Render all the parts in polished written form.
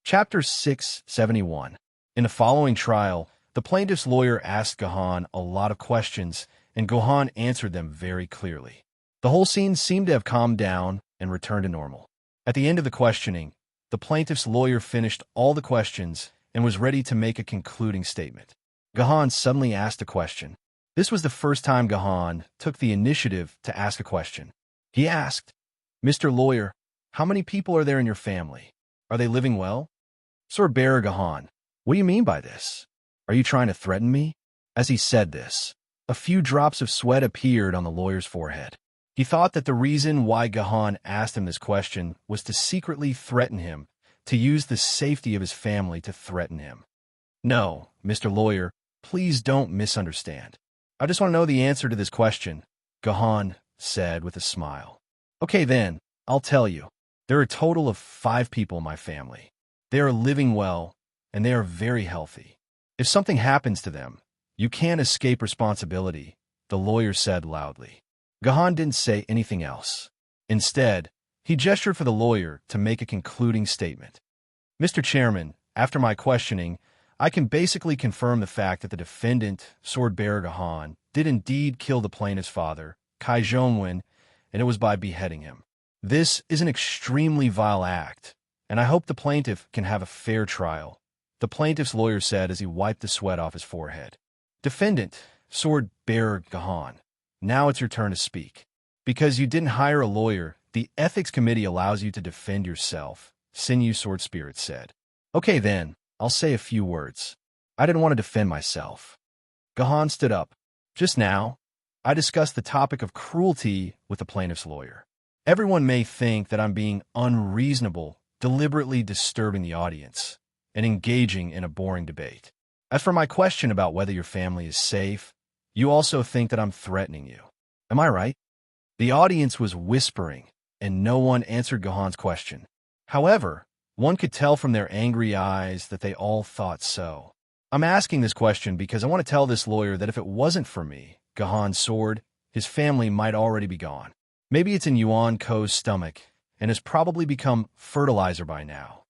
Chapter 671. In the following trial, the plaintiff's lawyer asked Gahan a lot of questions, and Gahan answered them very clearly. The whole scene seemed to have calmed down and returned to normal. At the end of the questioning, the plaintiff's lawyer finished all the questions and was ready to make a concluding statement. Gahan suddenly asked a question. This was the first time Gahan took the initiative to ask a question. He asked, "Mr. Lawyer, how many people are there in your family? Are they living well?" Sword bearer Gahan, what do you mean by this? Are you trying to threaten me? As he said this, a few drops of sweat appeared on the lawyer's forehead. He thought that the reason why Gahan asked him this question was to secretly threaten him, to use the safety of his family to threaten him. No, Mr. Lawyer, please don't misunderstand. I just want to know the answer to this question, Gahan said with a smile. Okay then, I'll tell you. There are a total of 5 people in my family. They are living well, and they are very healthy. If something happens to them, you can't escape responsibility, the lawyer said loudly. Gahan didn't say anything else. Instead, he gestured for the lawyer to make a concluding statement. Mr. Chairman, after my questioning, I can basically confirm the fact that the defendant, sword-bearer Gahan, did indeed kill the plaintiff's father, Kai Zhongwen, and it was by beheading him. This is an extremely vile act, and I hope the plaintiff can have a fair trial, the plaintiff's lawyer said as he wiped the sweat off his forehead. Defendant, sword-bearer Gahan, now it's your turn to speak. Because you didn't hire a lawyer, the ethics committee allows you to defend yourself, Sinew Sword Spirit said. Okay then, I'll say a few words. I didn't want to defend myself. Gahan stood up. Just now, I discussed the topic of cruelty with the plaintiff's lawyer. Everyone may think that I'm being unreasonable, deliberately disturbing the audience, and engaging in a boring debate. As for my question about whether your family is safe, you also think that I'm threatening you. Am I right? The audience was whispering, and no one answered Gahan's question. However, one could tell from their angry eyes that they all thought so. I'm asking this question because I want to tell this lawyer that if it wasn't for me, Gahan's sword, his family might already be gone. Maybe it's in Yuan Ko's stomach and has probably become fertilizer by now.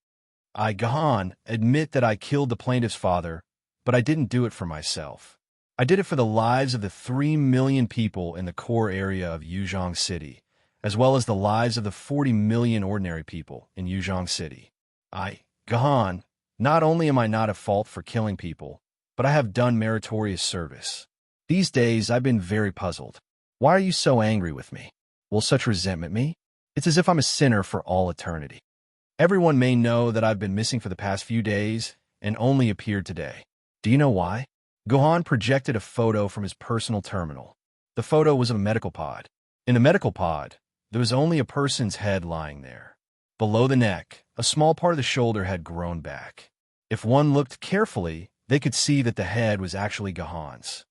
I, Gahan, admit that I killed the plaintiff's father, but I didn't do it for myself. I did it for the lives of the 3 million people in the core area of Yuzhong City, as well as the lives of the 40 million ordinary people in Yuzhong City. I, Gahan, not only am I not at fault for killing people, but I have done meritorious service. These days, I've been very puzzled. Why are you so angry with me? Will such resentment me? It's as if I'm a sinner for all eternity. Everyone may know that I've been missing for the past few days and only appeared today. Do you know why? Gahan projected a photo from his personal terminal. The photo was of a medical pod. In the medical pod, there was only a person's head lying there. Below the neck, a small part of the shoulder had grown back. If one looked carefully, they could see that the head was actually Gahan's.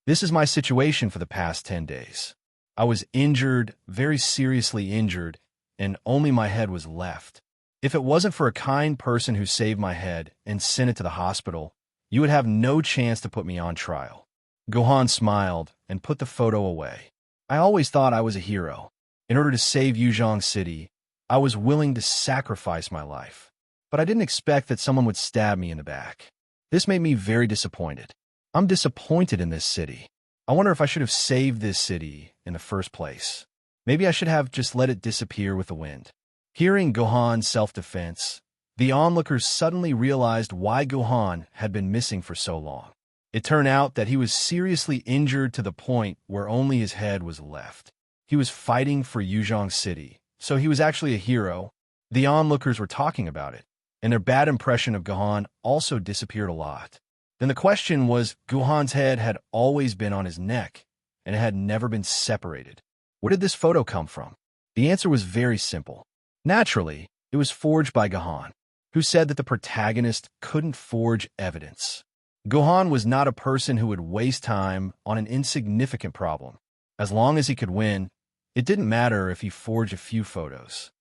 This is my situation for the past 10 days. I was injured, very seriously injured, and only my head was left. If it wasn't for a kind person who saved my head and sent it to the hospital, you would have no chance to put me on trial. Gahan smiled and put the photo away. I always thought I was a hero. In order to save Yuzhong City, I was willing to sacrifice my life. But I didn't expect that someone would stab me in the back. This made me very disappointed. I'm disappointed in this city. I wonder if I should have saved this city in the first place. Maybe I should have just let it disappear with the wind. Hearing Gahan's self-defense, the onlookers suddenly realized why Gahan had been missing for so long. It turned out that he was seriously injured to the point where only his head was left. He was fighting for Yuzhong City, so he was actually a hero. The onlookers were talking about it, and their bad impression of Gahan also disappeared a lot. Then the question was, Gahan's head had always been on his neck, and it had never been separated. Where did this photo come from? The answer was very simple. Naturally, it was forged by Gahan, who said that the protagonist couldn't forge evidence. Gahan was not a person who would waste time on an insignificant problem. As long as he could win, it didn't matter if he forged a few photos.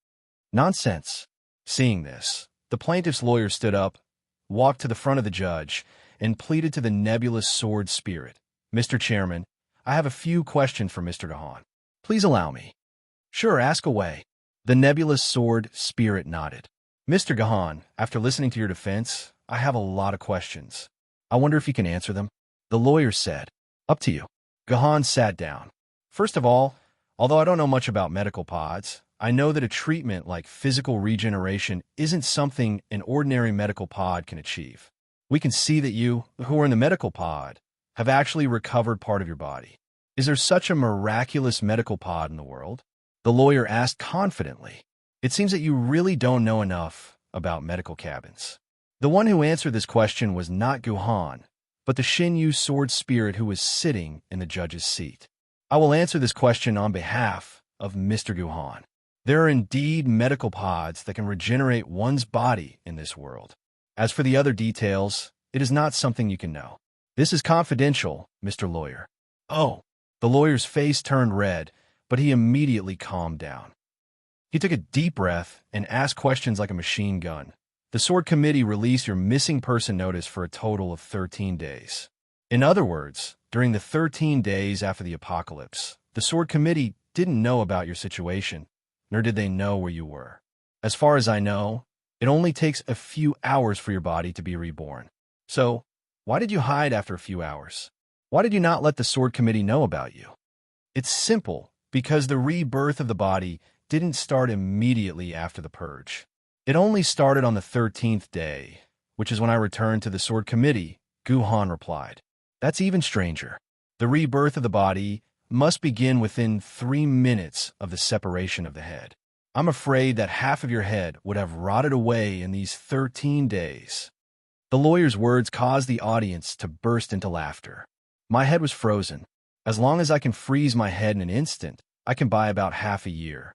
Nonsense. Seeing this, the plaintiff's lawyer stood up, walked to the front of the judge, and pleaded to the nebulous sword spirit. Mr. Chairman, I have a few questions for Mr. Gahan. Please allow me. Sure, ask away. The nebulous sword spirit nodded. Mr. Gahan, after listening to your defense, I have a lot of questions. I wonder if you can answer them. The lawyer said, Up to you. Gahan sat down. First of all, although I don't know much about medical pods, I know that a treatment like physical regeneration isn't something an ordinary medical pod can achieve. We can see that you, who are in the medical pod, have actually recovered part of your body. Is there such a miraculous medical pod in the world? The lawyer asked confidently. It seems that you really don't know enough about medical cabins. The one who answered this question was not Guhan, but the Shinyu sword spirit who was sitting in the judge's seat. I will answer this question on behalf of Mr. Guhan. There are indeed medical pods that can regenerate one's body in this world. As for the other details, it is not something you can know. This is confidential, Mr. Lawyer. Oh, the lawyer's face turned red, but he immediately calmed down. He took a deep breath and asked questions like a machine gun. The Sword Committee released your missing person notice for a total of 13 days. In other words, during the 13 days after the apocalypse, the Sword Committee didn't know about your situation, nor did they know where you were. As far as I know, it only takes a few hours for your body to be reborn. So, why did you hide after a few hours? Why did you not let the Sword Committee know about you? It's simple, because the rebirth of the body didn't start immediately after the purge. It only started on the 13th day, which is when I returned to the Sword Committee, Guhan replied. That's even stranger. The rebirth of the body must begin within 3 minutes of the separation of the head. I'm afraid that half of your head would have rotted away in these 13 days. The lawyer's words caused the audience to burst into laughter. My head was frozen. As long as I can freeze my head in an instant, I can buy about half a year.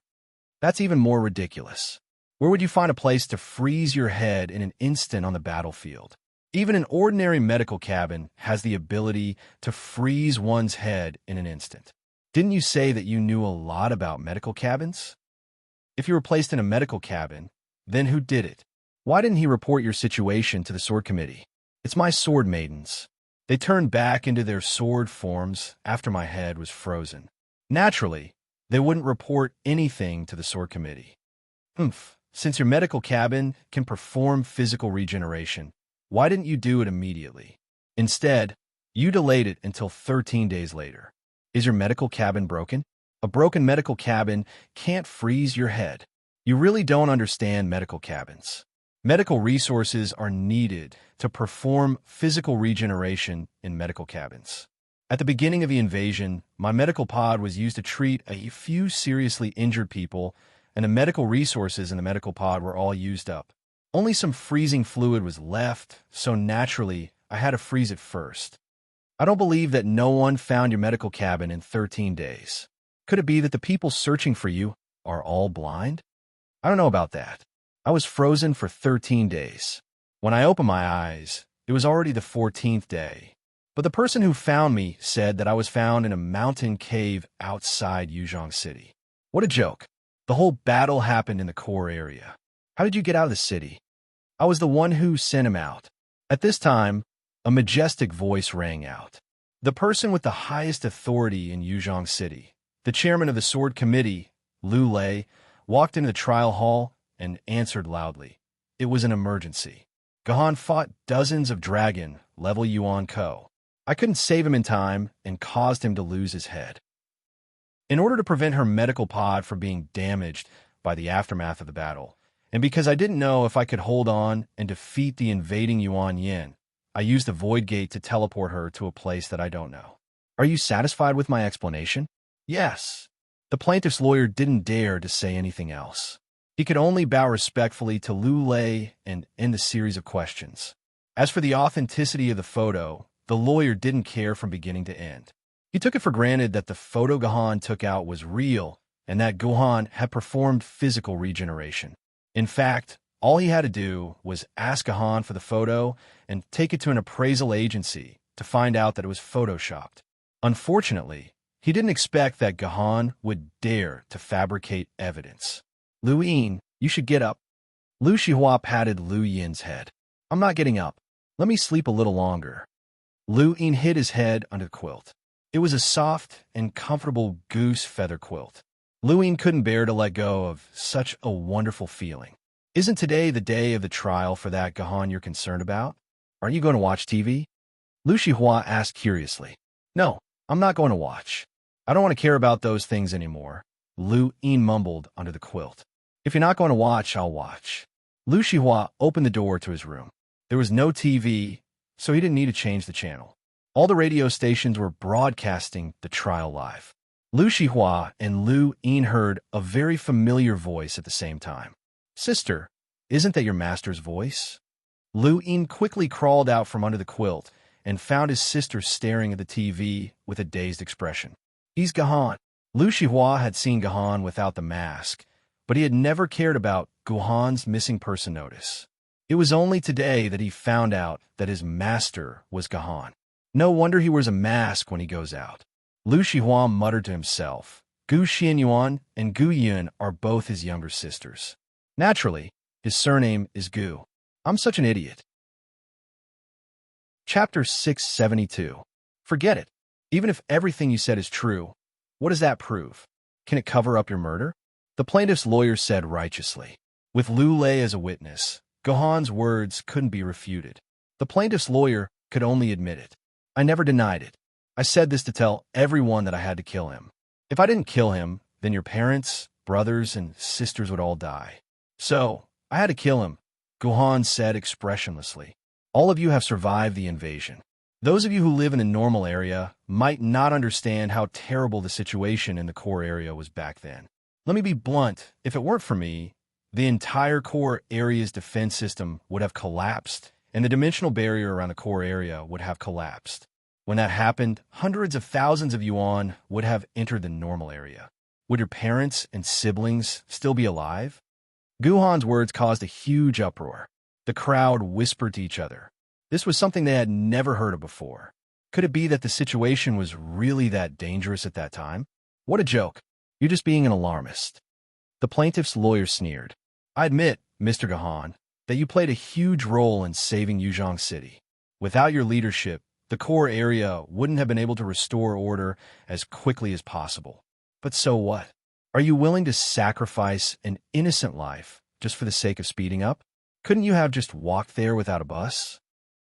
That's even more ridiculous. Where would you find a place to freeze your head in an instant on the battlefield? Even an ordinary medical cabin has the ability to freeze one's head in an instant. Didn't you say that you knew a lot about medical cabins? If you were placed in a medical cabin, then who did it? Why didn't he report your situation to the Sword Committee? It's my sword maidens. They turned back into their sword forms after my head was frozen. Naturally, they wouldn't report anything to the Sword Committee. Since your medical cabin can perform physical regeneration, why didn't you do it immediately? Instead, you delayed it until 13 days later. Is your medical cabin broken? A broken medical cabin can't freeze your head. You really don't understand medical cabins. Medical resources are needed to perform physical regeneration in medical cabins. At the beginning of the invasion, my medical pod was used to treat a few seriously injured people, and the medical resources in the medical pod were all used up. Only some freezing fluid was left, so naturally, I had to freeze it first. I don't believe that no one found your medical cabin in 13 days. Could it be that the people searching for you are all blind? I don't know about that. I was frozen for 13 days. When I opened my eyes, it was already the 14th day. But the person who found me said that I was found in a mountain cave outside Yuzhong City. What a joke. The whole battle happened in the core area. How did you get out of the city? I was the one who sent him out. At this time, a majestic voice rang out. The person with the highest authority in Yuzhong City, the chairman of the Sword Committee, Liu Lei, walked into the trial hall and answered loudly. It was an emergency. Gahan fought dozens of dragon level Yuan Ko. I couldn't save him in time and caused him to lose his head. In order to prevent her medical pod from being damaged by the aftermath of the battle, and because I didn't know if I could hold on and defeat the invading Yuan Yin, I used the Void Gate to teleport her to a place that I don't know. Are you satisfied with my explanation? Yes. The plaintiff's lawyer didn't dare to say anything else. He could only bow respectfully to Liu Lei and end the series of questions. As for the authenticity of the photo, the lawyer didn't care from beginning to end. He took it for granted that the photo Gahan took out was real and that Gahan had performed physical regeneration. In fact, all he had to do was ask Gahan for the photo and take it to an appraisal agency to find out that it was photoshopped. Unfortunately, he didn't expect that Gahan would dare to fabricate evidence. Lu Yin, you should get up. Lu Shihua patted Lu Yin's head. I'm not getting up. Let me sleep a little longer. Lu Yin hid his head under the quilt. It was a soft and comfortable goose feather quilt. Lu Yin couldn't bear to let go of such a wonderful feeling. Isn't today the day of the trial for that Gahan you're concerned about? Are you going to watch TV? Lu Shihua asked curiously. No, I'm not going to watch. I don't want to care about those things anymore, Lu Yin mumbled under the quilt. If you're not going to watch, I'll watch. Lu Shihua opened the door to his room. There was no TV, so he didn't need to change the channel. All the radio stations were broadcasting the trial live. Lu Shihua and Lu Yin heard a very familiar voice at the same time. Sister, isn't that your master's voice? Lu Yin quickly crawled out from under the quilt and found his sister staring at the TV with a dazed expression. He's Gahan. Lu Shihua had seen Gahan without the mask, but he had never cared about Gahan's missing person notice. It was only today that he found out that his master was Gahan. No wonder he wears a mask when he goes out. Lu Shihua muttered to himself. Gu Xianyuan and Gu Yun are both his younger sisters. Naturally, his surname is Gu. I'm such an idiot. Chapter 672. Forget it. Even if everything you said is true, what does that prove? Can it cover up your murder? The plaintiff's lawyer said righteously. With Lu Lei as a witness, Gahan's words couldn't be refuted. The plaintiff's lawyer could only admit it. I never denied it. I said this to tell everyone that I had to kill him. If I didn't kill him, then your parents, brothers, and sisters would all die. So, I had to kill him, Gahan said expressionlessly. All of you have survived the invasion. Those of you who live in a normal area might not understand how terrible the situation in the core area was back then. Let me be blunt. If it weren't for me, the entire core area's defense system would have collapsed, and the dimensional barrier around the core area would have collapsed. When that happened, hundreds of thousands of yuan would have entered the normal area. Would your parents and siblings still be alive? Guhan's words caused a huge uproar. The crowd whispered to each other. This was something they had never heard of before. Could it be that the situation was really that dangerous at that time? What a joke. You're just being an alarmist. The plaintiff's lawyer sneered. I admit, Mr. Gahan, that you played a huge role in saving Yuzhong City. Without your leadership, the core area wouldn't have been able to restore order as quickly as possible. But so what? Are you willing to sacrifice an innocent life just for the sake of speeding up? Couldn't you have just walked there without a bus?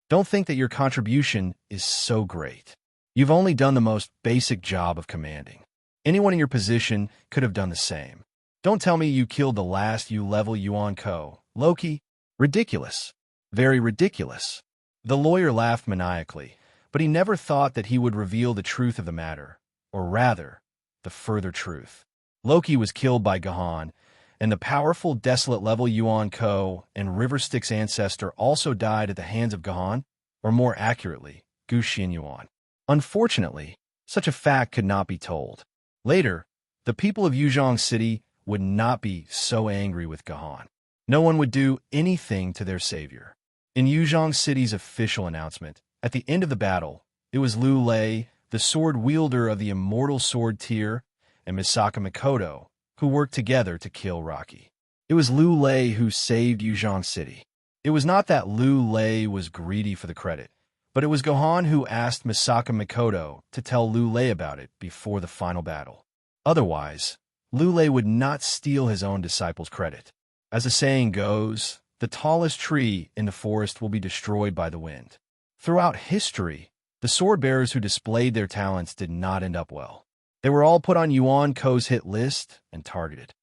Don't think that your contribution is so great. You've only done the most basic job of commanding. Anyone in your position could have done the same. Don't tell me you killed the last U-level Yuan Ko. Loki? Ridiculous. Very ridiculous. The lawyer laughed maniacally, but he never thought that he would reveal the truth of the matter, or rather, the further truth. Loki was killed by Gahan, and the powerful desolate level Yuan Ko and River Styx's ancestor also died at the hands of Gahan, or more accurately, Gu Xianyuan. Unfortunately, such a fact could not be told. Later, the people of Yuzhong City would not be so angry with Gahan. No one would do anything to their savior. In Yuzhong City's official announcement, at the end of the battle, it was Lu Lei, the sword wielder of the immortal sword tier, and Misaka Mikoto, who worked together to kill Rocky. It was Lu Lei who saved Yuzhong City. It was not that Lu Lei was greedy for the credit, but it was Gahan who asked Misaka Mikoto to tell Lu Lei about it before the final battle. Otherwise, Lu Lei would not steal his own disciple's credit. As the saying goes, the tallest tree in the forest will be destroyed by the wind. Throughout history, the sword-bearers who displayed their talents did not end up well. They were all put on Yuan Ko's hit list and targeted.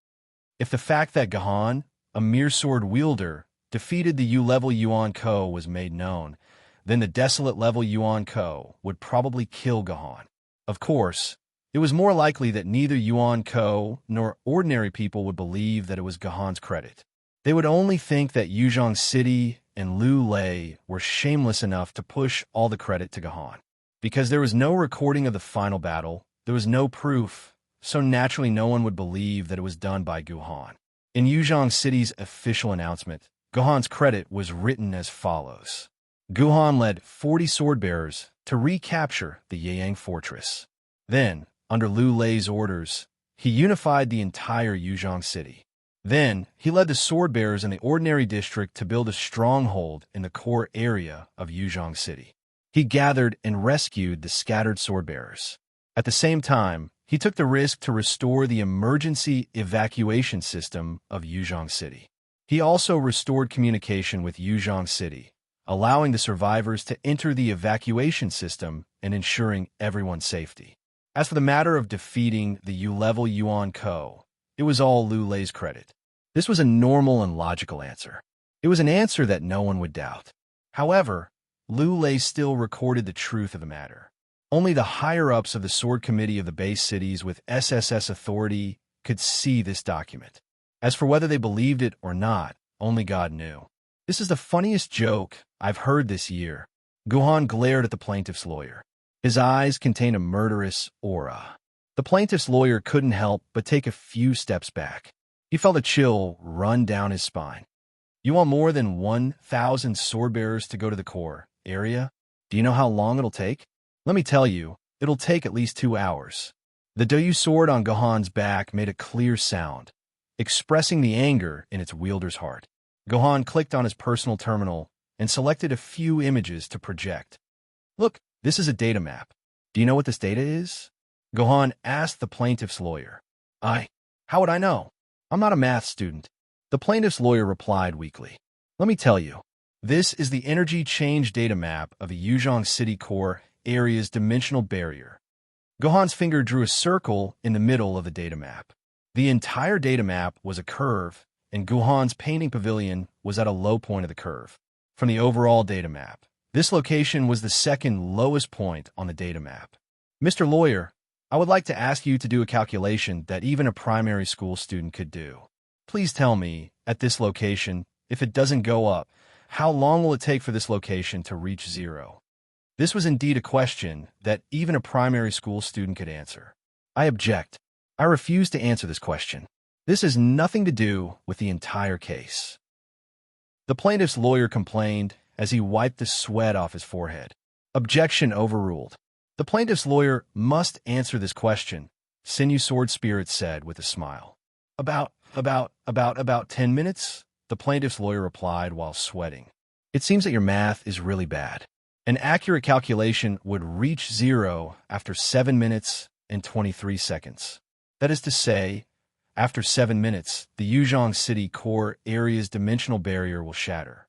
If the fact that Gahan, a mere sword wielder, defeated the U-level Yuan Ko was made known, then the desolate level Yuan Ko would probably kill Gahan. Of course, it was more likely that neither Yuan Ko nor ordinary people would believe that it was Gahan's credit. They would only think that Yuzhong City and Lu Lei were shameless enough to push all the credit to Gahan. Because there was no recording of the final battle, there was no proof, so naturally no one would believe that it was done by Gahan. In Yuzhong City's official announcement, Gahan's credit was written as follows. Gahan led 40 sword-bearers to recapture the Yeyang fortress. Then, under Lu Lei's orders, he unified the entire Yuzhong City. Then, he led the sword-bearers in the ordinary district to build a stronghold in the core area of Yuzhong City. He gathered and rescued the scattered sword-bearers. At the same time, he took the risk to restore the emergency evacuation system of Yuzhong City. He also restored communication with Yuzhong City, allowing the survivors to enter the evacuation system and ensuring everyone's safety. As for the matter of defeating the U-level Yuan Ko, it was all Lu Lei's credit. This was a normal and logical answer. It was an answer that no one would doubt. However, Lu Lei still recorded the truth of the matter. Only the higher-ups of the Sword Committee of the base cities with SSS authority could see this document. As for whether they believed it or not, only God knew. This is the funniest joke I've heard this year. Guhan glared at the plaintiff's lawyer. His eyes contained a murderous aura. The plaintiff's lawyer couldn't help but take a few steps back. He felt a chill run down his spine. You want more than 1,000 swordbearers to go to the core area? Do you know how long it'll take? Let me tell you, it'll take at least 2 hours. The Doyu sword on Gohan's back made a clear sound, expressing the anger in its wielder's heart. Gohan clicked on his personal terminal and selected a few images to project. Look, this is a data map. Do you know what this data is? Gohan asked the plaintiff's lawyer. How would I know? I'm not a math student. The plaintiff's lawyer replied weakly. Let me tell you, this is the energy change data map of a Yuzhong City core area's dimensional barrier. Gohan's finger drew a circle in the middle of the data map. The entire data map was a curve, and Gohan's painting pavilion was at a low point of the curve. From the overall data map, this location was the second lowest point on the data map. Mr. Lawyer, I would like to ask you to do a calculation that even a primary school student could do. Please tell me, at this location, if it doesn't go up, how long will it take for this location to reach 0? This was indeed a question that even a primary school student could answer. I object. I refuse to answer this question. This has nothing to do with the entire case. The plaintiff's lawyer complained as he wiped the sweat off his forehead. Objection overruled. The plaintiff's lawyer must answer this question, Sinew Sword Spirit said with a smile. About 10 minutes? The plaintiff's lawyer replied while sweating. It seems that your math is really bad. An accurate calculation would reach 0 after 7 minutes and 23 seconds. That is to say, after 7 minutes, the Yuzhong City core area's dimensional barrier will shatter.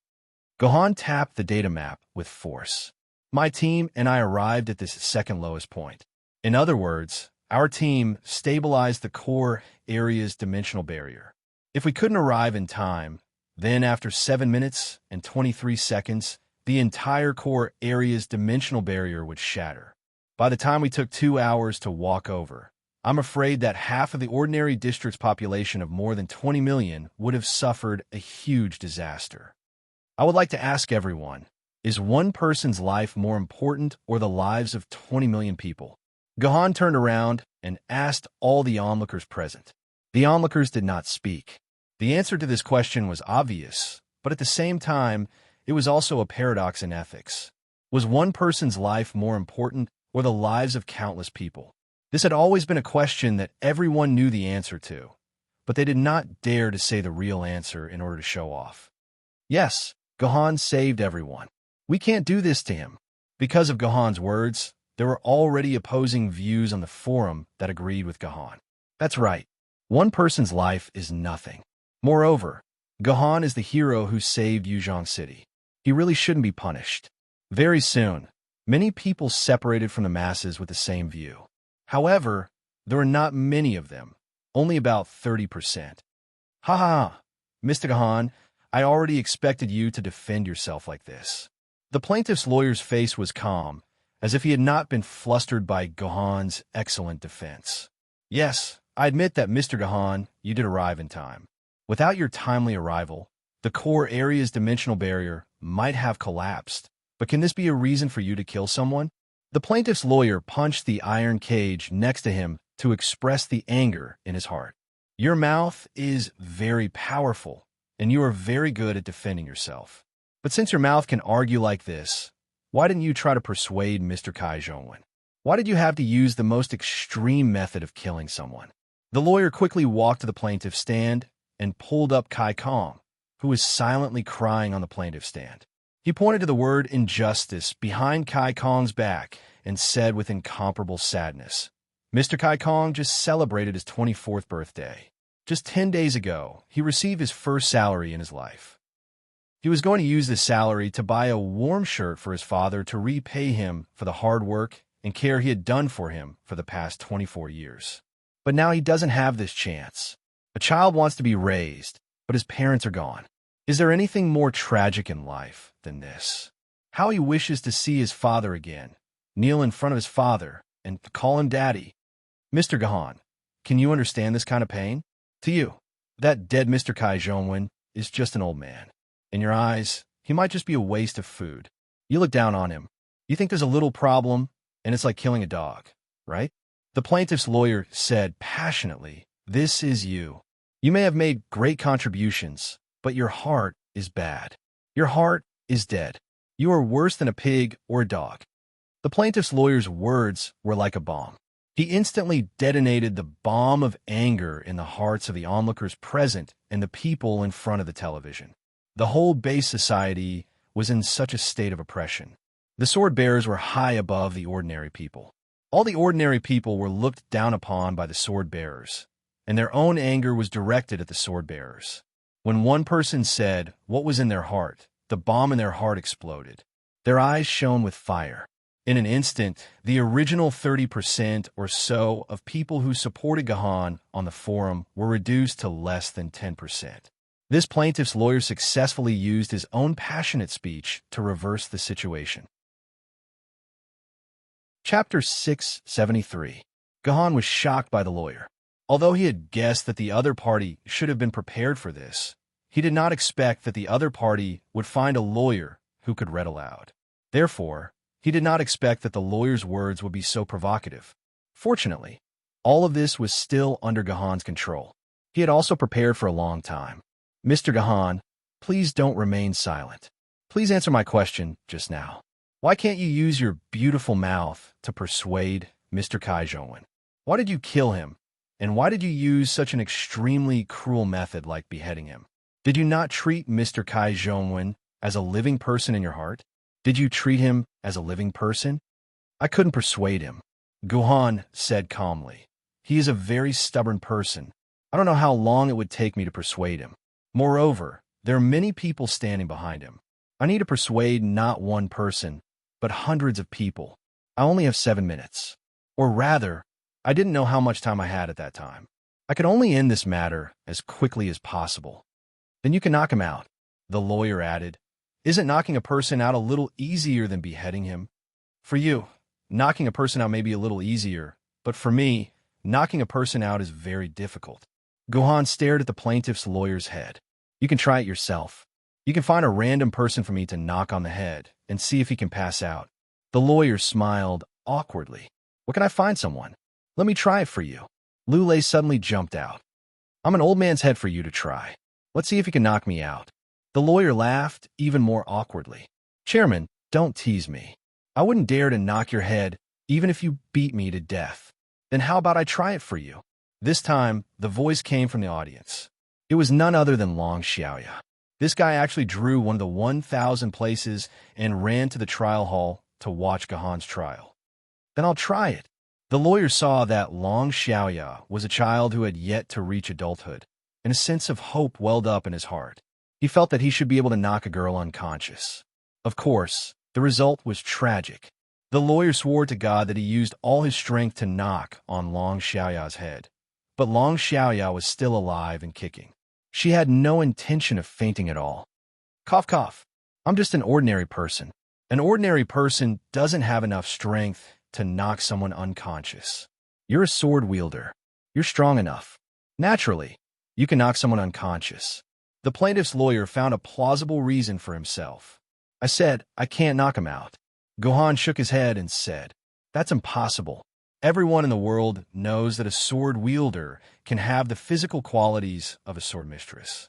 Gohan tapped the data map with force. My team and I arrived at this second lowest point. In other words, our team stabilized the core area's dimensional barrier. If we couldn't arrive in time, then after 7 minutes and 23 seconds, the entire core area's dimensional barrier would shatter. By the time we took 2 hours to walk over, I'm afraid that half of the ordinary district's population of more than 20 million would have suffered a huge disaster. I would like to ask everyone, is one person's life more important or the lives of 20 million people? Gohan turned around and asked all the onlookers present. The onlookers did not speak. The answer to this question was obvious, but at the same time, it was also a paradox in ethics. Was one person's life more important or the lives of countless people? This had always been a question that everyone knew the answer to, but they did not dare to say the real answer in order to show off. Yes, Gohan saved everyone. We can't do this to him. Because of Gohan's words, there were already opposing views on the forum that agreed with Gohan. That's right. One person's life is nothing. Moreover, Gohan is the hero who saved Yuzhong City. He really shouldn't be punished. Very soon, many people separated from the masses with the same view. However, there were not many of them, only about 30%. Ha ha ha, Mr. Gohan, I already expected you to defend yourself like this. The plaintiff's lawyer's face was calm, as if he had not been flustered by Gohan's excellent defense. Yes, I admit that, Mr. Gohan, you did arrive in time. Without your timely arrival, the core area's dimensional barrier might have collapsed. But can this be a reason for you to kill someone? The plaintiff's lawyer punched the iron cage next to him to express the anger in his heart. Your mouth is very powerful, and you are very good at defending yourself. But since your mouth can argue like this, why didn't you try to persuade Mr. Kai Zhongwen? Why did you have to use the most extreme method of killing someone? The lawyer quickly walked to the plaintiff's stand and pulled up Kai Kong, who was silently crying on the plaintiff's stand. He pointed to the word injustice behind Kai Kong's back and said with incomparable sadness, Mr. Kai Kong just celebrated his 24th birthday. Just 10 days ago, he received his first salary in his life. He was going to use this salary to buy a warm shirt for his father to repay him for the hard work and care he had done for him for the past 24 years. But now he doesn't have this chance. A child wants to be raised, but his parents are gone. Is there anything more tragic in life than this? How he wishes to see his father again, kneel in front of his father, and call him daddy. Mr. Gahan, can you understand this kind of pain? To you, that dead Mr. Kai Zhongwen is just an old man. In your eyes, he might just be a waste of food. You look down on him. You think there's a little problem, and it's like killing a dog, right? The plaintiff's lawyer said passionately, "This is you. You may have made great contributions, but your heart is bad. Your heart is dead. You are worse than a pig or a dog." The plaintiff's lawyer's words were like a bomb. He instantly detonated the bomb of anger in the hearts of the onlookers present and the people in front of the television. The whole base society was in such a state of oppression. The sword-bearers were high above the ordinary people. All the ordinary people were looked down upon by the sword-bearers, and their own anger was directed at the sword-bearers. When one person said what was in their heart, the bomb in their heart exploded. Their eyes shone with fire. In an instant, the original 30% or so of people who supported Gahan on the forum were reduced to less than 10%. This plaintiff's lawyer successfully used his own passionate speech to reverse the situation. Chapter 673. Gahan was shocked by the lawyer. Although he had guessed that the other party should have been prepared for this, he did not expect that the other party would find a lawyer who could read aloud. Therefore, he did not expect that the lawyer's words would be so provocative. Fortunately, all of this was still under Gahan's control. He had also prepared for a long time. "Mr. Gahan, please don't remain silent. Please answer my question just now. Why can't you use your beautiful mouth to persuade Mr. Kai Zhongwen? Why did you kill him? And why did you use such an extremely cruel method like beheading him? Did you not treat Mr. Kai Zhongwen as a living person in your heart? Did you treat him as a living person?" "I couldn't persuade him," Gahan said calmly. "He is a very stubborn person. I don't know how long it would take me to persuade him. Moreover, there are many people standing behind him. I need to persuade not one person, but hundreds of people. I only have 7 minutes. Or rather, I didn't know how much time I had at that time. I could only end this matter as quickly as possible." "Then you can knock him out," the lawyer added. "Isn't knocking a person out a little easier than beheading him? For you, knocking a person out may be a little easier, but for me, knocking a person out is very difficult." Gahan stared at the plaintiff's lawyer's head. "You can try it yourself. You can find a random person for me to knock on the head and see if he can pass out." The lawyer smiled awkwardly. "What can I find someone? Let me try it for you." Lulei suddenly jumped out. "I'm an old man's head for you to try. Let's see if you can knock me out." The lawyer laughed even more awkwardly. "Chairman, don't tease me. I wouldn't dare to knock your head even if you beat me to death. Then how about I try it for you?" This time, the voice came from the audience. It was none other than Long Xiaoya. This guy actually drew one of the 1,000 places and ran to the trial hall to watch Gahan's trial. "Then I'll try it." The lawyer saw that Long Xiaoya was a child who had yet to reach adulthood, and a sense of hope welled up in his heart. He felt that he should be able to knock a girl unconscious. Of course, the result was tragic. The lawyer swore to God that he used all his strength to knock on Long Xiaoya's head. But Long Xiaoya was still alive and kicking. She had no intention of fainting at all. "Cough, cough. I'm just an ordinary person. An ordinary person doesn't have enough strength to knock someone unconscious. You're a sword wielder. You're strong enough. Naturally, you can knock someone unconscious." The plaintiff's lawyer found a plausible reason for himself. "I said, I can't knock him out." Gahan shook his head and said, "That's impossible. Everyone in the world knows that a sword wielder can have the physical qualities of a sword mistress.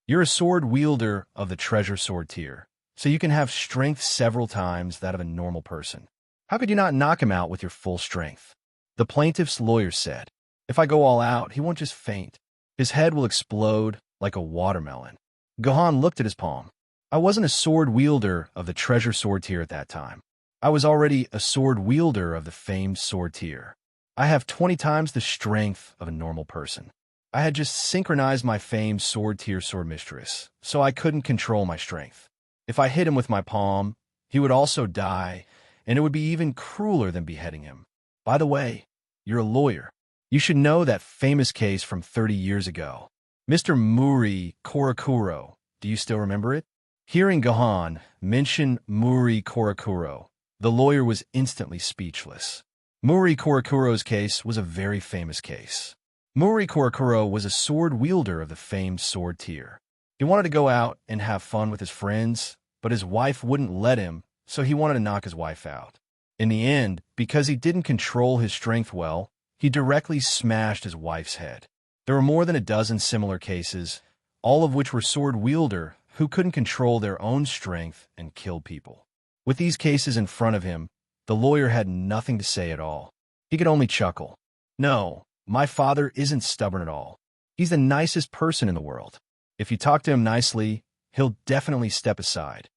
You're a sword wielder of the treasure sword tier, so you can have strength several times that of a normal person. How could you not knock him out with your full strength?" The plaintiff's lawyer said, "If I go all out, he won't just faint. His head will explode like a watermelon." Gahan looked at his palm. "I wasn't a sword wielder of the treasure sword tier at that time. I was already a sword wielder of the famed sword tier. I have 20 times the strength of a normal person. I had just synchronized my famed sword-tier sword mistress, so I couldn't control my strength. If I hit him with my palm, he would also die, and it would be even crueler than beheading him. By the way, you're a lawyer. You should know that famous case from 30 years ago. Mr. Muri Korakuro, do you still remember it? Hearing Gohan mention Muri Korakuro, the lawyer was instantly speechless. Muri Korakuro's case was a very famous case. Muri Korakuro was a sword wielder of the famed sword tier. He wanted to go out and have fun with his friends, but his wife wouldn't let him, so he wanted to knock his wife out. In the end, because he didn't control his strength well, he directly smashed his wife's head. There were more than a dozen similar cases, all of which were sword wielder who couldn't control their own strength and killed people. With these cases in front of him, the lawyer had nothing to say at all. He could only chuckle. No, my father isn't stubborn at all. He's the nicest person in the world. If you talk to him nicely, he'll definitely step aside.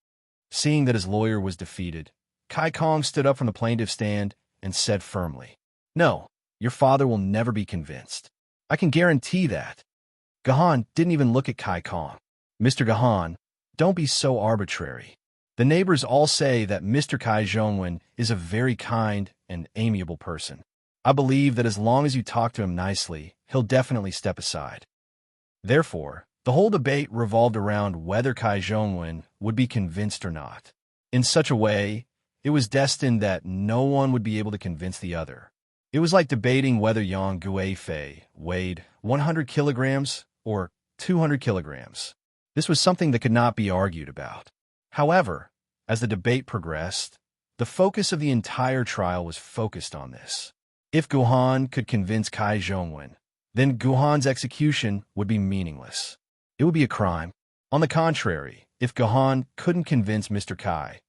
Seeing that his lawyer was defeated, Kai Kong stood up from the plaintiff's stand and said firmly, "No, your father will never be convinced. I can guarantee that." Gohan didn't even look at Kai Kong. "Mr. Gohan, don't be so arbitrary. The neighbors all say that Mr. Kai Zhongwen is a very kind and amiable person. I believe that as long as you talk to him nicely, he'll definitely step aside." Therefore, the whole debate revolved around whether Kai Zhongwen would be convinced or not. In such a way, it was destined that no one would be able to convince the other. It was like debating whether Yang Guifei weighed 100 kilograms or 200 kilograms. This was something that could not be argued about. However, as the debate progressed, the focus of the entire trial was focused on this. If Gohan could convince Kai Zhongwen, then Gohan's execution would be meaningless. It would be a crime. On the contrary, if Gohan couldn't convince Mr. Kai,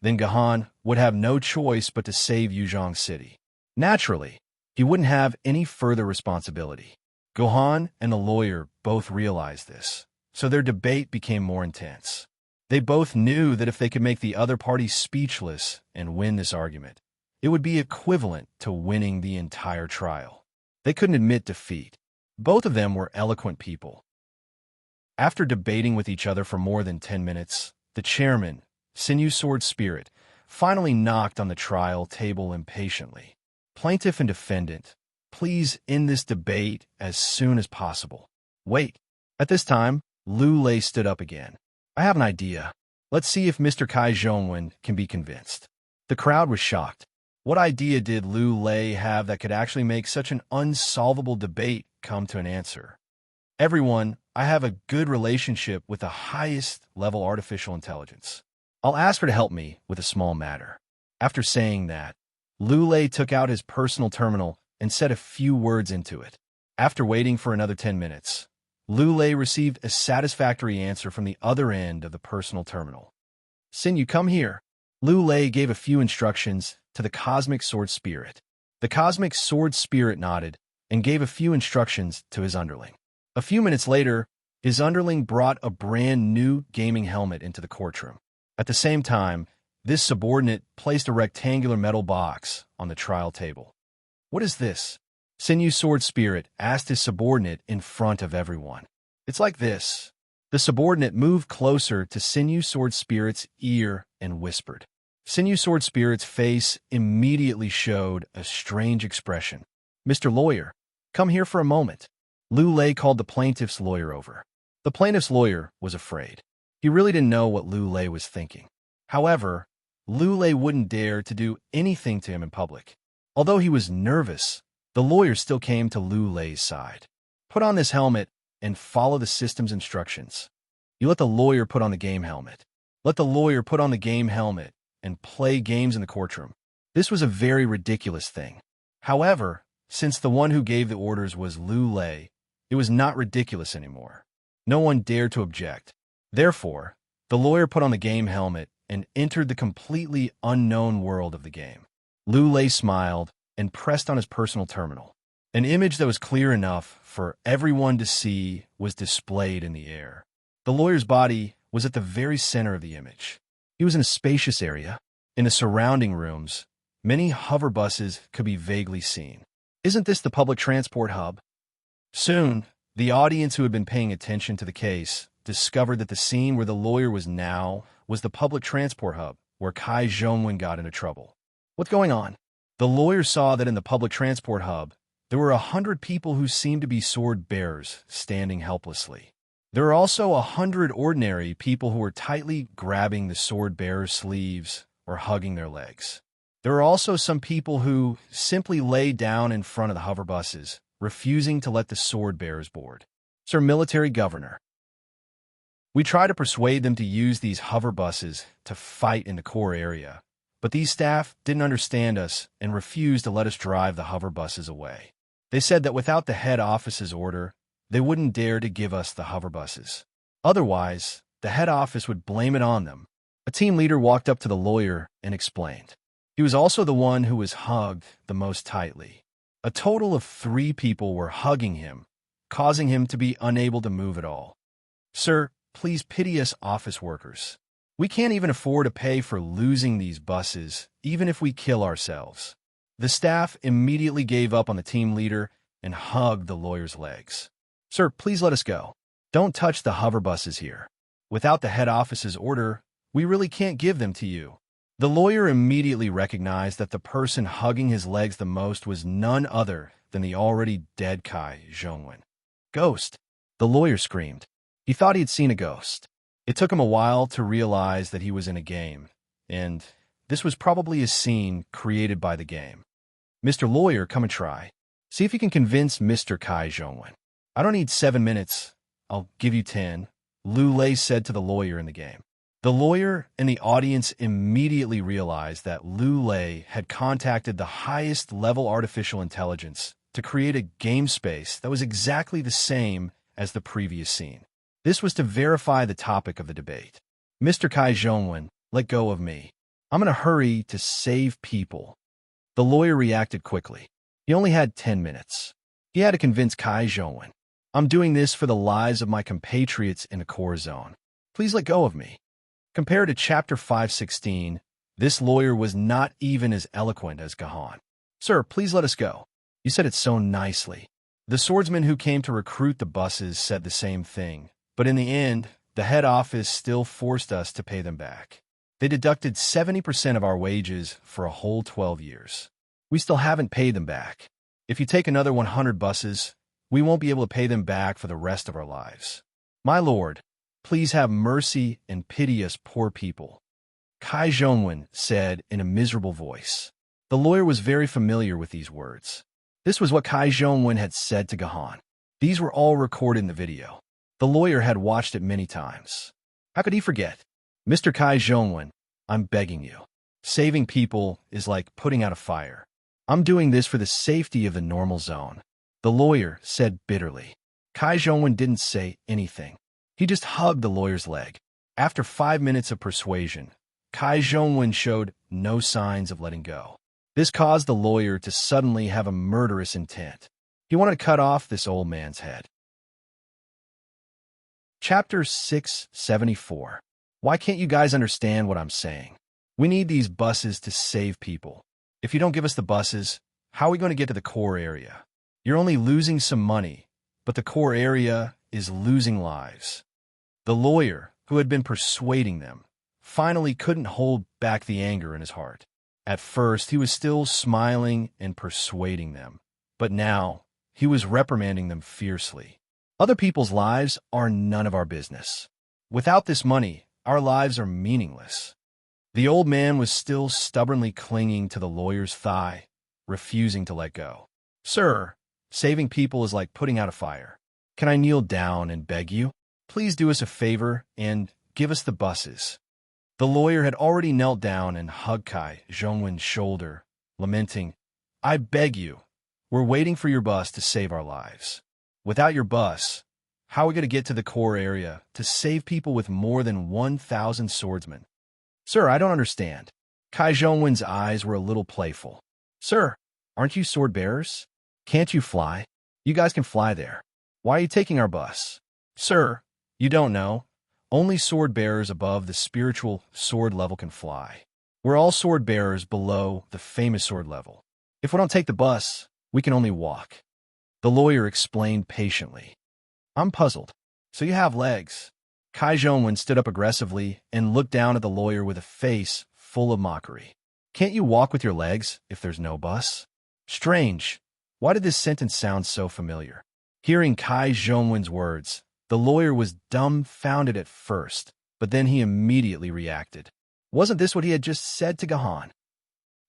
then Gohan would have no choice but to save Yuzhong City. Naturally, he wouldn't have any further responsibility. Gohan and the lawyer both realized this, so their debate became more intense. They both knew that if they could make the other party speechless and win this argument, it would be equivalent to winning the entire trial. They couldn't admit defeat. Both of them were eloquent people. After debating with each other for more than 10 minutes, the chairman, Sinew Sword Spirit, finally knocked on the trial table impatiently. "Plaintiff and defendant, please end this debate as soon as possible." "Wait." At this time, Liu Lei stood up again. "I have an idea. Let's see if Mr. Kai Zhongwen can be convinced." The crowd was shocked. What idea did Liu Lei have that could actually make such an unsolvable debate come to an answer? "Everyone, I have a good relationship with the highest level artificial intelligence. I'll ask her to help me with a small matter." After saying that, Liu Lei took out his personal terminal and said a few words into it. After waiting for another 10 minutes, Liu Lei received a satisfactory answer from the other end of the personal terminal. "Sinew, come here." Liu Lei gave a few instructions to the Cosmic Sword Spirit. The Cosmic Sword Spirit nodded and gave a few instructions to his underling. A few minutes later, his underling brought a brand new gaming helmet into the courtroom. At the same time, this subordinate placed a rectangular metal box on the trial table. "What is this?" Sinew Sword Spirit asked his subordinate in front of everyone. "It's like this." The subordinate moved closer to Sinew Sword Spirit's ear and whispered. Sinew Sword Spirit's face immediately showed a strange expression. "Mr. Lawyer, come here for a moment." Liu Lei called the plaintiff's lawyer over. The plaintiff's lawyer was afraid. He really didn't know what Liu Lei was thinking. However, Liu Lei wouldn't dare to do anything to him in public. Although he was nervous, the lawyer still came to Liu Lei's side. "Put on this helmet and follow the system's instructions." You let the lawyer put on the game helmet. Let the lawyer put on the game helmet and play games in the courtroom. This was a very ridiculous thing. However, since the one who gave the orders was Liu Lei, it was not ridiculous anymore. No one dared to object. Therefore, the lawyer put on the game helmet and entered the completely unknown world of the game. Liu Lei smiled and pressed on his personal terminal. An image that was clear enough for everyone to see was displayed in the air. The lawyer's body was at the very center of the image. He was in a spacious area. In the surrounding rooms, many hover buses could be vaguely seen. Isn't this the public transport hub? Soon, The audience who had been paying attention to the case discovered that the scene where the lawyer was now was the public transport hub where Kai Zhongwen got into trouble. What's going on? The lawyer saw that in the public transport hub, there were 100 people who seemed to be sword bearers standing helplessly. There were also 100 ordinary people who were tightly grabbing the sword bearer's sleeves or hugging their legs. There were also some people who simply lay down in front of the hover buses, refusing to let the sword bearers board. Sir Military Governor, we tried to persuade them to use these hover buses to fight in the core area, but these staff didn't understand us and refused to let us drive the hover buses away. They said that without the head office's order, they wouldn't dare to give us the hover buses. Otherwise, the head office would blame it on them. A team leader walked up to the lawyer and explained. He was also the one who was hugged the most tightly. A total of 3 people were hugging him, causing him to be unable to move at all. Sir, please pity us office workers. We can't even afford to pay for losing these buses, even if we kill ourselves. The staff immediately gave up on the team leader and hugged the lawyer's legs. Sir, please let us go. Don't touch the hover buses here. Without the head office's order, we really can't give them to you. The lawyer immediately recognized that the person hugging his legs the most was none other than the already dead Kai Zhongwen. Ghost! The lawyer screamed. He thought he had seen a ghost. It took him a while to realize that he was in a game, and this was probably a scene created by the game. Mr. Lawyer, come and try. See if you can convince Mr. Kai Zhongwen. I don't need 7 minutes. I'll give you 10, Lu Lei said to the lawyer in the game. The lawyer and the audience immediately realized that Lu Lei had contacted the highest level artificial intelligence to create a game space that was exactly the same as the previous scene. This was to verify the topic of the debate. Mr. Kai Zhongwen, let go of me. I'm in a hurry to save people. The lawyer reacted quickly. He only had 10 minutes. He had to convince Kai Zhongwen. I'm doing this for the lives of my compatriots in the core zone. Please let go of me. Compared to Chapter 516, this lawyer was not even as eloquent as Gahan. Sir, please let us go. You said it so nicely. The swordsman who came to recruit the buses said the same thing, but in the end, the head office still forced us to pay them back. They deducted 70% of our wages for a whole 12 years. We still haven't paid them back. If you take another 100 buses, we won't be able to pay them back for the rest of our lives. My lord, please have mercy and pity us poor people, Kai Zhongwen said in a miserable voice. The lawyer was very familiar with these words. This was what Kai Zhongwen had said to Gahan. These were all recorded in the video. The lawyer had watched it many times. How could he forget? Mr. Kai Zhongwen, I'm begging you. Saving people is like putting out a fire. I'm doing this for the safety of the normal zone, the lawyer said bitterly. Kai Zhongwen didn't say anything. He just hugged the lawyer's leg. After 5 minutes of persuasion, Kai Zhongwen showed no signs of letting go. This caused the lawyer to suddenly have a murderous intent. He wanted to cut off this old man's head. Chapter 674. Why can't you guys understand what I'm saying? We need these buses to save people. If you don't give us the buses, how are we going to get to the core area? You're only losing some money, but the core area is losing lives. The lawyer, who had been persuading them, finally couldn't hold back the anger in his heart. At first, he was still smiling and persuading them, but now he was reprimanding them fiercely. Other people's lives are none of our business. Without this money, our lives are meaningless. The old man was still stubbornly clinging to the lawyer's thigh, refusing to let go. Sir, saving people is like putting out a fire. Can I kneel down and beg you? Please do us a favor and give us the buses. The lawyer had already knelt down and hugged Kai Zhongwen's shoulder, lamenting, I beg you, we're waiting for your bus to save our lives. Without your bus, how are we going to get to the core area to save people with more than 1,000 swordsmen? Sir, I don't understand. Kai Zhongwen's eyes were a little playful. Sir, aren't you sword bearers? Can't you fly? You guys can fly there. Why are you taking our bus? Sir, you don't know. Only sword bearers above the spiritual sword level can fly. We're all sword bearers below the famous sword level. If we don't take the bus, we can only walk. The lawyer explained patiently. I'm puzzled. So you have legs. Kai Zhongwen stood up aggressively and looked down at the lawyer with a face full of mockery. Can't you walk with your legs if there's no bus? Strange. Why did this sentence sound so familiar? Hearing Kai Zhongwen's words, the lawyer was dumbfounded at first, but then he immediately reacted. Wasn't this what he had just said to Gahan?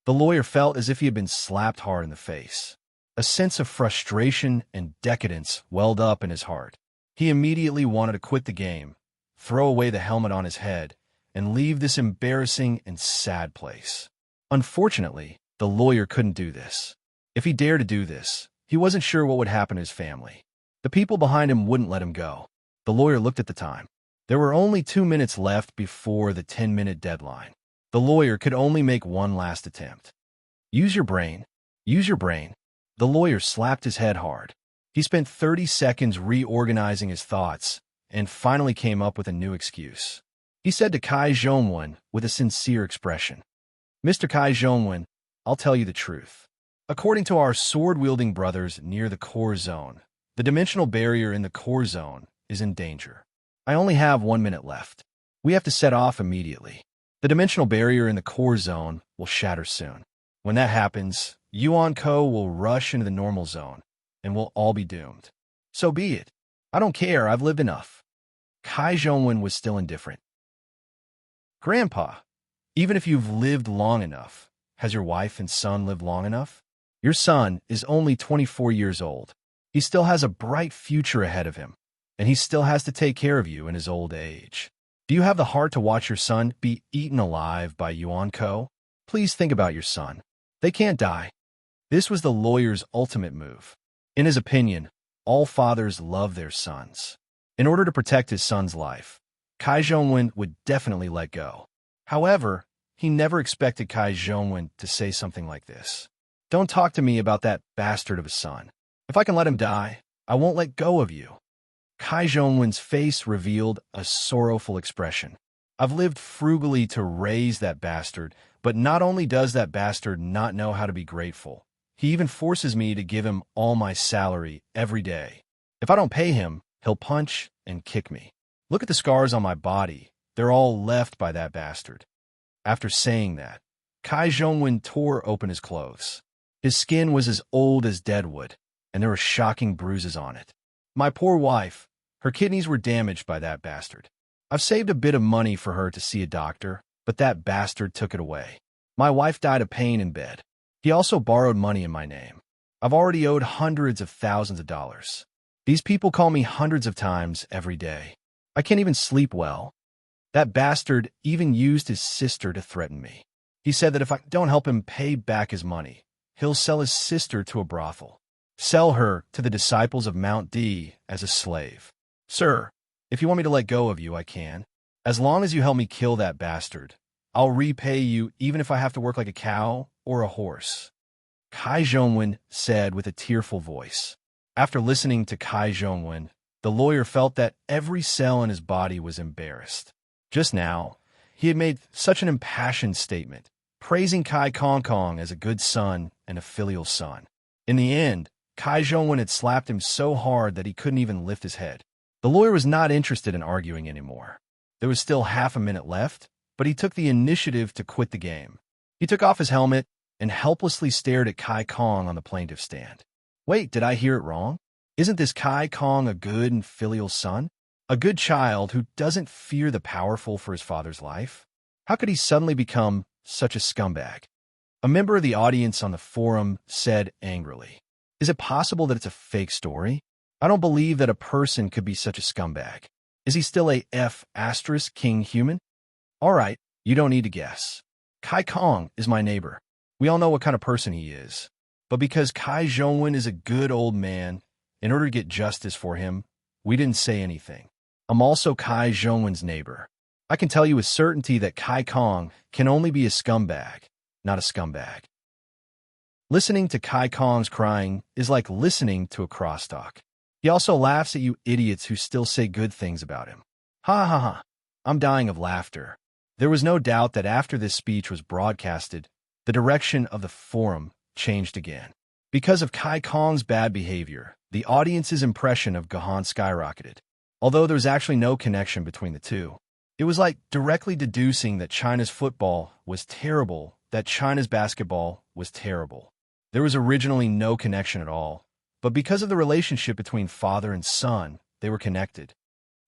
The lawyer felt as if he had been slapped hard in the face. A sense of frustration and decadence welled up in his heart. He immediately wanted to quit the game, throw away the helmet on his head, and leave this embarrassing and sad place. Unfortunately, the lawyer couldn't do this. If he dared to do this, he wasn't sure what would happen to his family. The people behind him wouldn't let him go. The lawyer looked at the time. There were only 2 minutes left before the 10-minute deadline. The lawyer could only make one last attempt. Use your brain. Use your brain. The lawyer slapped his head hard. He spent 30 seconds reorganizing his thoughts and finally came up with a new excuse. He said to Kai Zhongwen with a sincere expression, "Mr. Kai Zhongwen, I'll tell you the truth. According to our sword-wielding brothers near the core zone, the dimensional barrier in the core zone is in danger. I only have 1 minute left. We have to set off immediately. The dimensional barrier in the core zone will shatter soon. When that happens, Yuan Ko will rush into the normal zone, and we'll all be doomed. So be it. I don't care, I've lived enough." Kai Zhongwen was still indifferent. "Grandpa, even if you've lived long enough, has your wife and son lived long enough? Your son is only 24 years old. He still has a bright future ahead of him, and he still has to take care of you in his old age. Do you have the heart to watch your son be eaten alive by Yuan Ko? Please think about your son. They can't die." This was the lawyer's ultimate move. In his opinion, all fathers love their sons. In order to protect his son's life, Kai Zhongwen would definitely let go. However, he never expected Kai Zhongwen to say something like this. "Don't talk to me about that bastard of a son. If I can let him die, I won't let go of you." Kai Zhongwen's face revealed a sorrowful expression. "I've lived frugally to raise that bastard, but not only does that bastard not know how to be grateful, he even forces me to give him all my salary every day. If I don't pay him, he'll punch and kick me. Look at the scars on my body. They're all left by that bastard." After saying that, Kai Zhongwen tore open his clothes. His skin was as old as deadwood, and there were shocking bruises on it. "My poor wife, her kidneys were damaged by that bastard. I've saved a bit of money for her to see a doctor, but that bastard took it away. My wife died of pain in bed. He also borrowed money in my name. I've already owed hundreds of thousands of dollars. These people call me hundreds of times every day. I can't even sleep well. That bastard even used his sister to threaten me. He said that if I don't help him pay back his money, he'll sell his sister to a brothel. Sell her to the disciples of Mount D as a slave. Sir, if you want me to let go of you, I can. As long as you help me kill that bastard, I'll repay you even if I have to work like a cow or a horse." Kai Zhongwen said with a tearful voice. After listening to Kai Zhongwen, the lawyer felt that every cell in his body was embarrassed. Just now, he had made such an impassioned statement, praising Kai Kong Kong as a good son and a filial son. In the end, Kai Zhongwen had slapped him so hard that he couldn't even lift his head. The lawyer was not interested in arguing anymore. There was still half a minute left, but he took the initiative to quit the game. He took off his helmet and helplessly stared at Kai Kong on the plaintiff's stand. "Wait, did I hear it wrong? Isn't this Kai Kong a good and filial son? A good child who doesn't fear the powerful for his father's life? How could he suddenly become such a scumbag?" A member of the audience on the forum said angrily, "Is it possible that it's a fake story? I don't believe that a person could be such a scumbag. Is he still a F** king human? All right, you don't need to guess. Kai Kong is my neighbor. We all know what kind of person he is. But because Kai Zhongwen is a good old man, in order to get justice for him, we didn't say anything. I'm also Kai Zhongwen's neighbor. I can tell you with certainty that Kai Kong can only be a scumbag, not a scumbag." Listening to Kai Kong's crying is like listening to a crosstalk. He also laughs at you idiots who still say good things about him. Ha ha ha. I'm dying of laughter. There was no doubt that after this speech was broadcasted, the direction of the forum changed again. Because of Kai Kong's bad behavior, The audience's impression of Gahan skyrocketed, although there was actually no connection between the two. It was like directly deducing that China's football was terrible, that China's basketball was terrible. There was originally no connection at all, but because of the relationship between father and son, they were connected.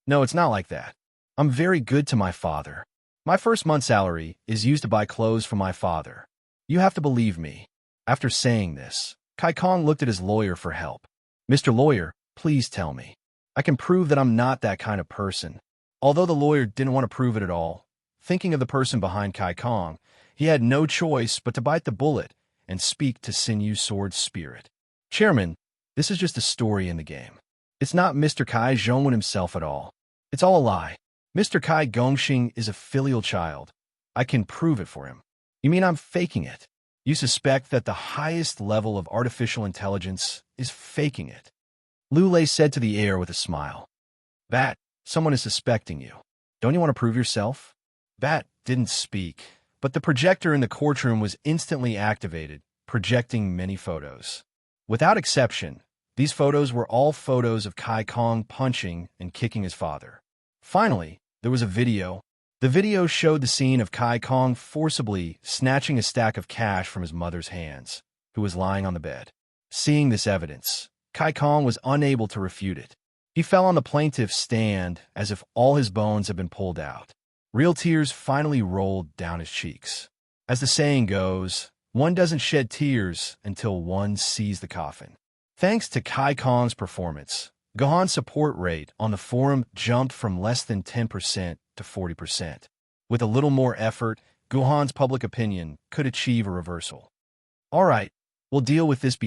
No, it's not like that. I'm very good to my father. My first month's salary is used to buy clothes for my father. You have to believe me. After saying this, Kai Kong looked at his lawyer for help. Mr. Lawyer, please tell me. I can prove that I'm not that kind of person. Although the lawyer didn't want to prove it at all, thinking of the person behind Kai Kong, he had no choice but to bite the bullet and speak to Sinew Sword's spirit. Chairman, this is just a story in the game. It's not Mr. Kai Zhongwen himself at all. It's all a lie. Mr. Kai Gongxing is a filial child. I can prove it for him. You mean I'm faking it? You suspect that the highest level of artificial intelligence is faking it. Lu Lei said to the air with a smile. Bat, someone is suspecting you. Don't you want to prove yourself? Bat didn't speak, but the projector in the courtroom was instantly activated, projecting many photos. Without exception, these photos were all photos of Kai Kong punching and kicking his father. Finally, there was a video. The video showed the scene of Kai Kong forcibly snatching a stack of cash from his mother's hands, who was lying on the bed. Seeing this evidence, Kai Kong was unable to refute it. He fell on the plaintiff's stand as if all his bones had been pulled out. Real tears finally rolled down his cheeks. As the saying goes, one doesn't shed tears until one sees the coffin. Thanks to Kai Kong's performance, Gahan's support rate on the forum jumped from less than 10% to 40%. With a little more effort, Gahan's public opinion could achieve a reversal. All right, we'll deal with this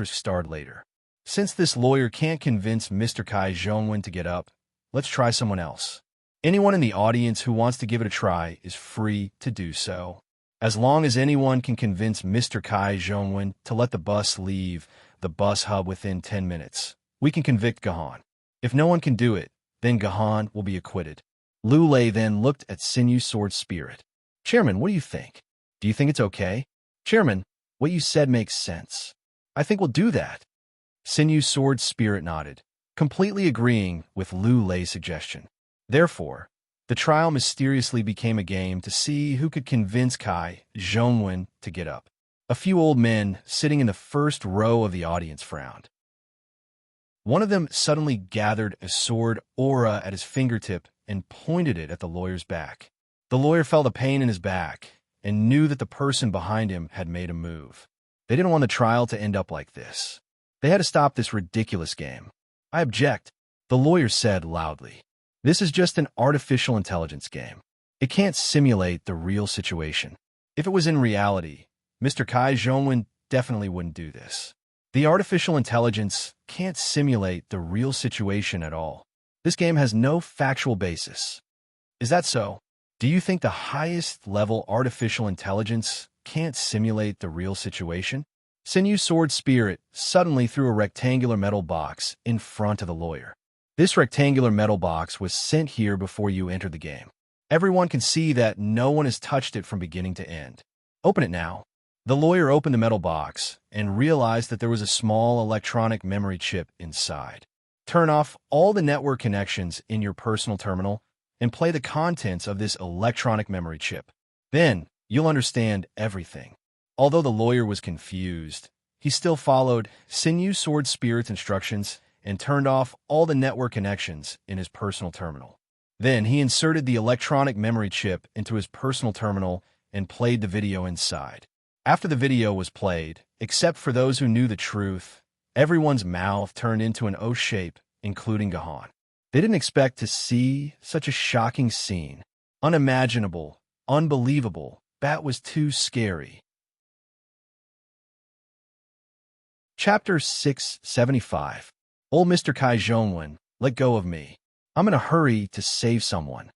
**starred later. Since this lawyer can't convince Mr. Kai Zhongwen to get up, let's try someone else. Anyone in the audience who wants to give it a try is free to do so. As long as anyone can convince Mr. Kai Zhongwen to let the bus leave the bus hub within 10 minutes, we can convict Gahan. If no one can do it, then Gahan will be acquitted. Lu Lei then looked at Sinew Sword's spirit. Chairman, what do you think? Do you think it's okay? Chairman, what you said makes sense. I think we'll do that. Sinew Sword's spirit nodded, completely agreeing with Lu Lei's suggestion. Therefore, the trial mysteriously became a game to see who could convince Kai Zhongwen to get up. A few old men sitting in the first row of the audience frowned. One of them suddenly gathered a sword aura at his fingertip and pointed it at the lawyer's back. The lawyer felt a pain in his back and knew that the person behind him had made a move. They didn't want the trial to end up like this. They had to stop this ridiculous game. I object, the lawyer said loudly. This is just an artificial intelligence game. It can't simulate the real situation. If it was in reality, Mr. Kai Zhongwen definitely wouldn't do this. The artificial intelligence can't simulate the real situation at all. This game has no factual basis. Is that so? Do you think the highest level artificial intelligence can't simulate the real situation? Sinew Sword Spirit suddenly threw a rectangular metal box in front of the lawyer. This rectangular metal box was sent here before you entered the game. Everyone can see that no one has touched it from beginning to end. Open it now. The lawyer opened the metal box and realized that there was a small electronic memory chip inside. Turn off all the network connections in your personal terminal and play the contents of this electronic memory chip. Then, you'll understand everything. Although the lawyer was confused, he still followed Sinew Sword Spirit's instructions and turned off all the network connections in his personal terminal. Then he inserted the electronic memory chip into his personal terminal and played the video inside. After the video was played, except for those who knew the truth, everyone's mouth turned into an O shape, including Gahan. They didn't expect to see such a shocking scene. Unimaginable, unbelievable, that was too scary. Chapter 675. Old Mr. Kai Zhongwen, let go of me. I'm in a hurry to save someone.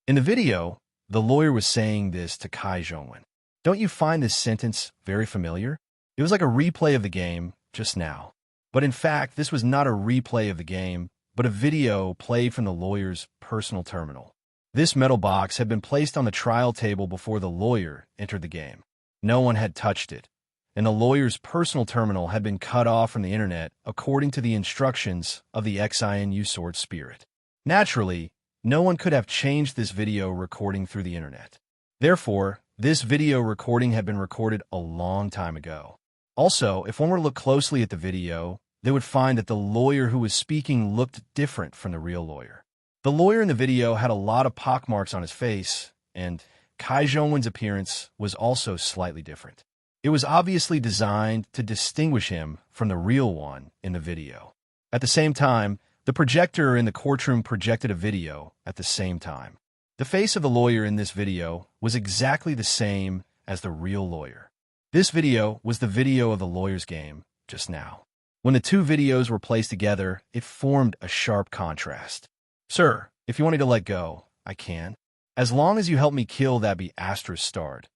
In the video, the lawyer was saying this to Kai Zhongwen. Don't you find this sentence very familiar? It was like a replay of the game just now. But in fact, this was not a replay of the game, but a video played from the lawyer's personal terminal. This metal box had been placed on the trial table before the lawyer entered the game. No one had touched it. and the lawyer's personal terminal had been cut off from the internet according to the instructions of the XINU sword spirit. Naturally, no one could have changed this video recording through the internet. Therefore, this video recording had been recorded a long time ago. Also, if one were to look closely at the video, they would find that the lawyer who was speaking looked different from the real lawyer. The lawyer in the video had a lot of pockmarks on his face, and Kai Zhongwen's appearance was also slightly different. It was obviously designed to distinguish him from the real one in the video. At the same time, the projector in the courtroom projected a video at the same time. The face of the lawyer in this video was exactly the same as the real lawyer. This video was the video of the lawyer's game just now. When the two videos were placed together, it formed a sharp contrast. Sir, if you want me to let go, I can. As long as you help me kill that Astra starred,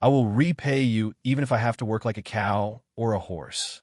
I will repay you even if I have to work like a cow or a horse.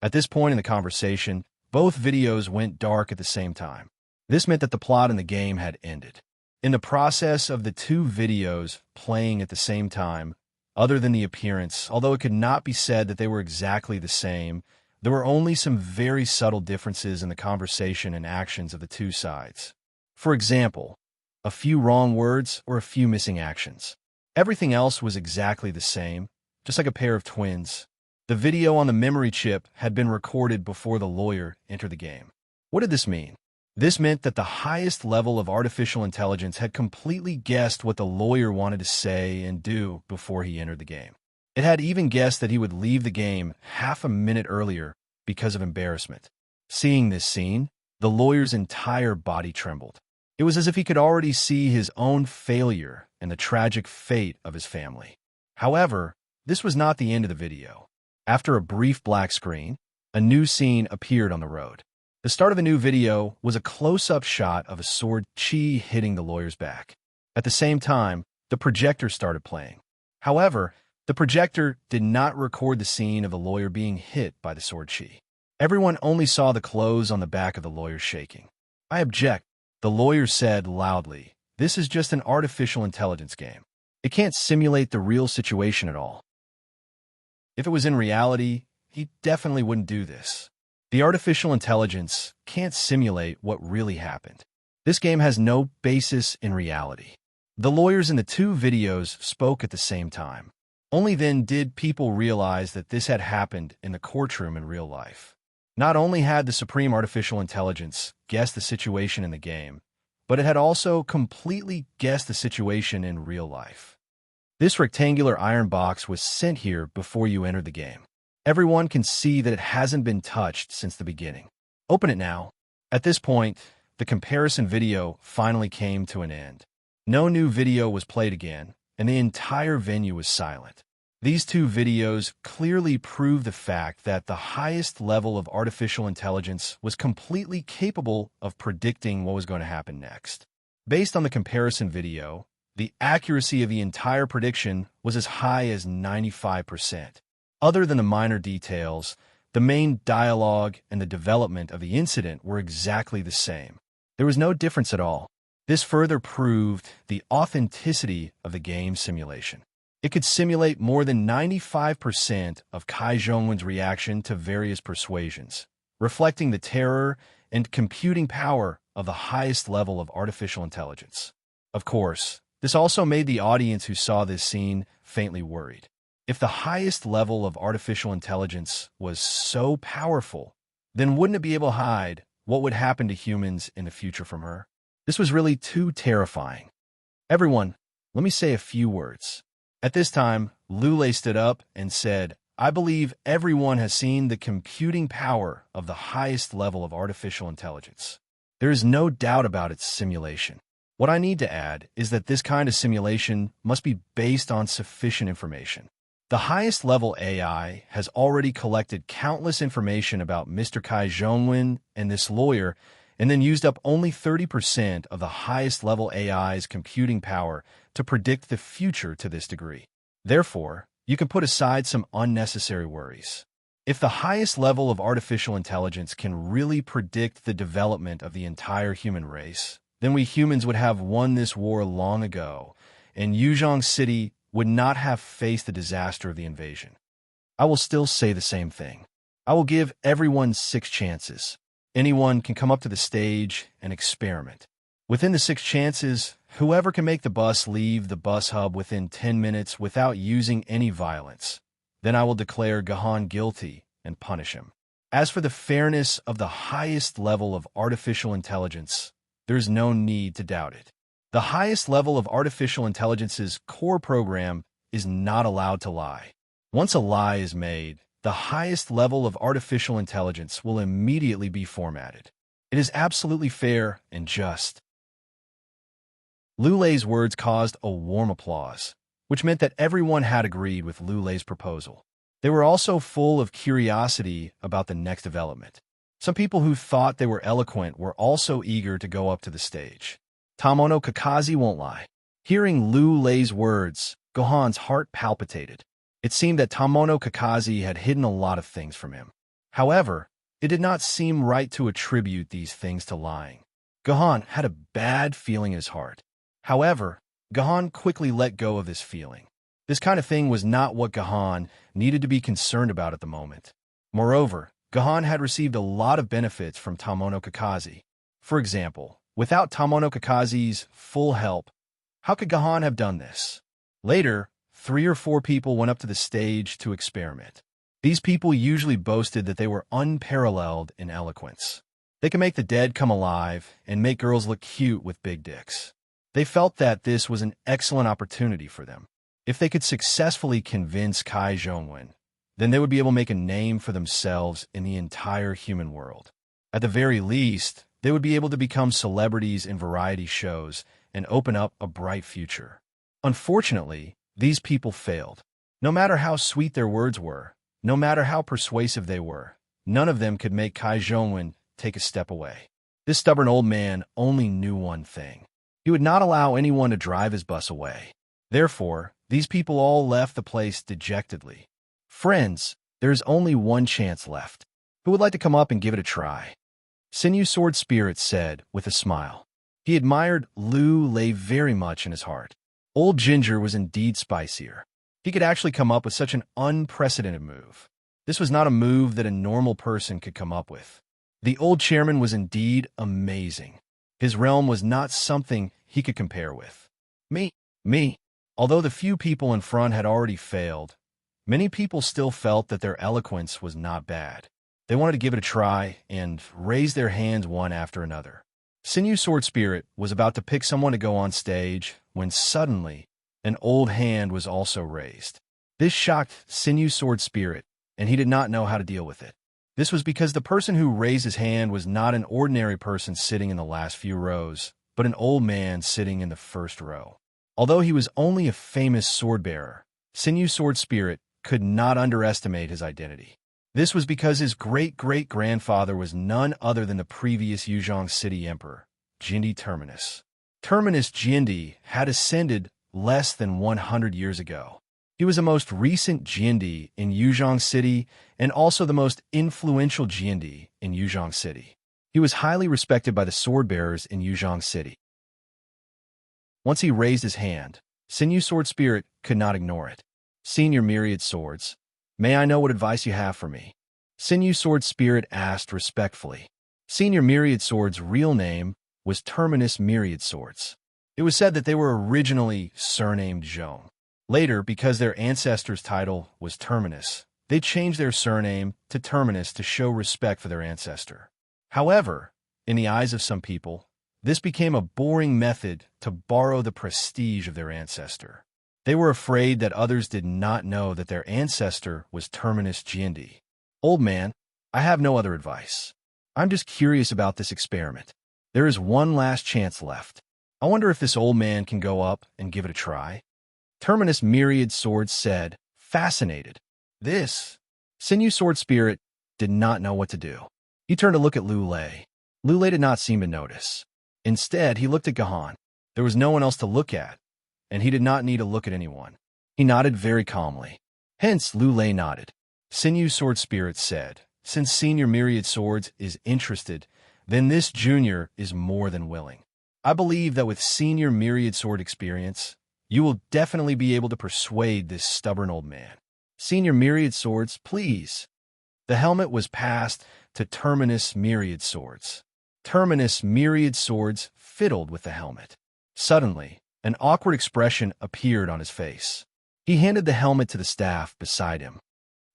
At this point in the conversation, both videos went dark at the same time. This meant that the plot in the game had ended. In the process of the two videos playing at the same time, other than the appearance, although it could not be said that they were exactly the same, there were only some very subtle differences in the conversation and actions of the two sides. For example, a few wrong words or a few missing actions. Everything else was exactly the same, just like a pair of twins. The video on the memory chip had been recorded before the lawyer entered the game. What did this mean? This meant that the highest level of artificial intelligence had completely guessed what the lawyer wanted to say and do before he entered the game. It had even guessed that he would leave the game half a minute earlier because of embarrassment. Seeing this scene, the lawyer's entire body trembled. It was as if he could already see his own failure and the tragic fate of his family. However, this was not the end of the video. After a brief black screen, a new scene appeared on the road. The start of the new video was a close-up shot of a sword chi hitting the lawyer's back. At the same time, the projector started playing. However, the projector did not record the scene of the lawyer being hit by the sword chi. Everyone only saw the clothes on the back of the lawyer shaking. I object, the lawyer said loudly. This is just an artificial intelligence game. It can't simulate the real situation at all. If it was in reality, he definitely wouldn't do this. The artificial intelligence can't simulate what really happened. This game has no basis in reality. The lawyers in the two videos spoke at the same time. Only then did people realize that this had happened in the courtroom in real life. Not only had the supreme artificial intelligence guessed the situation in the game, but it had also completely guessed the situation in real life. This rectangular iron box was sent here before you entered the game. Everyone can see that it hasn't been touched since the beginning. Open it now. At this point, the comparison video finally came to an end. No new video was played again, and the entire venue was silent. These two videos clearly prove the fact that the highest level of artificial intelligence was completely capable of predicting what was going to happen next. Based on the comparison video, the accuracy of the entire prediction was as high as 95%. Other than the minor details, the main dialogue and the development of the incident were exactly the same. There was no difference at all. This further proved the authenticity of the game simulation. It could simulate more than 95% of Kai Zhongwen's reaction to various persuasions, reflecting the terror and computing power of the highest level of artificial intelligence. Of course, this also made the audience who saw this scene faintly worried. If the highest level of artificial intelligence was so powerful, then wouldn't it be able to hide what would happen to humans in the future from her? This was really too terrifying. Everyone, let me say a few words. At this time, Lule stood up and said, I believe everyone has seen the computing power of the highest level of artificial intelligence. There is no doubt about its simulation. What I need to add is that this kind of simulation must be based on sufficient information. The highest level AI has already collected countless information about Mr. Kai Zhongwen and this lawyer, and then used up only 30% of the highest level AI's computing power to predict the future to this degree. Therefore, you can put aside some unnecessary worries. If the highest level of artificial intelligence can really predict the development of the entire human race, then we humans would have won this war long ago, and Yuzhong City would not have faced the disaster of the invasion. I will still say the same thing. I will give everyone 6 chances. Anyone can come up to the stage and experiment. Within the 6 chances, whoever can make the bus leave the bus hub within 10 minutes without using any violence, then I will declare Gahan guilty and punish him. As for the fairness of the highest level of artificial intelligence, there is no need to doubt it. The highest level of artificial intelligence's core program is not allowed to lie. Once a lie is made, the highest level of artificial intelligence will immediately be formatted. It is absolutely fair and just. Lu Lei's words caused a warm applause, which meant that everyone had agreed with Lu Lei's proposal. They were also full of curiosity about the next development. Some people who thought they were eloquent were also eager to go up to the stage. Tamono Kakashi won't lie. Hearing Lu Lei's words, Gohan's heart palpitated. It seemed that Tamono Kakashi had hidden a lot of things from him. However, it did not seem right to attribute these things to lying. Gohan had a bad feeling in his heart. However, Gohan quickly let go of this feeling. This kind of thing was not what Gohan needed to be concerned about at the moment. Moreover, Gohan had received a lot of benefits from Tamono Kakashi. For example, without Tamono Kakashi's full help, how could Gohan have done this? Later, 3 or 4 people went up to the stage to experiment. These people usually boasted that they were unparalleled in eloquence. They could make the dead come alive and make girls look cute with big dicks. They felt that this was an excellent opportunity for them. If they could successfully convince Kai Zhongwen, then they would be able to make a name for themselves in the entire human world. At the very least, they would be able to become celebrities in variety shows and open up a bright future. Unfortunately, these people failed. No matter how sweet their words were, no matter how persuasive they were, none of them could make Kai Zhongwen take a step away. This stubborn old man only knew one thing. He would not allow anyone to drive his bus away. Therefore, these people all left the place dejectedly. Friends, there is only one chance left. Who would like to come up and give it a try? Sinew Sword Spirit said with a smile. He admired Lu Lei very much in his heart. Old Ginger was indeed spicier. He could actually come up with such an unprecedented move. This was not a move that a normal person could come up with. The old chairman was indeed amazing. His realm was not something he could compare with. Me. Although the few people in front had already failed, many people still felt that their eloquence was not bad. They wanted to give it a try and raise their hands one after another. Sinew Sword Spirit was about to pick someone to go on stage when suddenly an old hand was also raised. This shocked Sinew Sword Spirit, and he did not know how to deal with it. This was because the person who raised his hand was not an ordinary person sitting in the last few rows, but an old man sitting in the first row. Although he was only a famous sword-bearer, Sinew Sword Spirit could not underestimate his identity. This was because his great-great-grandfather was none other than the previous Yuzhong City Emperor, Jindi Terminus. Terminus Jindi had ascended less than 100 years ago. He was the most recent Jindi in Yuzhong City and also the most influential Jindi in Yuzhong City. He was highly respected by the sword-bearers in Yuzhong City. Once he raised his hand, Sinew Sword Spirit could not ignore it. Senior Myriad Swords, may I know what advice you have for me? Sinew Sword Spirit asked respectfully. Senior Myriad Swords' real name was Terminus Myriad Swords. It was said that they were originally surnamed Zhong. Later, because their ancestor's title was Terminus, they changed their surname to Terminus to show respect for their ancestor. However, in the eyes of some people, this became a boring method to borrow the prestige of their ancestor. They were afraid that others did not know that their ancestor was Terminus Jindi. Old man, I have no other advice. I'm just curious about this experiment. There is one last chance left. I wonder if this old man can go up and give it a try. Terminus Myriad Swords said, fascinated. This. Sinew Sword Spirit did not know what to do. He turned to look at Lu Lei. Lu Lei did not seem to notice. Instead, he looked at Gahan. There was no one else to look at, and he did not need to look at anyone. He nodded very calmly. Hence, Lu Lei nodded. Sinew Sword Spirit said, since Senior Myriad Swords is interested, then this junior is more than willing. I believe that with Senior Myriad Sword experience, you will definitely be able to persuade this stubborn old man. Senior Myriad Swords, please. The helmet was passed to Terminus Myriad Swords. Terminus Myriad Swords fiddled with the helmet. Suddenly, an awkward expression appeared on his face. He handed the helmet to the staff beside him.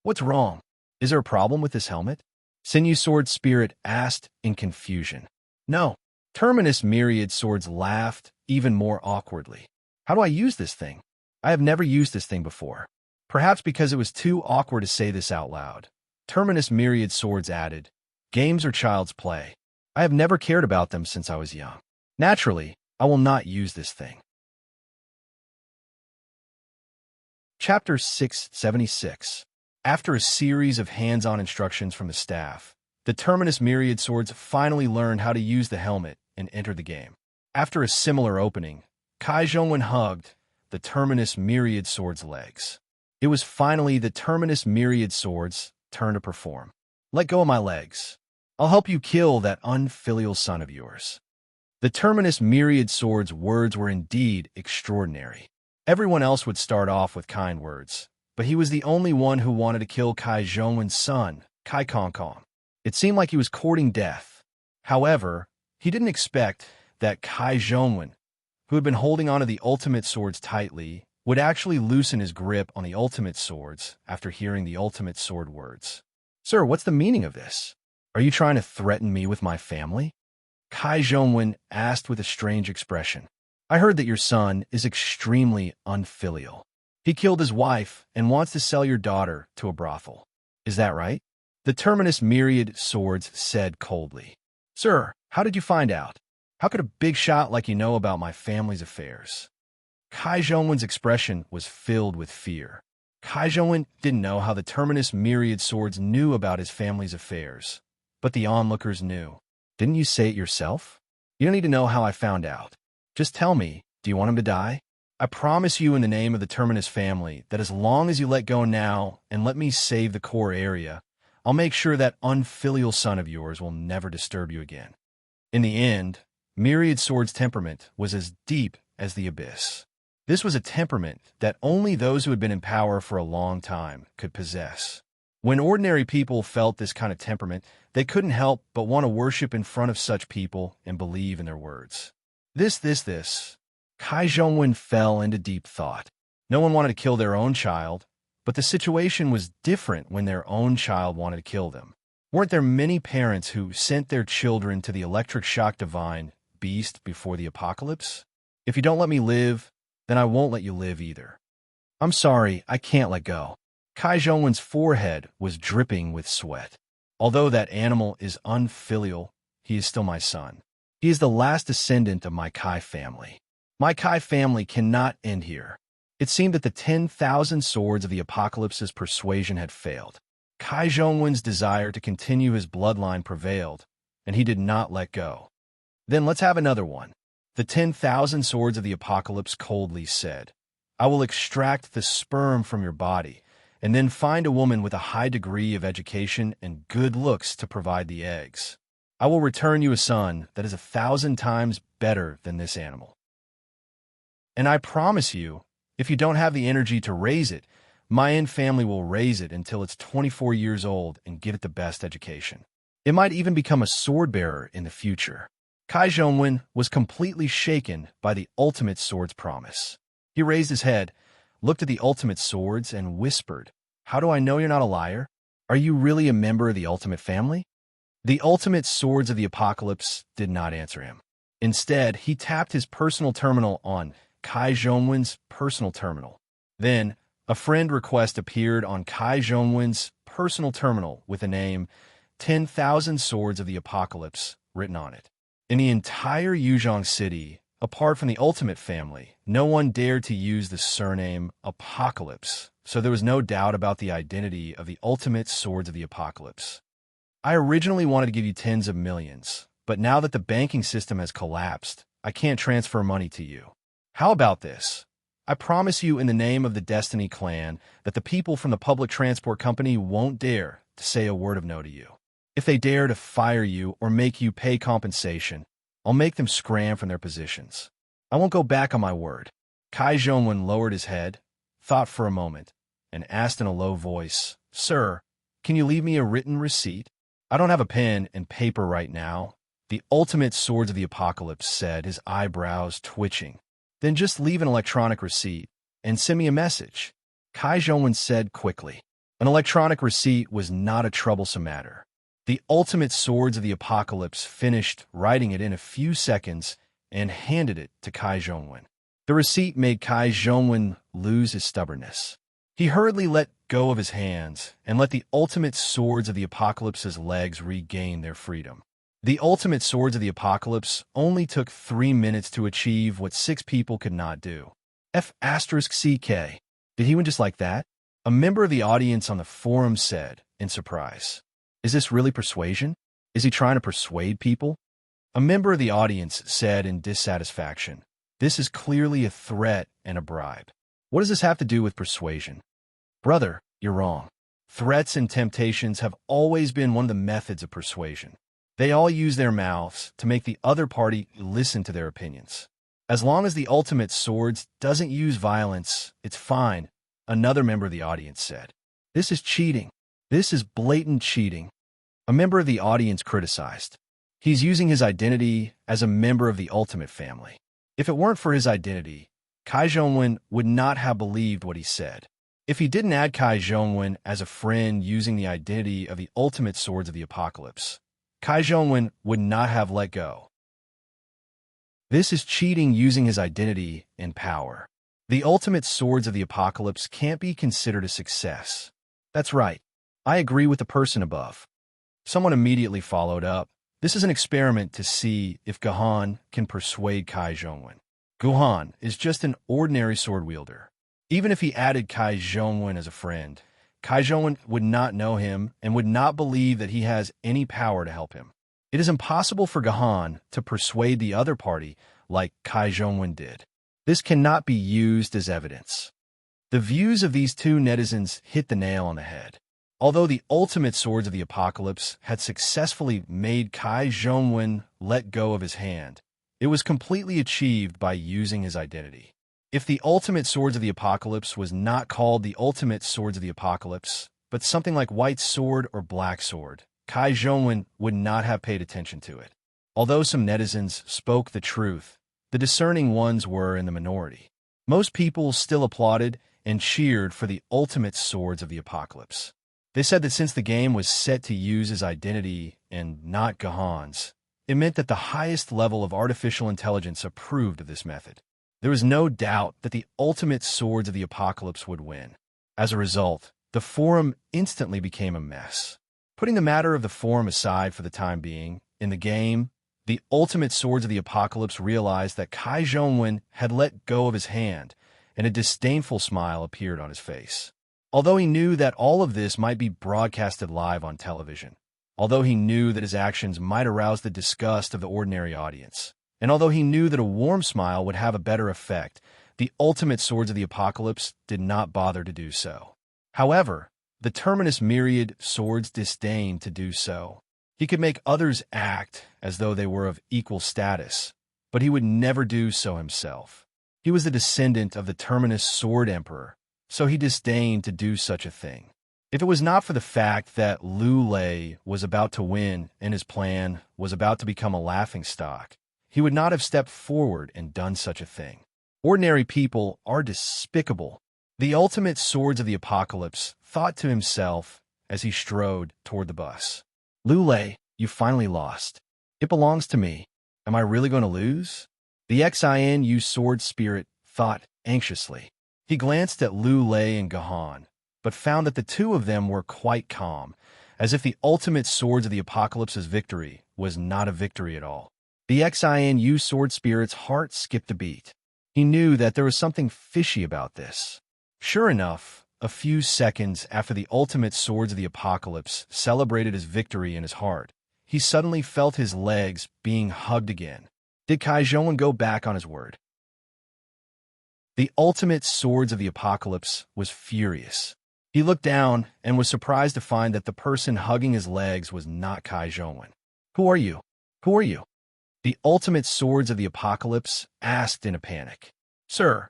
What's wrong? Is there a problem with this helmet? Sinew Sword Spirit asked in confusion. No. Terminus Myriad Swords laughed even more awkwardly. How do I use this thing? I have never used this thing before. Perhaps because it was too awkward to say this out loud. Terminus Myriad Swords added, games are child's play. I have never cared about them since I was young. Naturally, I will not use this thing. Chapter 676. After a series of hands-on instructions from the staff, the Terminus Myriad Swords finally learned how to use the helmet and entered the game. After a similar opening, Kai Zhongwen hugged the Terminus Myriad Swords' legs. It was finally the Terminus Myriad Swords' turn to perform. Let go of my legs. I'll help you kill that unfilial son of yours. The Terminus Myriad Swords' words were indeed extraordinary. Everyone else would start off with kind words, but he was the only one who wanted to kill Kai Zhongwen's son, Kai Kong Kong. It seemed like he was courting death. However, he didn't expect that Kai Zhongwen, who had been holding onto the ultimate swords tightly, would actually loosen his grip on the ultimate swords after hearing the ultimate sword words. Sir, what's the meaning of this? Are you trying to threaten me with my family? Kai Zhongwen asked with a strange expression. I heard that your son is extremely unfilial. He killed his wife and wants to sell your daughter to a brothel. Is that right? The Terminus Myriad Swords said coldly. Sir, how did you find out? How could a big shot like you know about my family's affairs? Kai Zhongwen's expression was filled with fear. Kai Zhongwen didn't know how the Terminus Myriad Swords knew about his family's affairs, but the onlookers knew. Didn't you say it yourself? You don't need to know how I found out. Just tell me, do you want him to die? I promise you in the name of the Terminus family that as long as you let go now and let me save the core area, I'll make sure that unfilial son of yours will never disturb you again. In the end, Myriad Sword's temperament was as deep as the abyss. This was a temperament that only those who had been in power for a long time could possess. When ordinary people felt this kind of temperament, they couldn't help but want to worship in front of such people and believe in their words. This. Kai Zhongwen fell into deep thought. No one wanted to kill their own child, but the situation was different when their own child wanted to kill them. Weren't there many parents who sent their children to the electric shock divine beast before the apocalypse? If you don't let me live, then I won't let you live either. I'm sorry, I can't let go. Kai Zhongwen's forehead was dripping with sweat. Although that animal is unfilial, he is still my son. He is the last descendant of my Kai family. My Kai family cannot end here. It seemed that the 10,000 swords of the apocalypse's persuasion had failed. Kai Zhongwen's desire to continue his bloodline prevailed, and he did not let go. Then let's have another one. The 10,000 swords of the apocalypse coldly said, I will extract the sperm from your body, and then find a woman with a high degree of education and good looks to provide the eggs. I will return you a son that is 1,000 times better than this animal. And I promise you, if you don't have the energy to raise it, my own family will raise it until it's 24 years old and give it the best education. It might even become a sword bearer in the future. Kai Zhongwen was completely shaken by the ultimate sword's promise. He raised his head, looked at the ultimate swords, and whispered, How do I know you're not a liar? Are you really a member of the ultimate family? The ultimate swords of the apocalypse did not answer him. Instead, he tapped his personal terminal on Kai Zhongwen's personal terminal. Then, a friend request appeared on Kai Zhongwen's personal terminal with the name 10,000 Swords of the Apocalypse written on it. In the entire Yuzhong city, apart from the ultimate family, no one dared to use the surname Apocalypse, so there was no doubt about the identity of the ultimate Swords of the Apocalypse. I originally wanted to give you tens of millions, but now that the banking system has collapsed, I can't transfer money to you. How about this? I promise you in the name of the Destiny Clan that the people from the public transport company won't dare to say a word of no to you. If they dare to fire you or make you pay compensation, I'll make them scram from their positions. I won't go back on my word. Kai Zhongwen lowered his head, thought for a moment, and asked in a low voice, "Sir, can you leave me a written receipt?" "I don't have a pen and paper right now," the ultimate Swords of the Apocalypse said, his eyebrows twitching. "Then just leave an electronic receipt and send me a message," Kai Zhongwen said quickly. An electronic receipt was not a troublesome matter. The ultimate Swords of the Apocalypse finished writing it in a few seconds and handed it to Kai Zhongwen. The receipt made Kai Zhongwen lose his stubbornness. He hurriedly let go of his hands and let the ultimate Swords of the Apocalypse's legs regain their freedom. The ultimate Swords of the Apocalypse only took 3 minutes to achieve what 6 people could not do. F***CK. Did he win just like that? A member of the audience on the forum said, in surprise. Is this really persuasion? Is he trying to persuade people? A member of the audience said in dissatisfaction, "This is clearly a threat and a bribe. What does this have to do with persuasion?" "Brother, you're wrong. Threats and temptations have always been one of the methods of persuasion. They all use their mouths to make the other party listen to their opinions. As long as the ultimate Swords doesn't use violence, it's fine," another member of the audience said. "This is cheating. This is blatant cheating." A member of the audience criticized. "He's using his identity as a member of the Ultimate family. If it weren't for his identity, Kai Zhongwen would not have believed what he said. If he didn't add Kai Zhongwen as a friend using the identity of the Ultimate Swords of the Apocalypse, Kai Zhongwen would not have let go. This is cheating using his identity and power. The Ultimate Swords of the Apocalypse can't be considered a success." "That's right. I agree with the person above." Someone immediately followed up. "This is an experiment to see if Gahan can persuade Kai Zhongwen. Guhan is just an ordinary sword wielder. Even if he added Kai Zhongwen as a friend, Kai Zhongwen would not know him and would not believe that he has any power to help him. It is impossible for Gahan to persuade the other party like Kai Zhongwen did. This cannot be used as evidence." The views of these two netizens hit the nail on the head. Although the Ultimate Swords of the Apocalypse had successfully made Kai Zhongwen let go of his hand, it was completely achieved by using his identity. If the Ultimate Swords of the Apocalypse was not called the Ultimate Swords of the Apocalypse, but something like White Sword or Black Sword, Kai Zhongwen would not have paid attention to it. Although some netizens spoke the truth, the discerning ones were in the minority. Most people still applauded and cheered for the Ultimate Swords of the Apocalypse. They said that since the game was set to use his identity and not Gahan's, it meant that the highest level of artificial intelligence approved of this method. There was no doubt that the Ultimate Swords of the Apocalypse would win. As a result, the forum instantly became a mess. Putting the matter of the forum aside for the time being, in the game, the Ultimate Swords of the Apocalypse realized that Kai Zhongwen had let go of his hand, and a disdainful smile appeared on his face. Although he knew that all of this might be broadcasted live on television, although he knew that his actions might arouse the disgust of the ordinary audience, and although he knew that a warm smile would have a better effect, the Ultimate Swords of the Apocalypse did not bother to do so. However, the Terminus Myriad Swords disdained to do so. He could make others act as though they were of equal status, but he would never do so himself. He was the descendant of the Terminus Sword Emperor, so he disdained to do such a thing. If it was not for the fact that Lu Lei was about to win and his plan was about to become a laughingstock, he would not have stepped forward and done such a thing. Ordinary people are despicable. The Ultimate Swords of the Apocalypse thought to himself as he strode toward the bus. "Lu Lei, you finally lost. It belongs to me. Am I really going to lose?" The XINU Sword Spirit thought anxiously. He glanced at Lu Lei and Gahan, but found that the two of them were quite calm, as if the Ultimate Swords of the Apocalypse's victory was not a victory at all. The XINU Sword Spirit's heart skipped a beat. He knew that there was something fishy about this. Sure enough, a few seconds after the Ultimate Swords of the Apocalypse celebrated his victory in his heart, he suddenly felt his legs being hugged again. Did Kai Zhongwen go back on his word? The Ultimate Swords of the Apocalypse was furious. He looked down and was surprised to find that the person hugging his legs was not Kai Zhongwen. "Who are you? Who are you?" The Ultimate Swords of the Apocalypse asked in a panic. Sir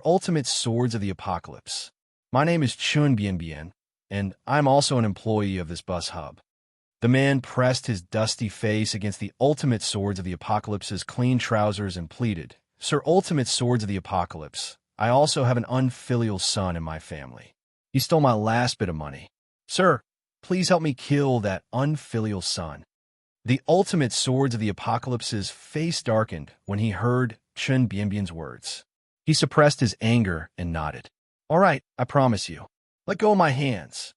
Ultimate Swords of the Apocalypse, My name is Chun Bien, and I'm also an employee of this bus hub. The man pressed his dusty face against the ultimate swords of the apocalypse's clean trousers and pleaded, Sir Ultimate Swords of the Apocalypse, I also have an unfilial son in my family. He stole my last bit of money. Sir, please help me kill that unfilial son. The Ultimate Swords of the Apocalypse's face darkened when he heard Chun Bien's words. He suppressed his anger and nodded. All right, I promise you. Let go of my hands.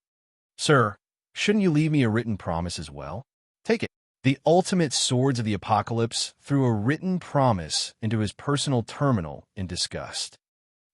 Sir, shouldn't you leave me a written promise as well? Take it. The Ultimate Swords of the Apocalypse threw a written promise into his personal terminal in disgust.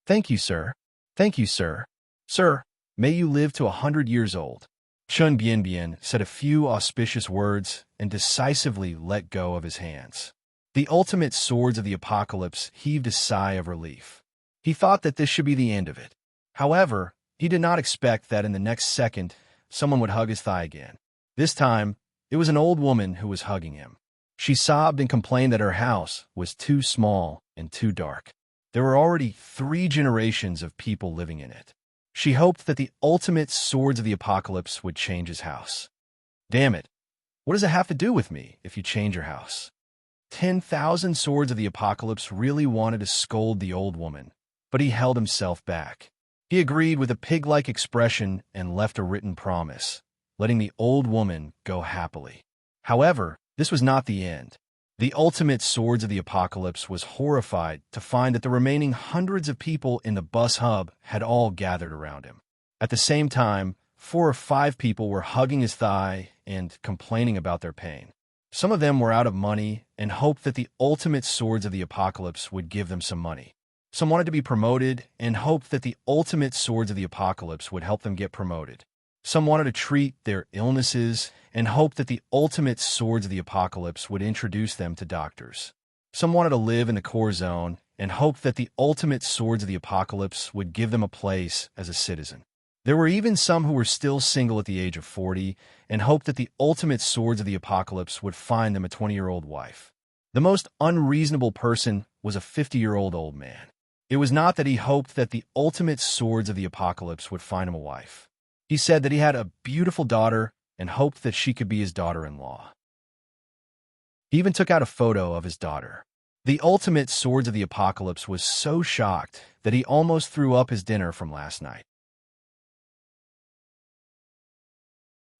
Thank you, sir. Thank you, sir. Sir, may you live to 100 years old. Chun Bien said a few auspicious words and decisively let go of his hands. The Ultimate Swords of the Apocalypse heaved a sigh of relief. He thought that this should be the end of it. However, he did not expect that in the next second, someone would hug his thigh again. This time, it was an old woman who was hugging him. She sobbed and complained that her house was too small and too dark. There were already 3 generations of people living in it. She hoped that the Ultimate Swords of the Apocalypse would change his house. Damn it. What does it have to do with me if you change your house? 10,000 Swords of the Apocalypse really wanted to scold the old woman, but he held himself back. He agreed with a pig-like expression and left a written promise, letting the old woman go happily. However, this was not the end. The Ultimate Swords of the Apocalypse was horrified to find that the remaining hundreds of people in the bus hub had all gathered around him. At the same time, 4 or 5 people were hugging his thigh and complaining about their pain. Some of them were out of money and hoped that the Ultimate Swords of the Apocalypse would give them some money. Some wanted to be promoted and hoped that the Ultimate Swords of the Apocalypse would help them get promoted. Some wanted to treat their illnesses and hoped that the Ultimate Swords of the Apocalypse would introduce them to doctors. Some wanted to live in the core zone and hoped that the Ultimate Swords of the Apocalypse would give them a place as a citizen. There were even some who were still single at the age of 40 and hoped that the Ultimate Swords of the Apocalypse would find them a 20-year-old wife. The most unreasonable person was a 50-year-old old man. It was not that he hoped that the Ultimate Swords of the Apocalypse would find him a wife. He said that he had a beautiful daughter and hoped that she could be his daughter-in-law. He even took out a photo of his daughter. The Ultimate Swords of the Apocalypse was so shocked that he almost threw up his dinner from last night.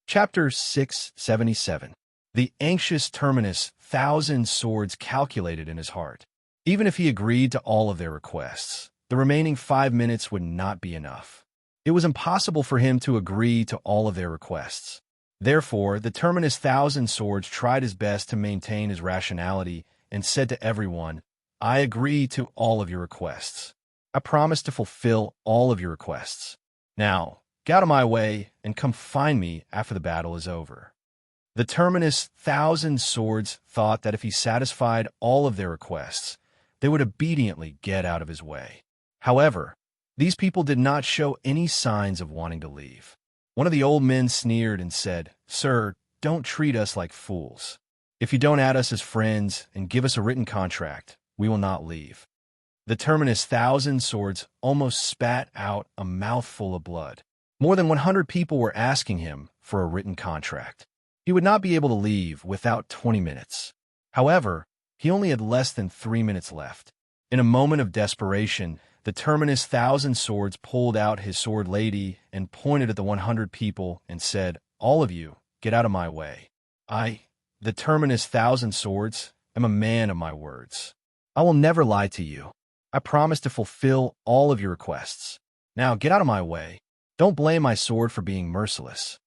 Chapter 677. The anxious Terminus 1,000 swords calculated in his heart. Even if he agreed to all of their requests, the remaining 5 minutes would not be enough. It was impossible for him to agree to all of their requests. Therefore, the Terminus 1,000 swords tried his best to maintain his rationality and said to everyone, I agree to all of your requests. I promise to fulfill all of your requests. Now, get out of my way and come find me after the battle is over. The Terminus 1,000 swords thought that if he satisfied all of their requests, they would obediently get out of his way. However, these people did not show any signs of wanting to leave. One of the old men sneered and said, Sir, don't treat us like fools. If you don't add us as friends and give us a written contract, we will not leave. The Terminus 1,000 swords almost spat out a mouthful of blood. More than 100 people were asking him for a written contract. He would not be able to leave without 20 minutes. However, he only had less than 3 minutes left. In a moment of desperation, the Terminus 1,000 swords pulled out his sword lady and pointed at the 100 people and said, All of you, get out of my way. I, the Terminus 1,000 swords, am a man of my words. I will never lie to you. I promise to fulfill all of your requests. Now get out of my way. Don't blame my sword for being merciless.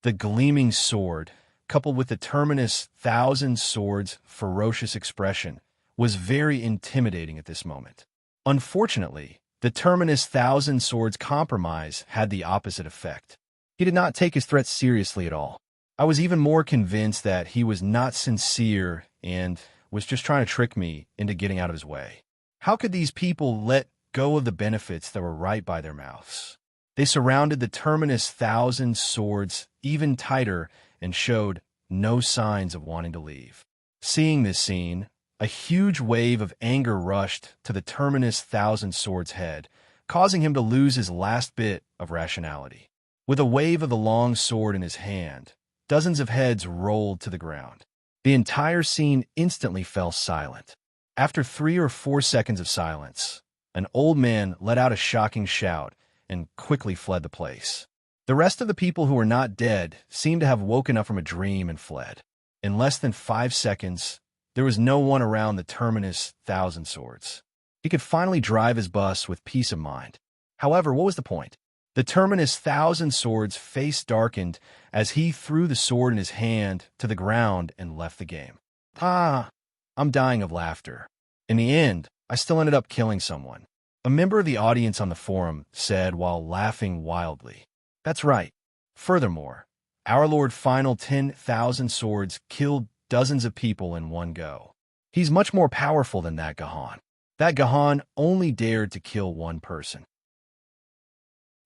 The gleaming sword, coupled with the Terminus 1,000 swords' ferocious expression, was very intimidating at this moment. Unfortunately, the Terminus 1,000 swords' compromise had the opposite effect. He did not take his threats seriously at all. I was even more convinced that he was not sincere and was just trying to trick me into getting out of his way. How could these people let go of the benefits that were right by their mouths? They surrounded the Terminus 1,000 swords even tighter and showed no signs of wanting to leave. Seeing this scene, a huge wave of anger rushed to the Terminus 1,000 swords' head, causing him to lose his last bit of rationality. With a wave of the long sword in his hand, dozens of heads rolled to the ground. The entire scene instantly fell silent. After 3 or 4 seconds of silence, an old man let out a shocking shout and quickly fled the place. The rest of the people who were not dead seemed to have woken up from a dream and fled. In less than 5 seconds, there was no one around the terminus Thousand Swords. He could finally drive his bus with peace of mind. However, what was the point? The terminus Thousand Swords' face darkened as he threw the sword in his hand to the ground and left the game. I'm dying of laughter. In the end, I still ended up killing someone. A member of the audience on the forum said while laughing wildly. That's right. Furthermore, our Lord Final 10,000 Swords killed dozens of people in one go. He's much more powerful than that Gahan. That Gahan only dared to kill one person.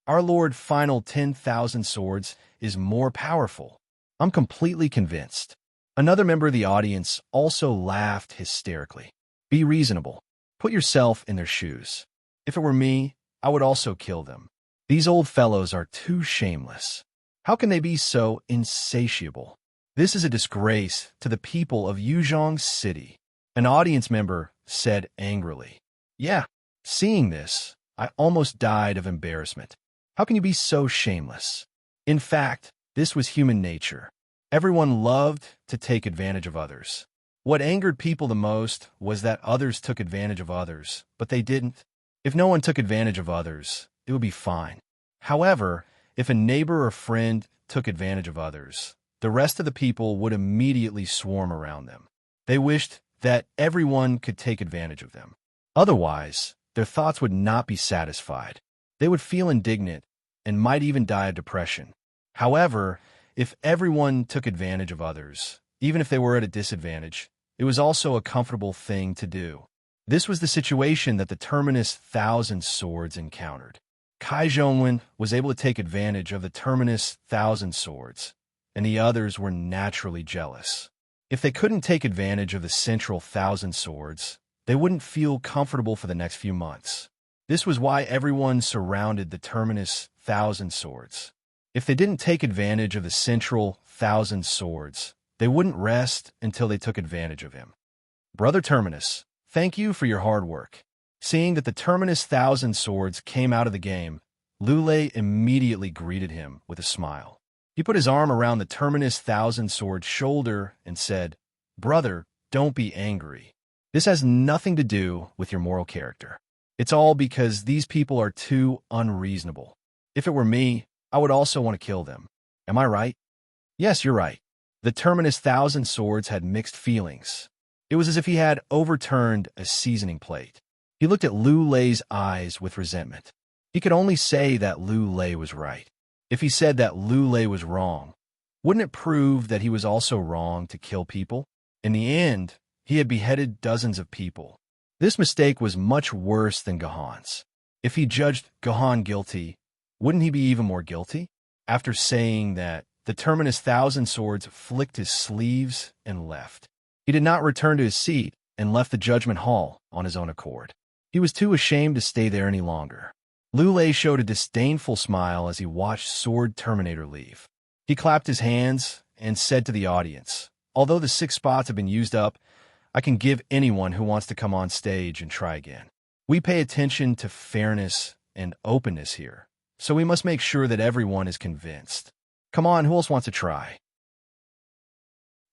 Our Lord Final 10,000 Swords is more powerful. I'm completely convinced. Another member of the audience also laughed hysterically. Be reasonable. Put yourself in their shoes. If it were me, I would also kill them. These old fellows are too shameless. How can they be so insatiable? This is a disgrace to the people of Yuzhong City. An audience member said angrily. Yeah, seeing this, I almost died of embarrassment. How can you be so shameless? In fact, this was human nature. Everyone loved to take advantage of others. What angered people the most was that others took advantage of others, but they didn't. If no one took advantage of others, it would be fine. However, if a neighbor or friend took advantage of others, the rest of the people would immediately swarm around them. They wished that everyone could take advantage of them. Otherwise, their thoughts would not be satisfied. They would feel indignant and might even die of depression. However, if everyone took advantage of others, even if they were at a disadvantage, it was also a comfortable thing to do. This was the situation that the terminus Thousand Swords encountered. Kai Zhongwen was able to take advantage of the terminus Thousand Swords, and the others were naturally jealous. If they couldn't take advantage of the central Thousand Swords, they wouldn't feel comfortable for the next few months. This was why everyone surrounded the terminus Thousand Swords. If they didn't take advantage of the central Thousand Swords, they wouldn't rest until they took advantage of him. Brother Terminus, thank you for your hard work. Seeing that the terminus Thousand Swords came out of the game, Lulei immediately greeted him with a smile. He put his arm around the terminus Thousand Swords' shoulder and said, Brother, don't be angry. This has nothing to do with your moral character. It's all because these people are too unreasonable. If it were me, I would also want to kill them. Am I right? Yes, you're right. The terminus Thousand Swords had mixed feelings. It was as if he had overturned a seasoning plate. He looked at Lu Lei's eyes with resentment. He could only say that Lu Lei was right. If he said that Lu Lei was wrong, wouldn't it prove that he was also wrong to kill people? In the end, he had beheaded dozens of people. This mistake was much worse than Gahan's. If he judged Gahan guilty, wouldn't he be even more guilty? After saying that, the terminus Thousand Swords flicked his sleeves and left. He did not return to his seat and left the judgment hall on his own accord. He was too ashamed to stay there any longer. Lu Lei showed a disdainful smile as he watched Sword Terminator leave. He clapped his hands and said to the audience, although the 6 spots have been used up, I can give anyone who wants to come on stage and try again. We pay attention to fairness and openness here, so we must make sure that everyone is convinced. Come on, who else wants to try?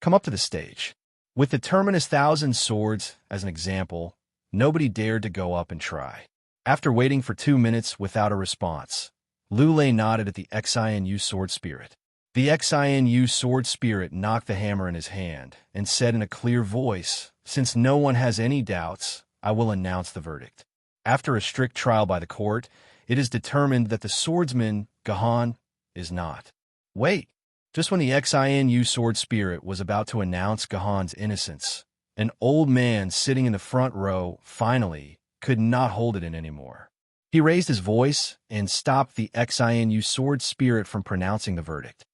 Come up to the stage. With the terminus Thousand Swords as an example, nobody dared to go up and try. After waiting for 2 minutes without a response, Lu Lei nodded at the XINU Sword Spirit. The XINU Sword Spirit knocked the hammer in his hand and said in a clear voice, since no one has any doubts, I will announce the verdict. After a strict trial by the court, it is determined that the swordsman, Gahan, is not. Wait, just when the XINU Sword Spirit was about to announce Gahan's innocence, an old man sitting in the front row finally could not hold it in anymore. He raised his voice and stopped the XINU Sword Spirit from pronouncing the verdict.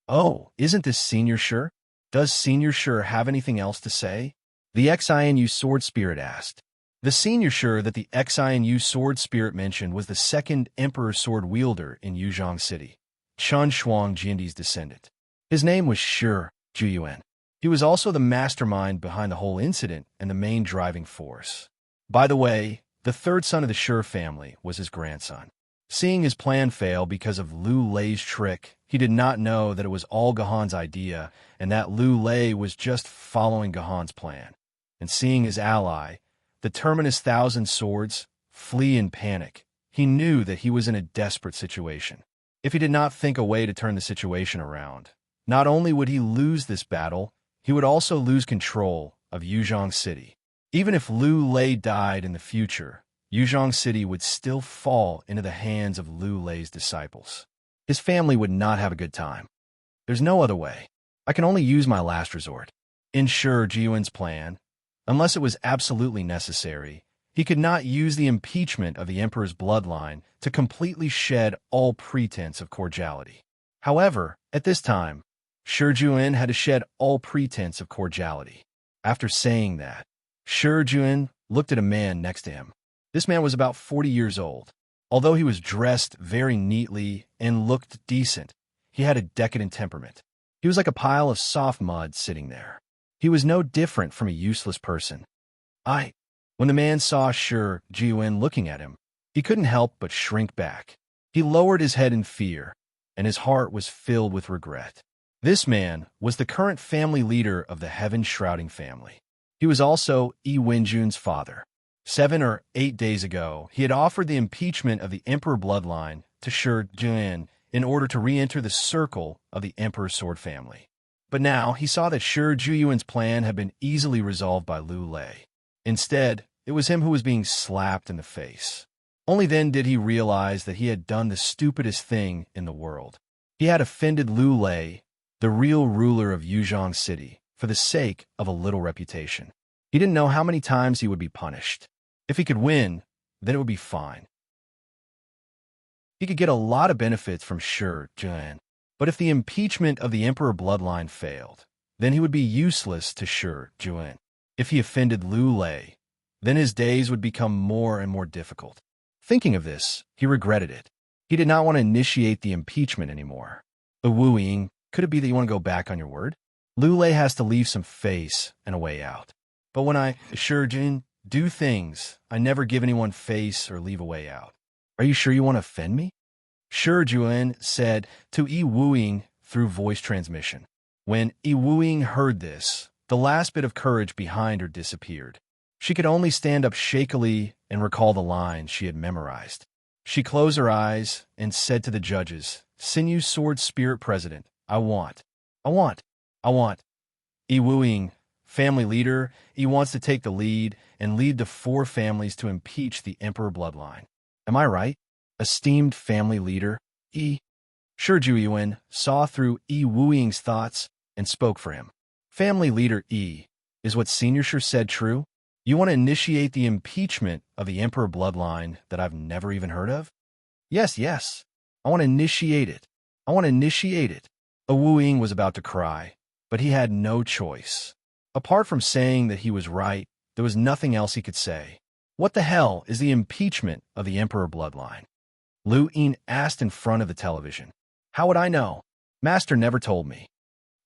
Oh, isn't this Senior sure? Does Senior sure have anything else to say? The XINU Sword Spirit asked. The senior sure that the Xian sword spirit mentioned was the second emperor sword wielder in Yuzhong City, Chun Shuang Jindi's descendant. His name was Shi Juyuan. He was also the mastermind behind the whole incident and the main driving force. By the way, the third son of the Shi family was his grandson. Seeing his plan fail because of Lu Lei's trick, he did not know that it was all Gahan's idea and that Lu Lei was just following Gahan's plan. And seeing his ally, the Terminus Thousand Swords, flee in panic, he knew that he was in a desperate situation. If he did not think a way to turn the situation around, not only would he lose this battle, he would also lose control of Yuzhong City. Even if Lu Lei died in the future, Yuzhong City would still fall into the hands of Lu Lei's disciples. His family would not have a good time. There's no other way. I can only use my last resort. Ensure Jiyuan's plan. Unless it was absolutely necessary, he could not use the impeachment of the emperor's bloodline to completely shed all pretense of cordiality. However, at this time, Shi Jiyuan had to shed all pretense of cordiality. After saying that, Shi Jiyuan looked at a man next to him. This man was about 40 years old. Although he was dressed very neatly and looked decent, he had a decadent temperament. He was like a pile of soft mud sitting there. He was no different from a useless person. When the man saw Shi Jiyuan looking at him, he couldn't help but shrink back. He lowered his head in fear, and his heart was filled with regret. This man was the current family leader of the heaven-shrouding family. He was also Yi Wenjun's father. 7 or 8 days ago, he had offered the impeachment of the emperor bloodline to Shi Jiyuan in order to re-enter the circle of the emperor's sword family. But now he saw that Shi Jiyuan's plan had been easily resolved by Lu Lei. Instead, it was him who was being slapped in the face. Only then did he realize that he had done the stupidest thing in the world. He had offended Lu Lei, the real ruler of Yuzhong City, for the sake of a little reputation. He didn't know how many times he would be punished. If he could win, then it would be fine. He could get a lot of benefits from Shi Jiyuan. But if the impeachment of the emperor bloodline failed, then he would be useless to Shi Jiyuan. If he offended Lu Lei, then his days would become more and more difficult. Thinking of this, he regretted it. He did not want to initiate the impeachment anymore. Wu Ying, could it be that you want to go back on your word? Lu Lei has to leave some face and a way out. But when I, Shi Jiyuan, do things, I never give anyone face or leave a way out. Are you sure you want to offend me? Shi Jiyuan said to Yi Wuying through voice transmission. When Yi Wuying heard this, the last bit of courage behind her disappeared. She could only stand up shakily and recall the lines she had memorized. She closed her eyes and said to the judges, Sinew Sword Spirit President, I want. Yi Wuying, family leader, he wants to take the lead and lead the 4 families to impeach the emperor bloodline. Am I right? Esteemed family leader, Shi Jiyuan saw through Yi Wuying's thoughts and spoke for him. Family leader Yi, is what Senior Shi said true? You want to initiate the impeachment of the emperor bloodline that I've never even heard of? Yes. I want to initiate it. Wu Ying was about to cry, but he had no choice. Apart from saying that he was right, there was nothing else he could say. What the hell is the impeachment of the emperor bloodline? Lu Yin asked in front of the television. How would I know? Master never told me.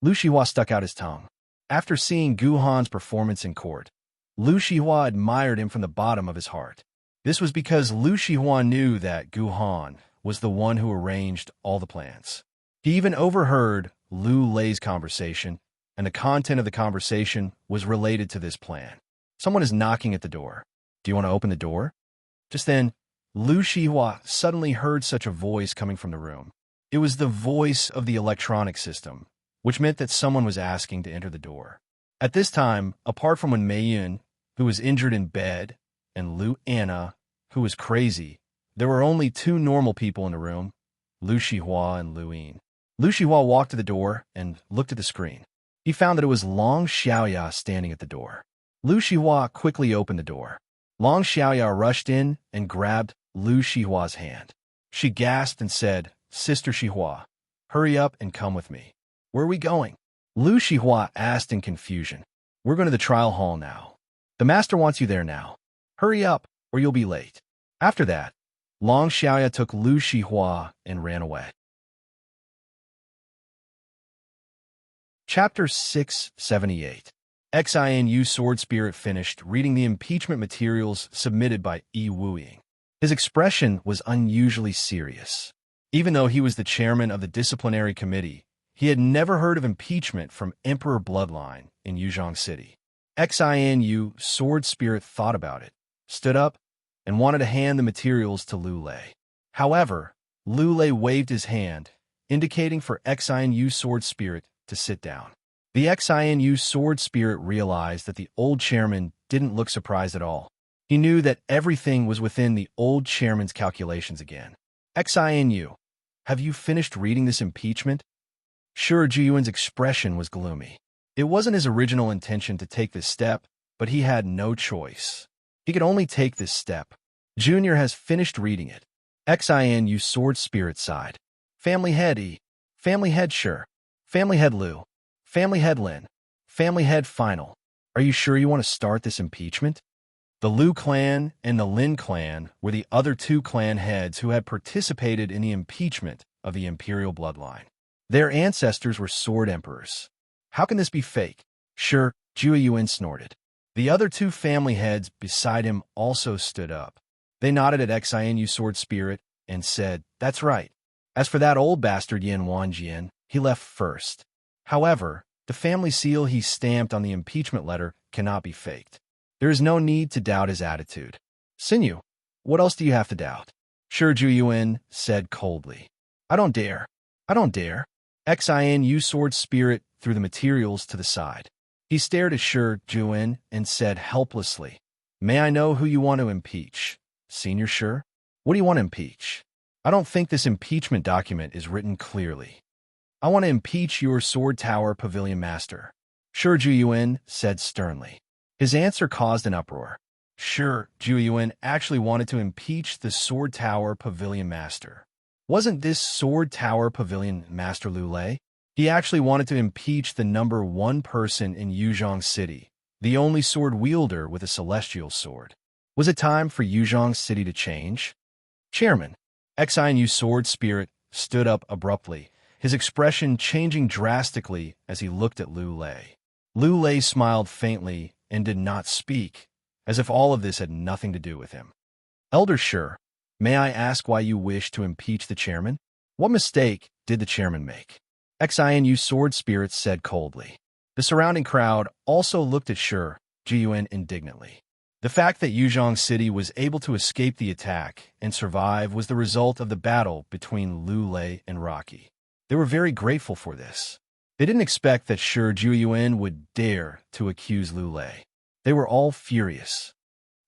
Lu Shihua stuck out his tongue. After seeing Gu Han's performance in court, Lu Shihua admired him from the bottom of his heart. This was because Lu Shihua knew that Gu Han was the one who arranged all the plans. He even overheard Lu Lei's conversation, and the content of the conversation was related to this plan. Someone is knocking at the door. Do you want to open the door? Just then, Lu Shihua suddenly heard such a voice coming from the room. It was the voice of the electronic system, which meant that someone was asking to enter the door. At this time, apart from when Maiden, who was injured in bed, and Lu Anna, who was crazy, there were only 2 normal people in the room, Lu Shihua and Lu Yin. Lu Shihua walked to the door and looked at the screen. He found that it was Long Xiaoya standing at the door. Lu Shihua quickly opened the door. Long Xiaoya rushed in and grabbed Lu Shihua's hand. She gasped and said, Sister Shihua, hurry up and come with me. Where are we going? Lu Shihua asked in confusion. We're going to the trial hall now. The master wants you there now. Hurry up, or you'll be late. After that, Long Xiaoya took Lu Shihua and ran away. Chapter 678. Xinu Sword Spirit finished reading the impeachment materials submitted by Yi Wuying. His expression was unusually serious. Even though he was the chairman of the disciplinary committee, he had never heard of impeachment from Emperor bloodline in Yuzhong City. Xinu Sword Spirit thought about it, stood up, and wanted to hand the materials to Lu Lei. However, Lu Lei waved his hand, indicating for Xinu Sword Spirit to sit down. The Xinu Sword Spirit realized that the old chairman didn't look surprised at all. He knew that everything was within the old chairman's calculations again. Xinu, have you finished reading this impeachment? Sure, Jiyuan's expression was gloomy. It wasn't his original intention to take this step, but he had no choice. He could only take this step. Junior has finished reading it. Xinu Sword Spirit sighed. Family Head E. Family Head Sure. Family Head Lu. Family Head Lin. Family Head Final. Are you sure you want to start this impeachment? The Lu clan and the Lin clan were the other two clan heads who had participated in the impeachment of the imperial bloodline. Their ancestors were sword emperors. How can this be fake? Sure, Jue Yuan snorted. The other two family heads beside him also stood up. They nodded at Xinu Sword Spirit and said, That's right. As for that old bastard Yin Wanjian, he left first. However, the family seal he stamped on the impeachment letter cannot be faked. There is no need to doubt his attitude. Sinew, what else do you have to doubt? Sure, Zhu Yuan said coldly. I don't dare. I don't dare. Xinu Sword Spirit threw the materials to the side. He stared at Sure Juin and said helplessly, May I know who you want to impeach? Senior Sure? What do you want to impeach? I don't think this impeachment document is written clearly. I want to impeach your Sword Tower Pavilion Master. Sure Zhu Yuan said sternly. His answer caused an uproar. Sure, Zhu Yuan actually wanted to impeach the Sword Tower Pavilion Master. Wasn't this Sword Tower Pavilion Master Lu Lei? He actually wanted to impeach the number one person in Yuzhong City, the only sword wielder with a celestial sword. Was it time for Yuzhong City to change? Chairman, Xinu Sword Spirit stood up abruptly, his expression changing drastically as he looked at Lu Lei. Lu Lei smiled faintly and did not speak, as if all of this had nothing to do with him. Elder Sure, may I ask why you wish to impeach the chairman? What mistake did the chairman make? Xinu Sword Spirit said coldly. The surrounding crowd also looked at Sure Jiyuan indignantly. The fact that Yuzhong City was able to escape the attack and survive was the result of the battle between Lu Lei and Rocky. They were very grateful for this. They didn't expect that Sure Jiyuan would dare to accuse Lu Lei. They were all furious.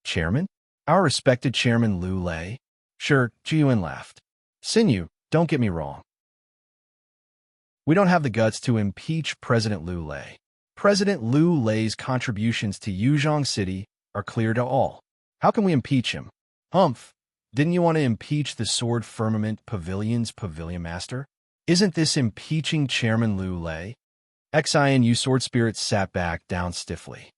Chairman? Our respected Chairman Lu Lei? Sure, Jiyuan laughed. Sinew, don't get me wrong. We don't have the guts to impeach President Lu Lei. President Lu Lei's contributions to Yuzhong City are clear to all. How can we impeach him? Humph, didn't you want to impeach the Sword Firmament Pavilion's Pavilion Master? Isn't this impeaching Chairman Lu Lei? Xinu Sword Spirit sat back down stiffly.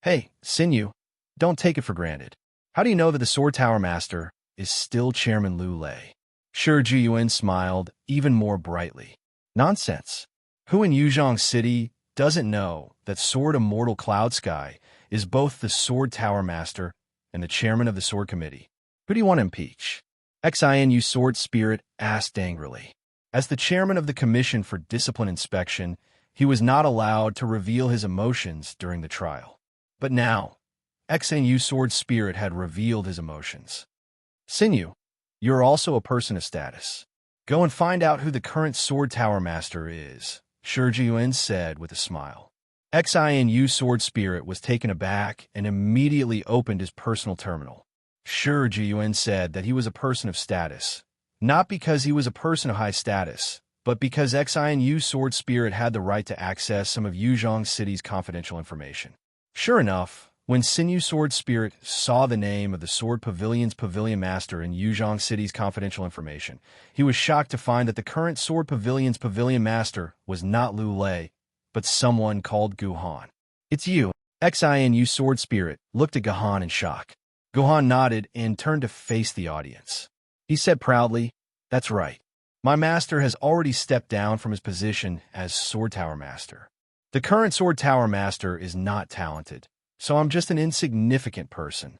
Hey, Sinew, don't take it for granted. How do you know that the Sword Tower Master is still Chairman Lu Lei? Sure Jiyuan smiled even more brightly. Nonsense. Who in Yuzhong City doesn't know that Sword Immortal Cloud Sky is both the Sword Tower Master and the Chairman of the Sword Committee? Who do you want to impeach? Xinu Sword Spirit asked angrily. As the chairman of the Commission for Discipline Inspection, he was not allowed to reveal his emotions during the trial. But now, Xinu Sword Spirit had revealed his emotions. Sinew, you're also a person of status. Go and find out who the current Sword Tower Master is, Sure Jiyuan said with a smile. Xinu Sword Spirit was taken aback and immediately opened his personal terminal. Sure Jiyuan said that he was a person of status, not because he was a person of high status, but because Xinu Sword Spirit had the right to access some of Yuzhong City's confidential information. Sure enough, when Sinew Sword Spirit saw the name of the Sword Pavilion's Pavilion Master in Yuzhong City's confidential information, he was shocked to find that the current Sword Pavilion's Pavilion Master was not Lu Lei, but someone called Guhan. It's you. Xinu Sword Spirit looked at Guhan in shock. Gohan nodded and turned to face the audience. He said proudly, "That's right. My master has already stepped down from his position as Sword Tower Master. The current Sword Tower Master is not talented, so I'm just an insignificant person."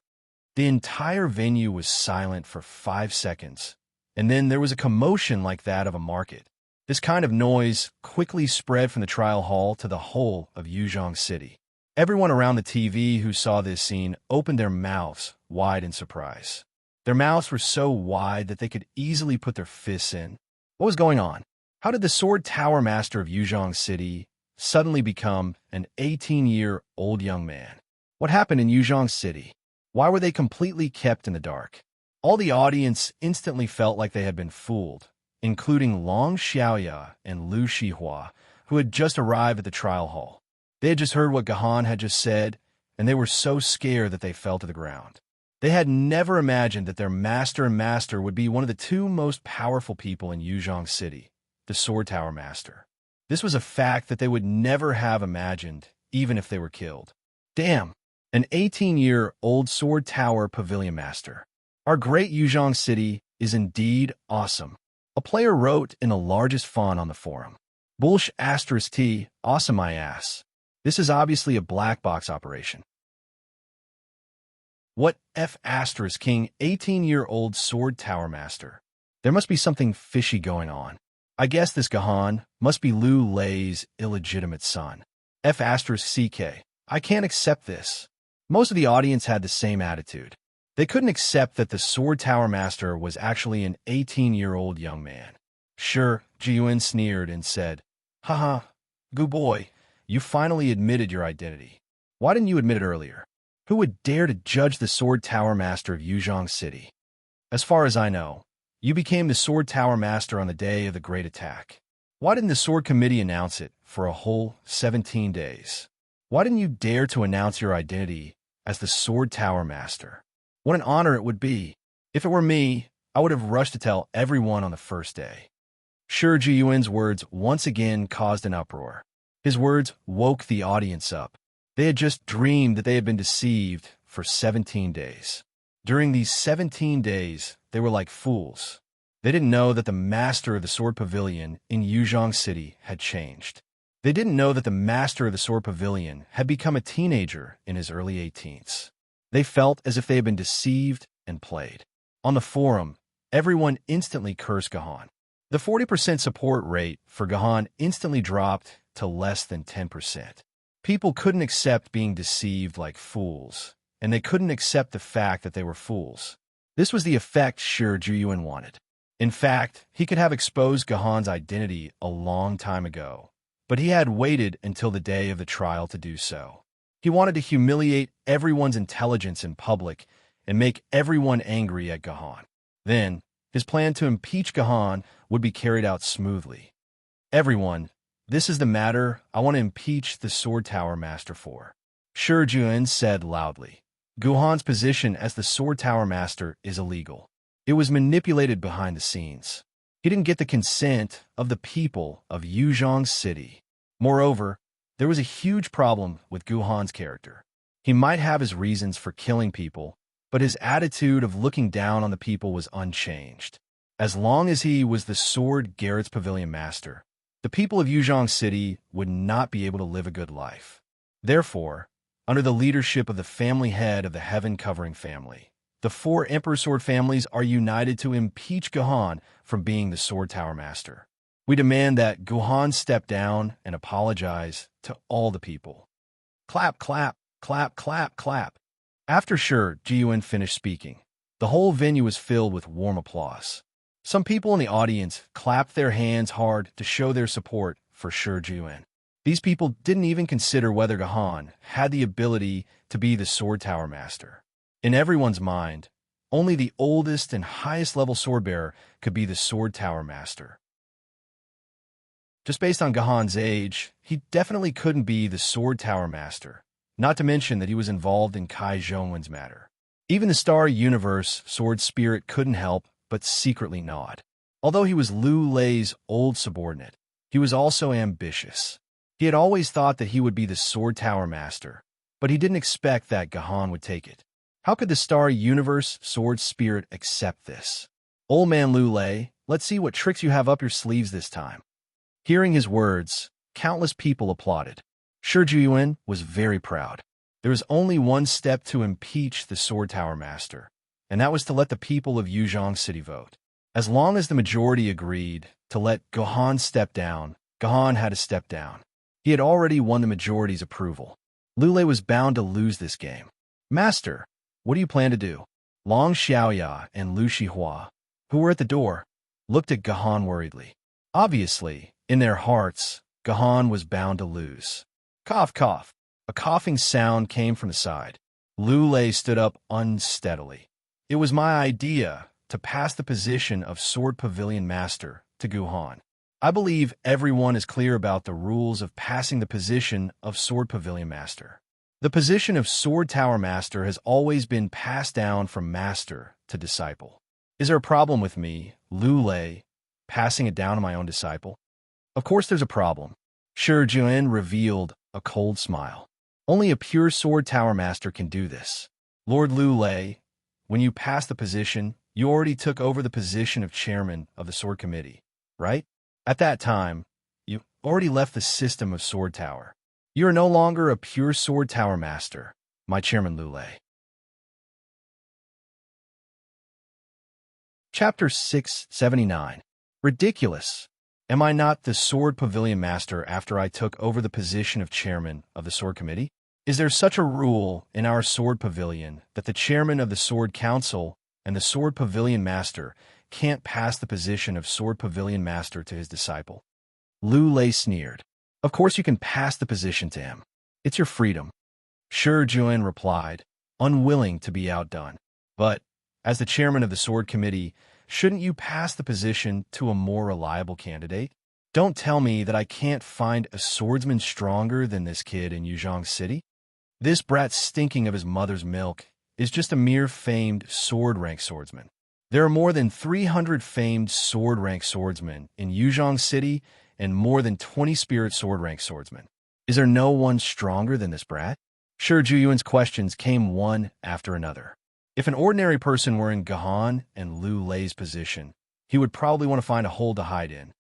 The entire venue was silent for 5 seconds, and then there was a commotion like that of a market. This kind of noise quickly spread from the trial hall to the whole of Yuzhong City. Everyone around the TV who saw this scene opened their mouths wide in surprise. Their mouths were so wide that they could easily put their fists in. What was going on? How did the Sword Tower Master of Yuzhong City suddenly become an 18-year-old young man? What happened in Yuzhong City? Why were they completely kept in the dark? All the audience instantly felt like they had been fooled, including Long Xiaoya and Lu Shihua, who had just arrived at the trial hall. They had just heard what Gohan had just said, and they were so scared that they fell to the ground. They had never imagined that their master and master would be one of the two most powerful people in Yuzhong City, the Sword Tower Master. This was a fact that they would never have imagined, even if they were killed. Damn, an 18-year-old Sword Tower Pavilion Master. Our great Yuzhong City is indeed awesome. A player wrote in the largest font on the forum. Bullsh *T, awesome my ass. This is obviously a black box operation. What F*** King, 18-year-old Sword Tower Master. There must be something fishy going on. I guess this Gohan must be Liu Lei's illegitimate son. F***CK. I can't accept this. Most of the audience had the same attitude. They couldn't accept that the Sword Tower Master was actually an 18-year-old young man. Sure, Jiyuan sneered and said, "Haha, good boy. You finally admitted your identity. Why didn't you admit it earlier? Who would dare to judge the Sword Tower Master of Yuzhong City? As far as I know, you became the Sword Tower Master on the day of the Great Attack. Why didn't the Sword Committee announce it for a whole 17 days? Why didn't you dare to announce your identity as the Sword Tower Master? What an honor it would be. If it were me, I would have rushed to tell everyone on the first day." Sure, Jiyuan's words once again caused an uproar. His words woke the audience up. They had just dreamed that they had been deceived for 17 days. During these 17 days, they were like fools. They didn't know that the master of the Sword Pavilion in Yuzhong City had changed. They didn't know that the master of the Sword Pavilion had become a teenager in his early 18s. They felt as if they had been deceived and played. On the forum, everyone instantly cursed Gohan. The 40% support rate for Gohan instantly dropped to less than 10%. People couldn't accept being deceived like fools, and they couldn't accept the fact that they were fools. This was the effect Sure Jiyuan wanted. In fact, he could have exposed Gohan's identity a long time ago, but he had waited until the day of the trial to do so. He wanted to humiliate everyone's intelligence in public and make everyone angry at Gohan. Then, his plan to impeach Gohan would be carried out smoothly. "Everyone, this is the matter I want to impeach the Sword Tower Master for," Sure Jiyuan said loudly. Gohan's position as the Sword Tower Master is illegal. It was manipulated behind the scenes. He didn't get the consent of the people of Yuzhong City. Moreover, there was a huge problem with Gohan's character. He might have his reasons for killing people, but his attitude of looking down on the people was unchanged. As long as he was the Sword Garrett's Pavilion Master, the people of Yuzhong City would not be able to live a good life. Therefore, under the leadership of the family head of the Heaven-Covering family, the 4 Emperor Sword families are united to impeach Gohan from being the Sword Tower Master. We demand that Gohan step down and apologize to all the people. Clap, clap, clap, clap, clap. After Sure Jiyuan finished speaking, the whole venue was filled with warm applause. Some people in the audience clapped their hands hard to show their support for Sure Jiyuan. These people didn't even consider whether Gohan had the ability to be the Sword Tower Master. In everyone's mind, only the oldest and highest level sword bearer could be the Sword Tower Master. Just based on Gohan's age, he definitely couldn't be the Sword Tower Master, not to mention that he was involved in Kai Zhongwen's matter. Even the Star Universe Sword Spirit couldn't help but secretly nod. Although he was Liu Lei's old subordinate, he was also ambitious. He had always thought that he would be the Sword Tower Master, but he didn't expect that Gohan would take it. How could the Star Universe Sword Spirit accept this? Old man Lulei, let's see what tricks you have up your sleeves this time. Hearing his words, countless people applauded. Shi Juyuan was very proud. There was only one step to impeach the Sword Tower Master, and that was to let the people of Yuzhong City vote. As long as the majority agreed to let Gohan step down, Gohan had to step down. He had already won the majority's approval. Lulei was bound to lose this game. Master, what do you plan to do? Long Xiaoya and Lu Shihua, who were at the door, looked at Gohan worriedly. Obviously, in their hearts, Gohan was bound to lose. Cough, cough. A coughing sound came from the side. Lulei stood up unsteadily. It was my idea to pass the position of Sword Pavilion Master to Gohan. I believe everyone is clear about the rules of passing the position of Sword Pavilion Master. The position of Sword Tower Master has always been passed down from master to disciple. Is there a problem with me, Lulei, passing it down to my own disciple? Of course there's a problem. Shi Juyuan revealed a cold smile. Only a pure Sword Tower Master can do this. Lord Lulei, when you passed the position, you already took over the position of chairman of the Sword Committee, right? At that time, you already left the system of Sword Tower. You are no longer a pure Sword Tower Master, my Chairman Lulei. Chapter 679. Ridiculous. Am I not the Sword Pavilion Master after I took over the position of Chairman of the Sword Committee? Is there such a rule in our Sword Pavilion that the Chairman of the Sword Council and the Sword Pavilion Master can't pass the position of Sword Pavilion Master to his disciple? Lulei sneered. Of course you can pass the position to him. It's your freedom. Shi Juyuan replied, unwilling to be outdone. But, as the chairman of the Sword Committee, shouldn't you pass the position to a more reliable candidate? Don't tell me that I can't find a swordsman stronger than this kid in Yuzhong City. This brat stinking of his mother's milk is just a mere famed sword-rank swordsman. There are more than 300 famed sword-rank swordsmen in Yuzhong City and more than 20 spirit sword-rank swordsmen. Is there no one stronger than this brat? Shi Juyuan's questions came one after another. If an ordinary person were in Gohan and Lulei's position, he would probably want to find a hole to hide in.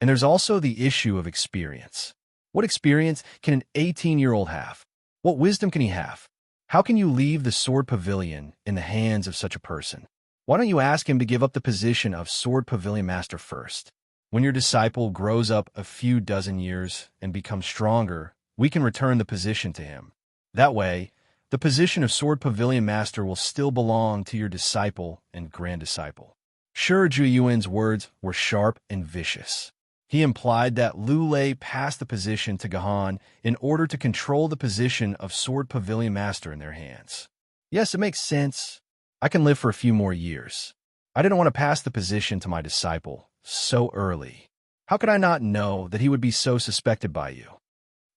And there's also the issue of experience. What experience can an 18-year-old have? What wisdom can he have? How can you leave the Sword Pavilion in the hands of such a person? Why don't you ask him to give up the position of Sword Pavilion Master first? When your disciple grows up a few dozen years and becomes stronger, we can return the position to him. That way, the position of Sword Pavilion Master will still belong to your disciple and grand disciple. Shi Juyuan's words were sharp and vicious. He implied that Lulei passed the position to Gohan in order to control the position of Sword Pavilion Master in their hands. Yes, it makes sense. I can live for a few more years. I didn't want to pass the position to my disciple so early. How could I not know that he would be so suspected by you?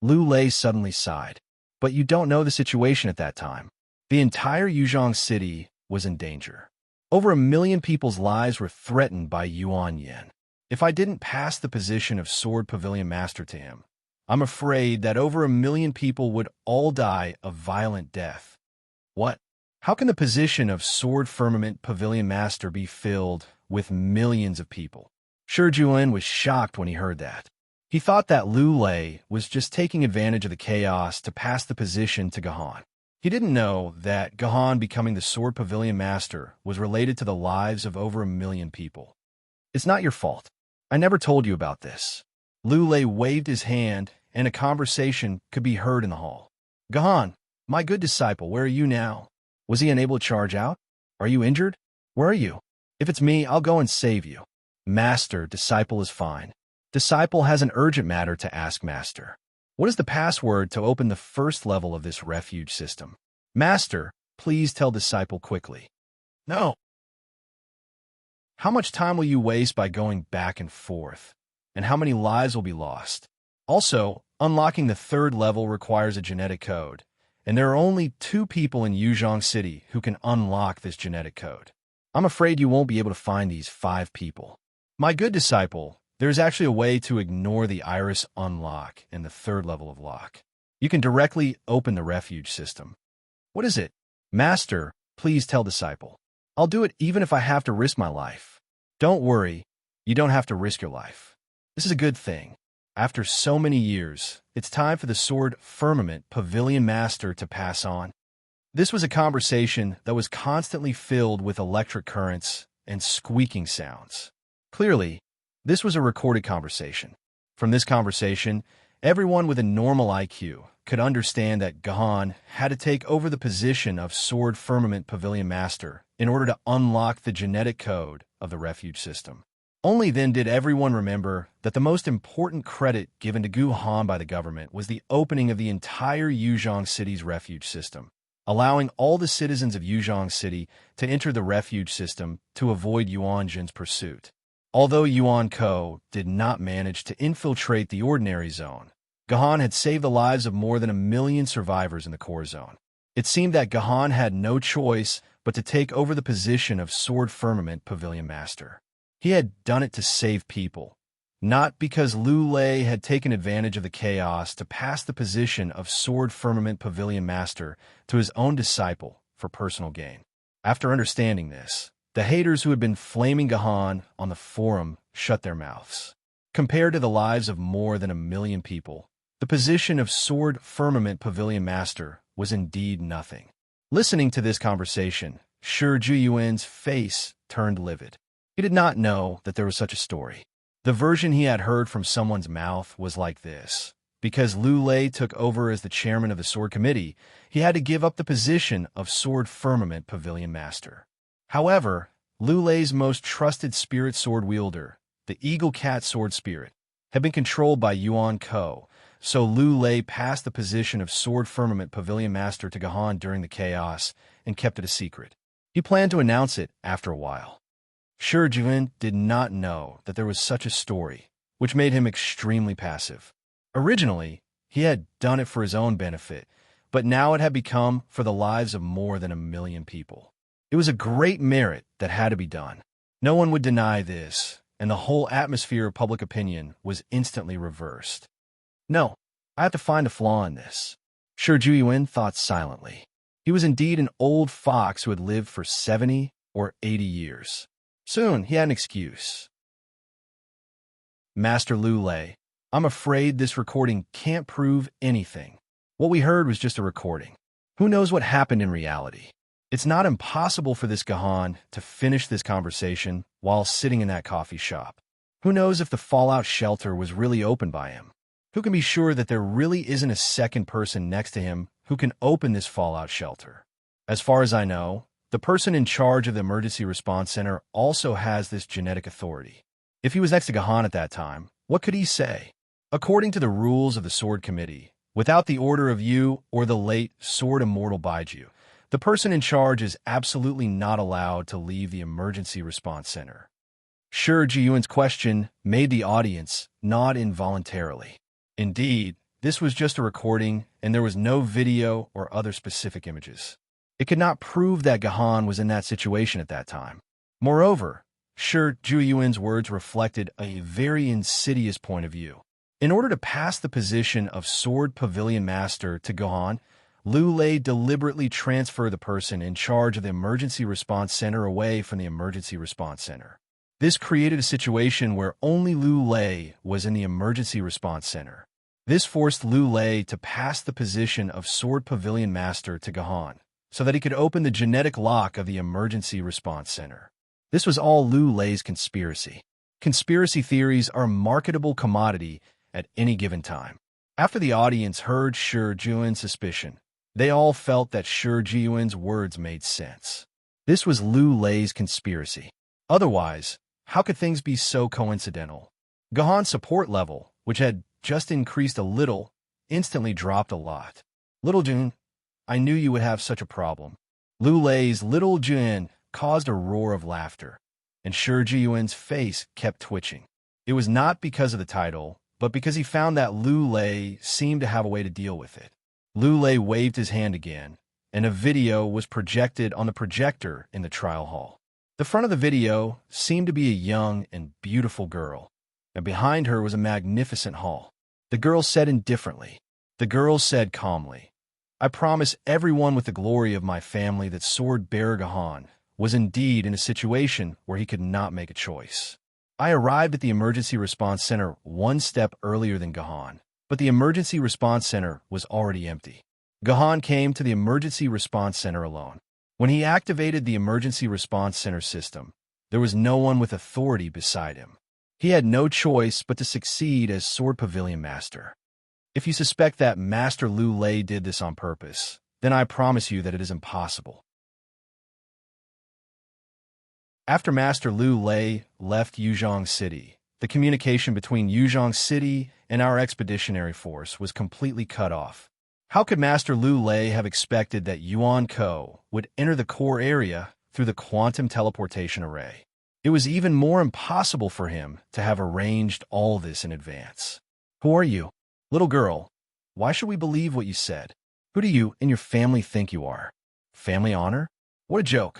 Lulei suddenly sighed. But you don't know the situation at that time. The entire Yuzhong City was in danger. Over 1 million people's lives were threatened by Yuan Yin. If I didn't pass the position of Sword Pavilion Master to him, I'm afraid that over 1 million people would all die a violent death. What? How can the position of Sword Firmament Pavilion Master be filled with millions of people? Shi Juyuan was shocked when he heard that. He thought that Lulei was just taking advantage of the chaos to pass the position to Gohan. He didn't know that Gohan becoming the Sword Pavilion Master was related to the lives of over 1 million people. It's not your fault. I never told you about this. Lulei waved his hand, and a conversation could be heard in the hall. Gohan, my good disciple, where are you now? Was he unable to charge out? Are you injured? Where are you? If it's me, I'll go and save you. Master, disciple is fine. Disciple has an urgent matter to ask Master. What is the password to open the first level of this refuge system? Master, please tell disciple quickly. No. How much time will you waste by going back and forth? And how many lives will be lost? Also, unlocking the third level requires a genetic code, and there are only 2 people in Yuzhong City who can unlock this genetic code. I'm afraid you won't be able to find these 5 people. My good disciple, there's actually a way to ignore the iris unlock in the third level of lock. You can directly open the refuge system. What is it? Master, Please tell disciple. I'll do it even if I have to risk my life. Don't worry, you don't have to risk your life. This is a good thing. After so many years, it's time for the sword firmament pavilion master to pass on. This was a conversation that was constantly filled with electric currents and squeaking sounds. Clearly, this was a recorded conversation. From this conversation, everyone with a normal IQ could understand that Gahan had to take over the position of sword firmament pavilion master in order to unlock the genetic code of the refuge system. Only then did everyone remember that the most important credit given to Gahan by the government was the opening of the entire Yuzhong City's refuge system, allowing all the citizens of Yuzhong City to enter the refuge system to avoid Yuan Jin's pursuit. Although Yuan Ko did not manage to infiltrate the ordinary zone, Gahan had saved the lives of more than 1 million survivors in the core zone. It seemed that Gahan had no choice but to take over the position of sword firmament pavilion master. He had done it to save people, not because Lu Lei had taken advantage of the chaos to pass the position of sword firmament pavilion master to his own disciple for personal gain. After understanding this, the haters who had been flaming Gahan on the forum shut their mouths. Compared to the lives of more than 1 million people, the position of sword firmament pavilion master was indeed nothing. Listening to this conversation, Shi Juyuan's face turned livid. He did not know that there was such a story. The version he had heard from someone's mouth was like this. Because Lu Lei took over as the chairman of the sword committee, he had to give up the position of sword firmament pavilion master. However, Lu Lei's most trusted spirit sword wielder, the eagle cat sword spirit, had been controlled by Yuan Ko, so Lu Lei passed the position of sword firmament pavilion master to Gahan during the chaos and kept it a secret. He planned to announce it after a while. Shi Juan did not know that there was such a story, which made him extremely passive. Originally, he had done it for his own benefit, but now it had become for the lives of more than 1 million people. It was a great merit that had to be done. No one would deny this, and the whole atmosphere of public opinion was instantly reversed. No, I have to find a flaw in this. Shi Juyuan thought silently. He was indeed an old fox who had lived for 70 or 80 years. Soon, he had an excuse. Master Lu Lei, I'm afraid this recording can't prove anything. What we heard was just a recording. Who knows what happened in reality? It's not impossible for this Gahan to finish this conversation while sitting in that coffee shop. Who knows if the fallout shelter was really opened by him? Who can be sure that there really isn't a second person next to him who can open this fallout shelter? As far as I know, the person in charge of the emergency response center also has this genetic authority. If he was next to Gahan at that time, what could he say? According to the rules of the Sword Committee, without the order of you or the late Sword Immortal Baiju, the person in charge is absolutely not allowed to leave the emergency response center. Shi Jiyuan's question made the audience nod involuntarily. Indeed, this was just a recording and there was no video or other specific images. It could not prove that Gahan was in that situation at that time. Moreover, Shi Juyuan's words reflected a very insidious point of view. In order to pass the position of Sword Pavilion Master to Gahan, Lu Lei deliberately transferred the person in charge of the Emergency Response Center away from the Emergency Response Center. This created a situation where only Lu Lei was in the Emergency Response Center. This forced Lu Lei to pass the position of Sword Pavilion Master to Gahan, so that he could open the genetic lock of the Emergency Response Center. This was all Lu Lei's conspiracy. Conspiracy theories are a marketable commodity at any given time. After the audience heard Shi Jiyuan's suspicion, they all felt that Shi Jiyuan's words made sense. This was Lu Lei's conspiracy. Otherwise, how could things be so coincidental? Gahan's support level, which had just increased a little, instantly dropped a lot. Little Jun, I knew you would have such a problem. Lu Lei's Little Jun caused a roar of laughter, and Shi Jiyuan's face kept twitching. It was not because of the title, but because he found that Lu Lei seemed to have a way to deal with it. Lu Lei waved his hand again, and a video was projected on the projector in the trial hall. The front of the video seemed to be a young and beautiful girl, and behind her was a magnificent hall. The girl said indifferently. The girl said calmly, I promise everyone with the glory of my family that sword-bearer Gahan was indeed in a situation where he could not make a choice. I arrived at the emergency response center one step earlier than Gahan, but the emergency response center was already empty. Gahan came to the emergency response center alone. When he activated the emergency response center system, there was no one with authority beside him. He had no choice but to succeed as Sword Pavilion Master. If you suspect that Master Lu Lei did this on purpose, then I promise you that it is impossible. After Master Lu Lei left Yuzhong City, the communication between Yuzhong City and our expeditionary force was completely cut off. How could Master Lu Lei have expected that Yuan Ko would enter the core area through the quantum teleportation array? It was even more impossible for him to have arranged all this in advance. Who are you? Little girl, why should we believe what you said? Who do you and your family think you are? Family honor? What a joke.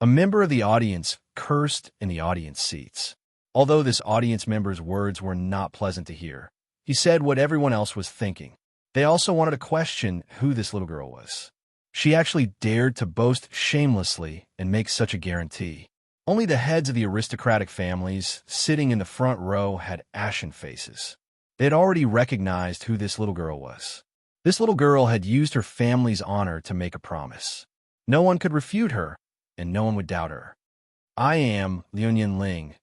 A member of the audience cursed in the audience seats. Although this audience member's words were not pleasant to hear, he said what everyone else was thinking. They also wanted to question who this little girl was. She actually dared to boast shamelessly and make such a guarantee. Only the heads of the aristocratic families sitting in the front row had ashen faces. They had already recognized who this little girl was. This little girl had used her family's honor to make a promise. No one could refute her, and no one would doubt her. I am Liuyan Ling,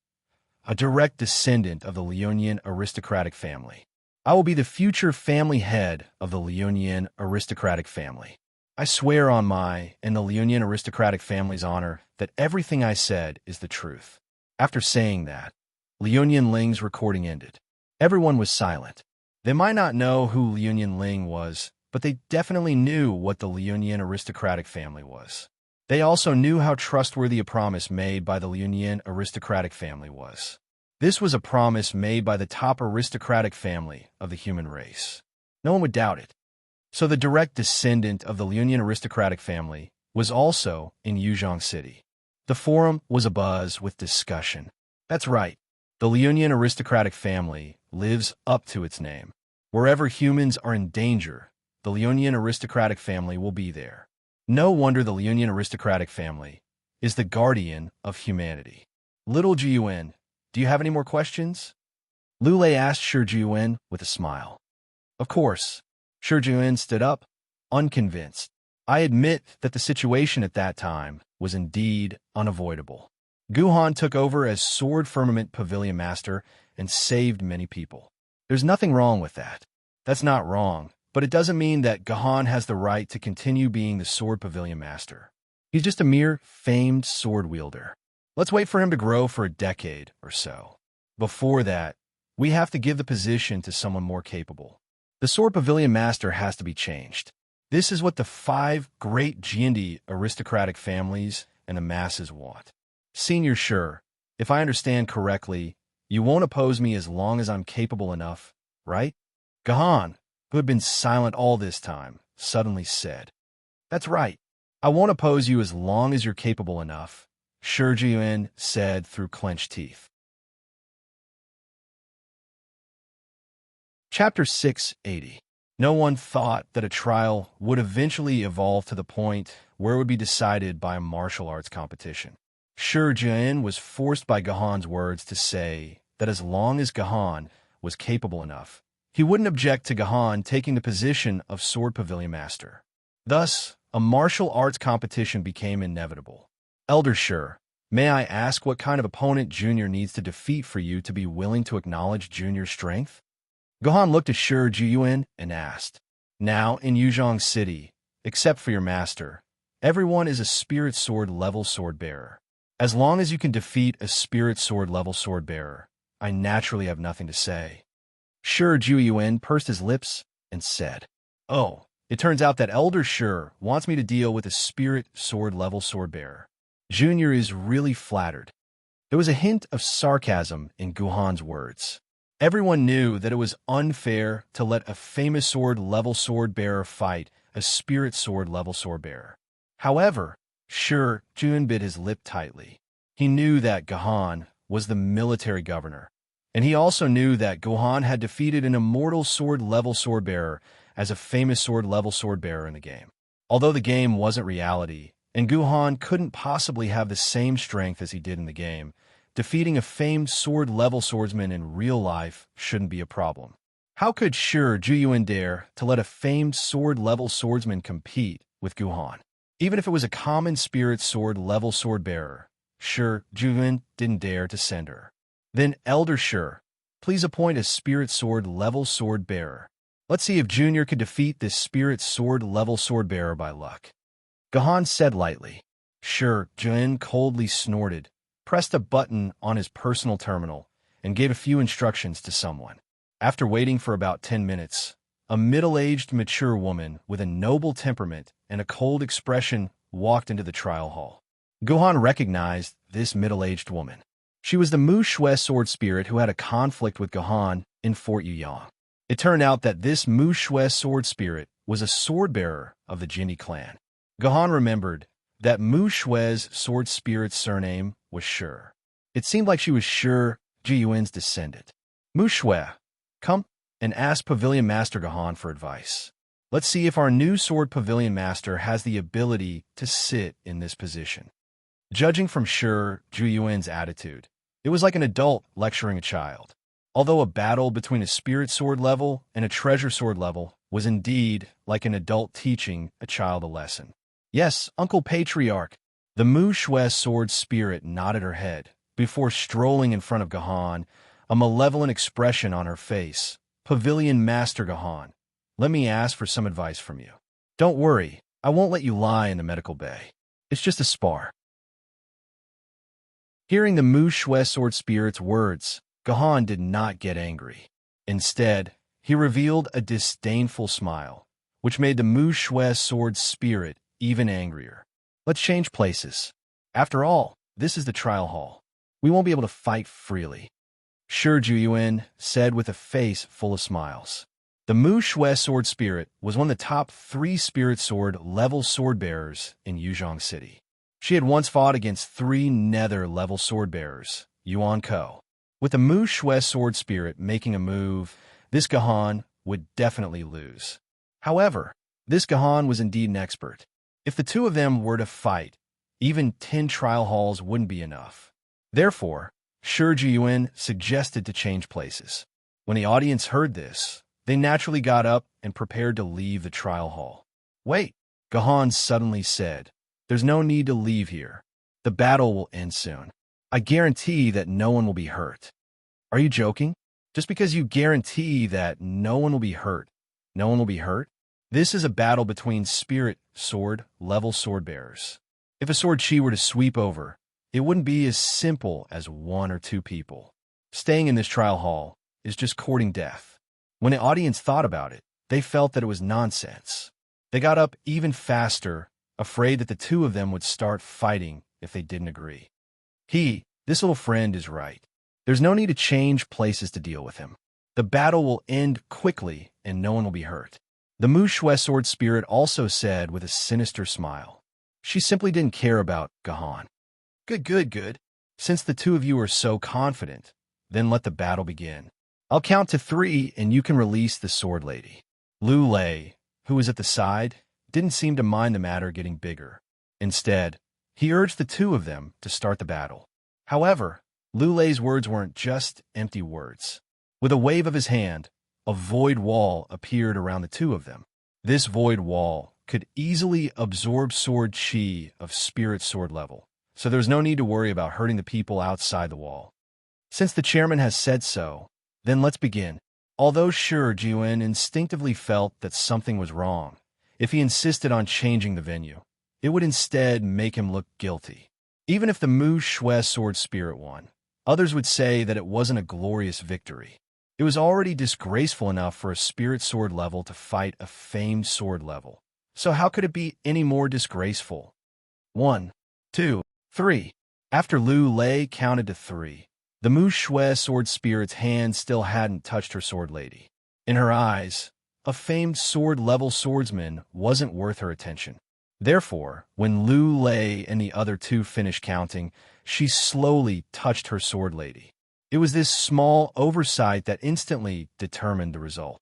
a direct descendant of the Liuyan aristocratic family. I will be the future family head of the Liuyan aristocratic family. I swear on my and the Liuyan aristocratic family's honor that everything I said is the truth. After saying that, Liuyan Ling's recording ended. Everyone was silent. They might not know who Liuyan Ling was, but they definitely knew what the Liuyan aristocratic family was. They also knew how trustworthy a promise made by the Liuyan aristocratic family was. This was a promise made by the top aristocratic family of the human race. No one would doubt it. So the direct descendant of the Liuyan aristocratic family was also in Yuzhong City. The forum was abuzz with discussion. That's right. The Liuyan aristocratic family lives up to its name. Wherever humans are in danger, the Liuyan aristocratic family will be there. No wonder the Liuyan aristocratic family is the guardian of humanity. Little Jiyuan, do you have any more questions? Lu Lei asked Shi Jiyuan with a smile. Of course. Shi Jiyuan stood up, unconvinced. I admit that the situation at that time was indeed unavoidable. Guhan took over as Sword Firmament Pavilion Master and saved many people. There's nothing wrong with that. That's not wrong, but it doesn't mean that Gahan has the right to continue being the Sword Pavilion Master. He's just a mere famed sword wielder. Let's wait for him to grow for a decade or so. Before that, we have to give the position to someone more capable. The Sword Pavilion Master has to be changed. This is what the 5 great Jiandi aristocratic families and the masses want. Senior Shi, if I understand correctly, you won't oppose me as long as I'm capable enough, right? Gahan, who had been silent all this time, suddenly said, That's right. I won't oppose you as long as you're capable enough, Shi Jiyuan said through clenched teeth. Chapter 680. No one thought that a trial would eventually evolve to the point where it would be decided by a martial arts competition. Shi Jiyuan was forced by Gahan's words to say that as long as Gahan was capable enough, he wouldn't object to Gahan taking the position of Sword Pavilion Master. Thus, a martial arts competition became inevitable. Elder Shi, may I ask what kind of opponent Junior needs to defeat for you to be willing to acknowledge Junior's strength? Gahan looked at Shi Jiyuan and asked, Now, in Yuzhong City, except for your master, everyone is a spirit sword level sword bearer. As long as you can defeat a spirit sword level sword bearer, I naturally have nothing to say. Shi Jiyuan pursed his lips and said, Oh, it turns out that Elder Shi wants me to deal with a spirit sword level sword bearer. Junior is really flattered. There was a hint of sarcasm in Guhan's words. Everyone knew that it was unfair to let a famous sword level sword bearer fight a spirit sword level sword bearer. However, Shi Jiyuan bit his lip tightly. He knew that Gahan was the military governor, and he also knew that Gahan had defeated an immortal sword level sword bearer as a famous sword-level sword-bearer in the game. Although the game wasn't reality, and Guhan couldn't possibly have the same strength as he did in the game, defeating a famed sword-level swordsman in real life shouldn't be a problem. How could Zhu dare to let a famed sword-level swordsman compete with Guhan? Even if it was a common spirit sword-level sword-bearer, Zhu didn't dare to send her. Then, Elder please appoint a spirit sword-level sword-bearer. Let's see if Junior could defeat this spirit sword-level sword-bearer by luck. Guhan said lightly. Jun coldly snorted, pressed a button on his personal terminal, and gave a few instructions to someone. After waiting for about 10 minutes, a middle-aged, mature woman with a noble temperament and a cold expression walked into the trial hall. Guhan recognized this middle-aged woman. She was the Mu Shui sword spirit who had a conflict with Guhan in Fort Yuyang. It turned out that this Mu Shui sword spirit was a sword-bearer of the Jinni clan. Guhan remembered that Mu Shui's sword spirit's surname was Shi. It seemed like she was Shi Jiyuan's descendant. Mu Shui, come and ask Pavilion Master Guhan for advice. Let's see if our new sword Pavilion Master has the ability to sit in this position. Judging from Shi Jiyuan's attitude, it was like an adult lecturing a child. Although a battle between a spirit sword level and a treasure sword level was indeed like an adult teaching a child a lesson. Yes, Uncle Patriarch. The Mu Shui sword spirit nodded her head before strolling in front of Guhan, a malevolent expression on her face. Pavilion Master Guhan, let me ask for some advice from you. Don't worry, I won't let you lie in the medical bay. It's just a spar. Hearing the Mu Shui sword spirit's words, Guhan did not get angry. Instead, he revealed a disdainful smile, which made the Mu Shui sword spirit even angrier. Let's change places. After all, this is the trial hall. We won't be able to fight freely. Jiyuan said with a face full of smiles. The Mu Shui sword spirit was one of the top 3 spirit sword-level sword-bearers in Yuzhong City. She had once fought against 3 nether-level sword-bearers, Yuan Ko. With the Mu Shui sword spirit making a move, this Guhan would definitely lose. However, this Guhan was indeed an expert. If the two of them were to fight, even 10 trial halls wouldn't be enough. Therefore, Shi Jiyuan suggested to change places. When the audience heard this, they naturally got up and prepared to leave the trial hall. Wait, Guhan suddenly said. There's no need to leave here. The battle will end soon. I guarantee that no one will be hurt. Are you joking? Just because you guarantee that no one will be hurt, no one will be hurt? This is a battle between spirit sword-level sword-bearers. If a sword chi were to sweep over, it wouldn't be as simple as 1 or 2 people. Staying in this trial hall is just courting death. When the audience thought about it, they felt that it was nonsense. They got up even faster, afraid that the two of them would start fighting if they didn't agree. This little friend is right. There's no need to change places to deal with him. The battle will end quickly and no one will be hurt. The Mu Shui sword spirit also said with a sinister smile. She simply didn't care about Guhan. Good. Since the two of you are so confident, then let the battle begin. I'll count to 3 and you can release the sword lady. Lu Lei, who was at the side, didn't seem to mind the matter getting bigger. Instead, he urged the two of them to start the battle. However, Lu Lei's words weren't just empty words. With a wave of his hand, a void wall appeared around the two of them. This void wall could easily absorb sword chi of spirit sword level, so there was no need to worry about hurting the people outside the wall. Since the chairman has said so, then let's begin. Although Shi Jiyuan instinctively felt that something was wrong, if he insisted on changing the venue, it would instead make him look guilty. Even if the Mu Shui sword spirit won, others would say that it wasn't a glorious victory. It was already disgraceful enough for a spirit sword level to fight a famed sword level. So how could it be any more disgraceful? 1, 2, 3. After Lu Lei counted to 3, the Mu Shui sword spirit's hand still hadn't touched her sword lady. In her eyes, a famed sword-level swordsman wasn't worth her attention. Therefore, when Lu Lei and the other 2 finished counting, she slowly touched her sword lady. It was this small oversight that instantly determined the result.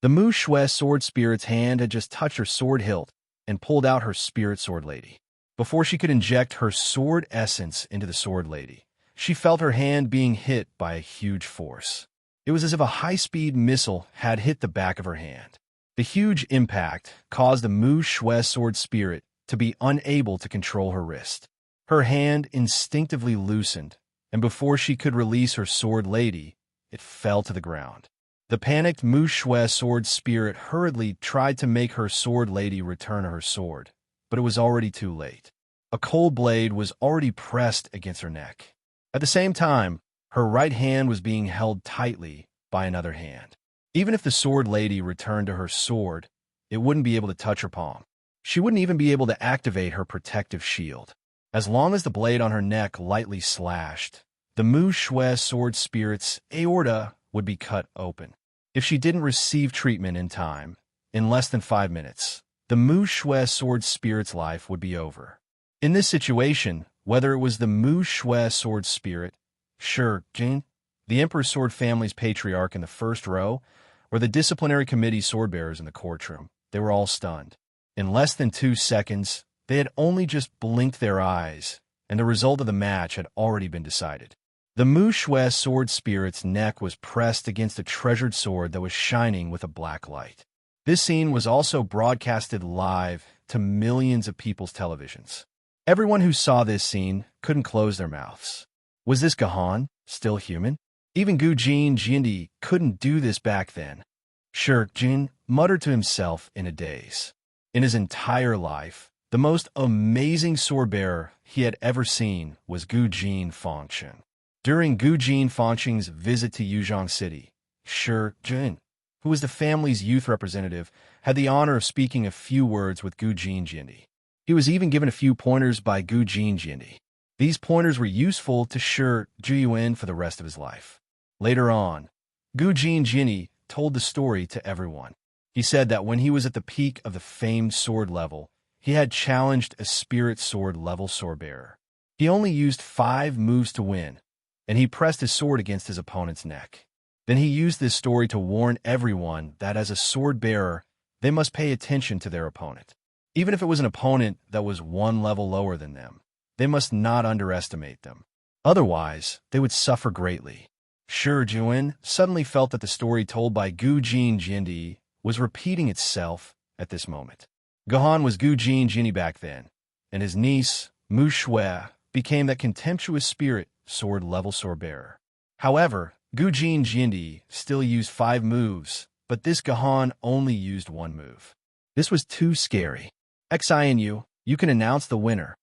The Mu Shui sword spirit's hand had just touched her sword hilt and pulled out her spirit sword lady. Before she could inject her sword essence into the sword lady, she felt her hand being hit by a huge force. It was as if a high-speed missile had hit the back of her hand. The huge impact caused the Mu Shui sword spirit to be unable to control her wrist. Her hand instinctively loosened, and before she could release her sword lady, it fell to the ground. The panicked Mu Shui sword spirit hurriedly tried to make her sword lady return her sword, but it was already too late. A cold blade was already pressed against her neck. At the same time, her right hand was being held tightly by another hand. Even if the sword lady returned to her sword, it wouldn't be able to touch her palm. She wouldn't even be able to activate her protective shield. As long as the blade on her neck lightly slashed, the Mu Shui sword spirit's aorta would be cut open. If she didn't receive treatment in time, in less than 5 minutes, the Mu Shui sword spirit's life would be over. In this situation, whether it was the Mu Shui sword spirit, Jin, the Emperor's sword family's patriarch in the first row, or the disciplinary committee swordbearers in the courtroom, they were all stunned. In less than 2 seconds, they had only just blinked their eyes, and the result of the match had already been decided. The Mu Shui sword spirit's neck was pressed against a treasured sword that was shining with a black light. This scene was also broadcasted live to millions of people's televisions. Everyone who saw this scene couldn't close their mouths. Was this Gahan still human? Even Gu Jin Jindi couldn't do this back then. Jin muttered to himself in a daze. In his entire life, the most amazing swordbearer he had ever seen was Gu Jin Fangchen. During Gu Jin Fangchen's visit to Yuzhong City, Jin, who was the family's youth representative, had the honor of speaking a few words with Gu Jin Jindi. He was even given a few pointers by Gu Jin Jindi. These pointers were useful to Jiyuan for the rest of his life. Later on, Gu Jin Jindi told the story to everyone. He said that when he was at the peak of the famed sword level, he had challenged a spirit sword level swordbearer. He only used 5 moves to win, and he pressed his sword against his opponent's neck. Then he used this story to warn everyone that as a sword bearer, they must pay attention to their opponent. Even if it was an opponent that was 1 level lower than them, they must not underestimate them. Otherwise, they would suffer greatly. Jiyuan suddenly felt that the story told by Gu Jin Jindi was repeating itself at this moment. Gahan was Gu Jin Jindi back then, and his niece, Mu Shui, became that contemptuous spirit sword level swordbearer. However, Gu Jin Jindi still used 5 moves, but this Gahan only used 1 move. This was too scary. Xinu, you can announce the winner.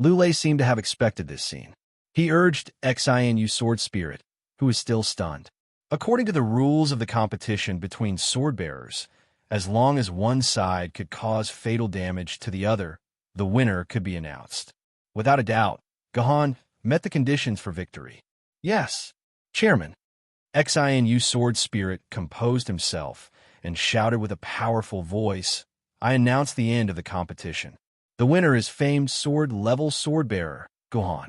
Lulei seemed to have expected this scene. He urged Xinu sword spirit, who was still stunned. According to the rules of the competition between swordbearers, as long as one side could cause fatal damage to the other, the winner could be announced. Without a doubt, Gahan met the conditions for victory. Yes, Chairman. Xinu sword spirit composed himself and shouted with a powerful voice, I announce the end of the competition. The winner is famed sword-level swordbearer, Gahan.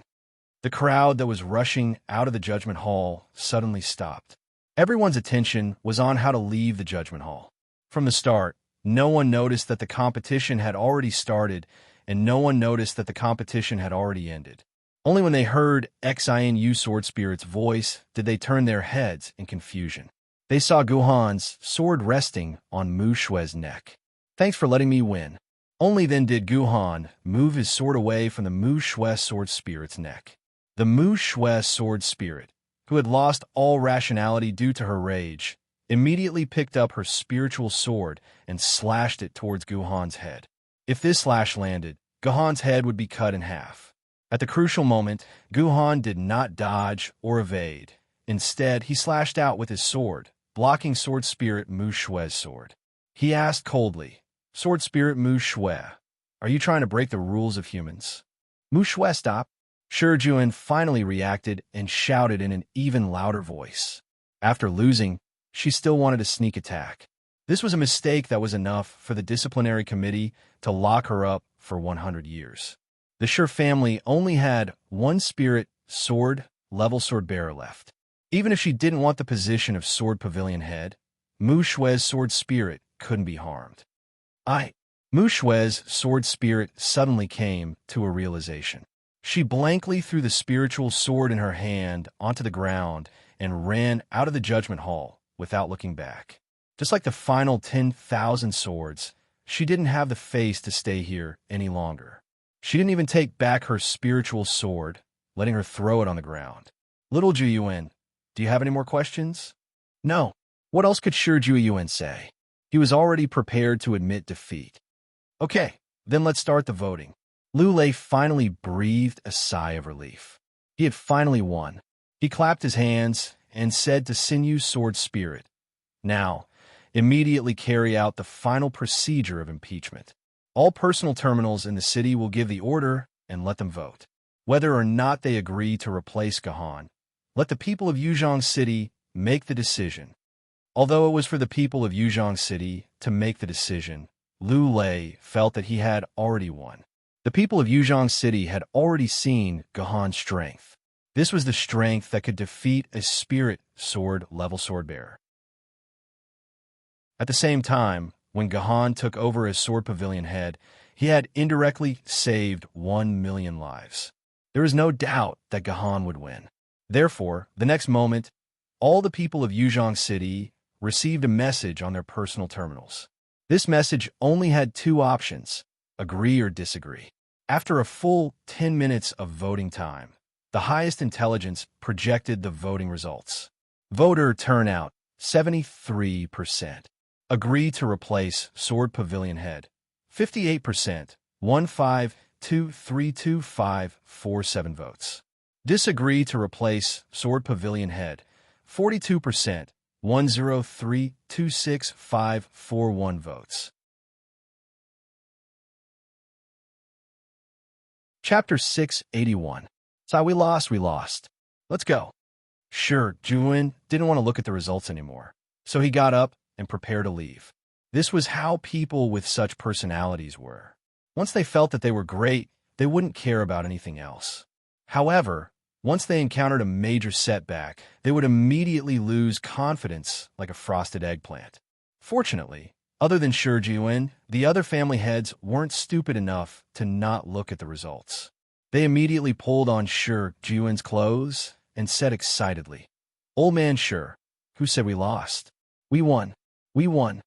The crowd that was rushing out of the judgment hall suddenly stopped. Everyone's attention was on how to leave the judgment hall. From the start, no one noticed that the competition had already started, and no one noticed that the competition had already ended. Only when they heard Xinu sword spirit's voice did they turn their heads in confusion. They saw Guhan's sword resting on Mu Shui's neck. Thanks for letting me win. Only then did Guhan move his sword away from the Mu Shui sword spirit's neck. The Mu Shui sword spirit, who had lost all rationality due to her rage, immediately picked up her spiritual sword and slashed it towards Guhan's head. If this slash landed, Guhan's head would be cut in half. At the crucial moment, Guhan did not dodge or evade. Instead, he slashed out with his sword, blocking sword spirit Mu Shui's sword. He asked coldly, Sword spirit Mu Shui, are you trying to break the rules of humans? Mu Shui, stop. Jiyuan finally reacted and shouted in an even louder voice. After losing, she still wanted a sneak attack. This was a mistake that was enough for the disciplinary committee to lock her up for 100 years. The Shi family only had 1 spirit sword level sword bearer left. Even if she didn't want the position of Sword Pavilion head, Mu Shui's sword spirit couldn't be harmed. Mu Shui's sword spirit suddenly came to a realization. She blankly threw the spiritual sword in her hand onto the ground and ran out of the judgment hall without looking back. Just like the final 10,000 swords, she didn't have the face to stay here any longer. She didn't even take back her spiritual sword, letting her throw it on the ground. Little Juyuan, do you have any more questions? No. What else could Shi Juyuan say? He was already prepared to admit defeat. Okay, then let's start the voting. Lu Lei finally breathed a sigh of relief. He had finally won. He clapped his hands and said to Sinu's sword spirit, "Now, immediately carry out the final procedure of impeachment. All personal terminals in the city will give the order and let them vote. Whether or not they agree to replace Gahan, let the people of Yuzhong City make the decision." Although it was for the people of Yuzhong City to make the decision, Lu Lei felt that he had already won. The people of Yuzhong City had already seen Gahan's strength. This was the strength that could defeat a spirit sword-level sword-bearer. At the same time, when Gahan took over as Sword Pavilion head, he had indirectly saved 1 million lives. There was no doubt that Gahan would win. Therefore, the next moment, all the people of Yuzhong City received a message on their personal terminals. This message only had two options: agree or disagree. After a full 10 minutes of voting time, the highest intelligence projected the voting results. Voter turnout, 73%. Agree to replace Sword Pavilion head, 58%, 152,325,47 votes. Disagree to replace Sword Pavilion head, 42%, 103,265,41 votes. Chapter 681. So we lost. Let's go. Sure, Juin didn't want to look at the results anymore, so he got up and prepared to leave. This was how people with such personalities were. Once they felt that they were great, they wouldn't care about anything else. However, once they encountered a major setback, they would immediately lose confidence like a frosted eggplant. Fortunately, other than Shi Jiwen, the other family heads weren't stupid enough to not look at the results. They immediately pulled on Shi Jiwen's clothes and said excitedly, "Old man Shi, who said we lost? We won. We won.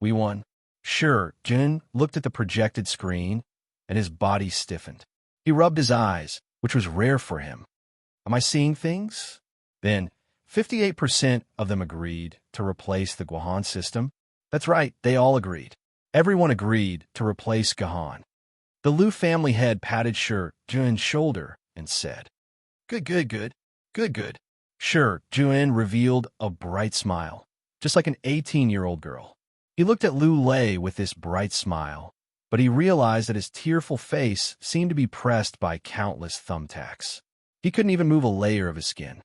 We won." Shi Jin looked at the projected screen, and his body stiffened. He rubbed his eyes, which was rare for him. Am I seeing things? Then, 58% of them agreed to replace the Guohan system. That's right, they all agreed. Everyone agreed to replace Gahan. The Lu family head patted Shi Jun's shoulder and said, Good. Shi Jun revealed a bright smile, just like an 18-year-old girl. He looked at Lu Lei with this bright smile, but he realized that his tearful face seemed to be pressed by countless thumbtacks. He couldn't even move a layer of his skin.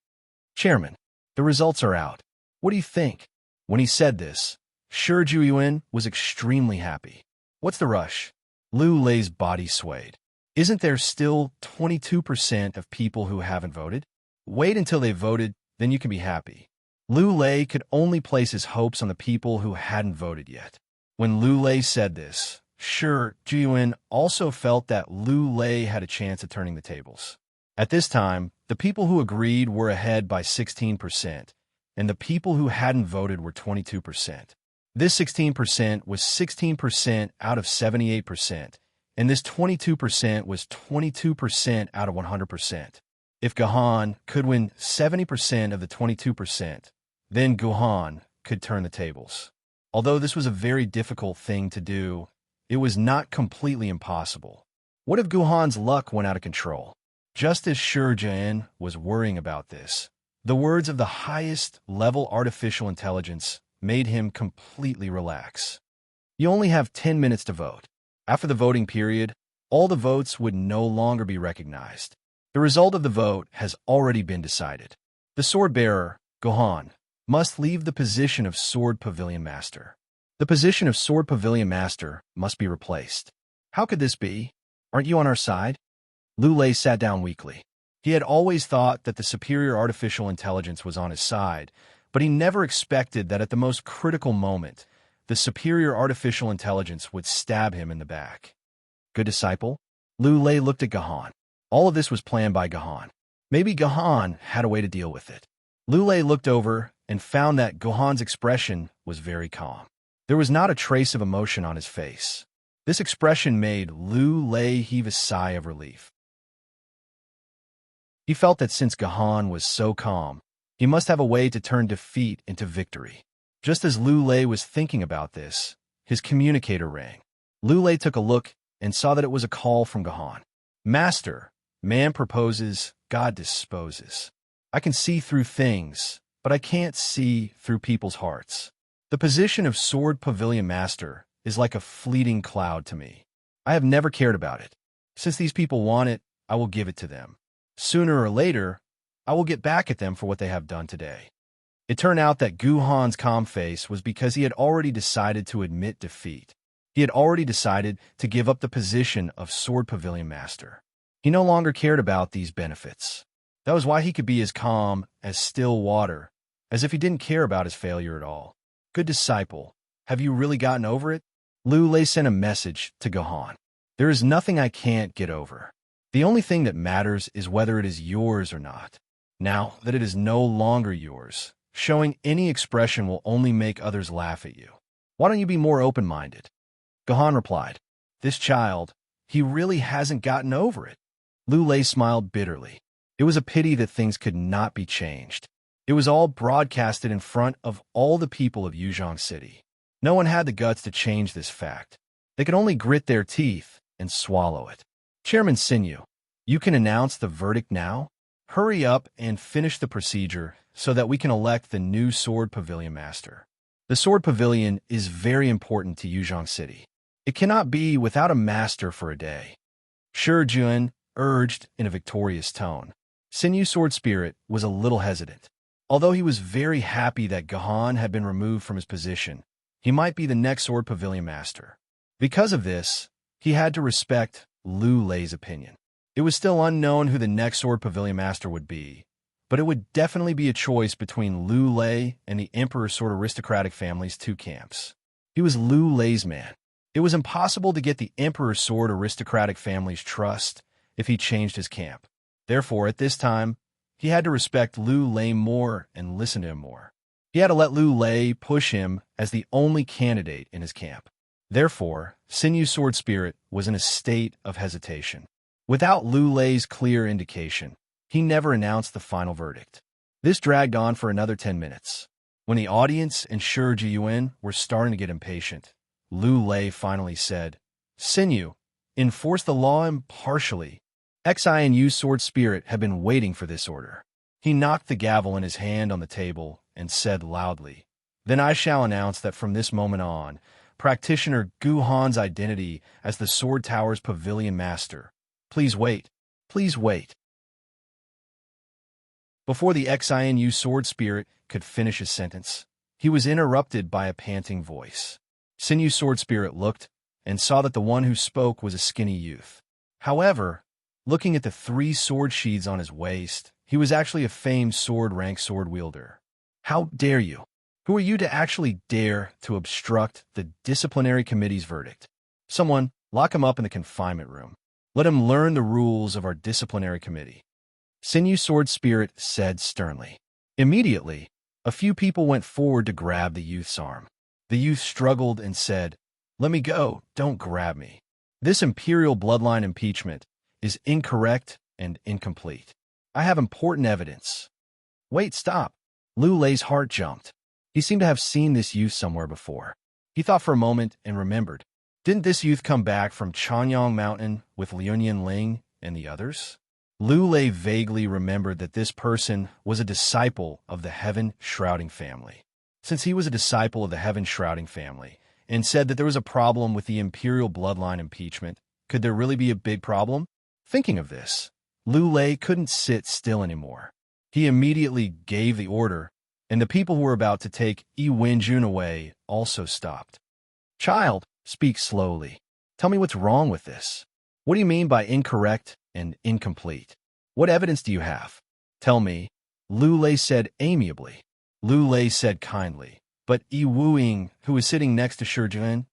"Chairman, the results are out. What do you think?" When he said this, Shi Juyuan was extremely happy. "What's the rush?" Lu Lei's body swayed. "Isn't there still 22% of people who haven't voted? Wait until they've voted, then you can be happy." Lu Lei could only place his hopes on the people who hadn't voted yet. When Lu Lei said this, Shi Juyuan also felt that Lu Lei had a chance at turning the tables. At this time, the people who agreed were ahead by 16%, and the people who hadn't voted were 22%. This 16% was 16% out of 78%, and this 22% was 22% out of 100%. If Gahan could win 70% of the 22%, then Guhan could turn the tables. Although this was a very difficult thing to do, it was not completely impossible. What if Guhan's luck went out of control? Just as Shi Jian was worrying about this, the words of the highest level artificial intelligence made him completely relax. You only have 10 minutes to vote. After the voting period, all the votes would no longer be recognized. The result of the vote has already been decided. The sword-bearer, Gohan, must leave the position of Sword Pavilion Master. The position of Sword Pavilion Master must be replaced. How could this be? Aren't you on our side? Lu Lei sat down weakly. He had always thought that the superior artificial intelligence was on his side, but he never expected that at the most critical moment, the superior artificial intelligence would stab him in the back. Good disciple? Lu Lei looked at Gahan. All of this was planned by Gahan. Maybe Gahan had a way to deal with it. Lu Lei looked over and found that Gahan's expression was very calm. There was not a trace of emotion on his face. This expression made Lu Lei heave a sigh of relief. He felt that since Gahan was so calm, he must have a way to turn defeat into victory. Just as Lu Lei was thinking about this, his communicator rang. Lu Lei took a look and saw that it was a call from Gahan. Master, man proposes, God disposes. I can see through things, but I can't see through people's hearts. The position of Sword Pavilion Master is like a fleeting cloud to me. I have never cared about it. Since these people want it, I will give it to them. Sooner or later, I will get back at them for what they have done today. It turned out that Guhan's calm face was because he had already decided to admit defeat. He had already decided to give up the position of Sword Pavilion Master. He no longer cared about these benefits. That was why he could be as calm as still water, as if he didn't care about his failure at all. Good disciple, have you really gotten over it? Lu Lei sent a message to Gahan. There is nothing I can't get over. The only thing that matters is whether it is yours or not. Now that it is no longer yours, showing any expression will only make others laugh at you. Why don't you be more open-minded? Gahan replied, This child, he really hasn't gotten over it. Lu Lei smiled bitterly. It was a pity that things could not be changed. It was all broadcasted in front of all the people of Yuzhong City. No one had the guts to change this fact. They could only grit their teeth and swallow it. Chairman Sinew, you can announce the verdict now? Hurry up and finish the procedure so that we can elect the new Sword Pavilion Master. The Sword Pavilion is very important to Yuzhong City. It cannot be without a master for a day. Shi Jun urged in a victorious tone. Sinew Sword Spirit was a little hesitant. Although he was very happy that Gahan had been removed from his position, he might be the next Sword Pavilion Master. Because of this, he had to respect Lu Lei's opinion. It was still unknown who the next Sword Pavilion Master would be, but it would definitely be a choice between Lu Lei and the Emperor's Sword aristocratic family's two camps. He was Lu Lei's man. It was impossible to get the Emperor's Sword aristocratic family's trust if he changed his camp. Therefore, at this time, he had to respect Lu Lei more and listen to him more. He had to let Lu Lei push him as the only candidate in his camp. Therefore, Sinew Sword Spirit was in a state of hesitation. Without Lu Lei's clear indication, he never announced the final verdict. This dragged on for another 10 minutes. When the audience and Shi Jiyuan were starting to get impatient, Lu Lei finally said, Sinew, enforce the law impartially. XINU Sword Spirit had been waiting for this order. He knocked the gavel in his hand on the table and said loudly, Then I shall announce that from this moment on, Practitioner Guhan's identity as the Sword Tower's Pavilion Master. Please wait. Please wait. Before the XINU Sword Spirit could finish his sentence, he was interrupted by a panting voice. Sinew Sword Spirit looked and saw that the one who spoke was a skinny youth. However, looking at the 3 sword sheaths on his waist, he was actually a famed sword-rank sword wielder. How dare you? Who are you to actually dare to obstruct the disciplinary committee's verdict? Someone, lock him up in the confinement room. Let him learn the rules of our disciplinary committee. Sinew Sword Spirit said sternly. Immediately, a few people went forward to grab the youth's arm. The youth struggled and said, Let me go, don't grab me. This imperial bloodline impeachment is incorrect and incomplete. I have important evidence. Wait, stop. Lu Lei's heart jumped. He seemed to have seen this youth somewhere before. He thought for a moment and remembered. Didn't this youth come back from Chanyang Mountain with Liunian Ling and the others? Lu Lei vaguely remembered that this person was a disciple of the Heaven Shrouding family. Since he was a disciple of the Heaven Shrouding family and said that there was a problem with the imperial bloodline impeachment, could there really be a big problem? Thinking of this, Lu Lei couldn't sit still anymore. He immediately gave the order, and the people who were about to take Yi Wenjun away also stopped. Child, speak slowly. Tell me what's wrong with this. What do you mean by incorrect and incomplete? What evidence do you have? Tell me, Lu Lei said amiably. Lu Lei said kindly, but Yi Wuing, who was sitting next to Shi Jun,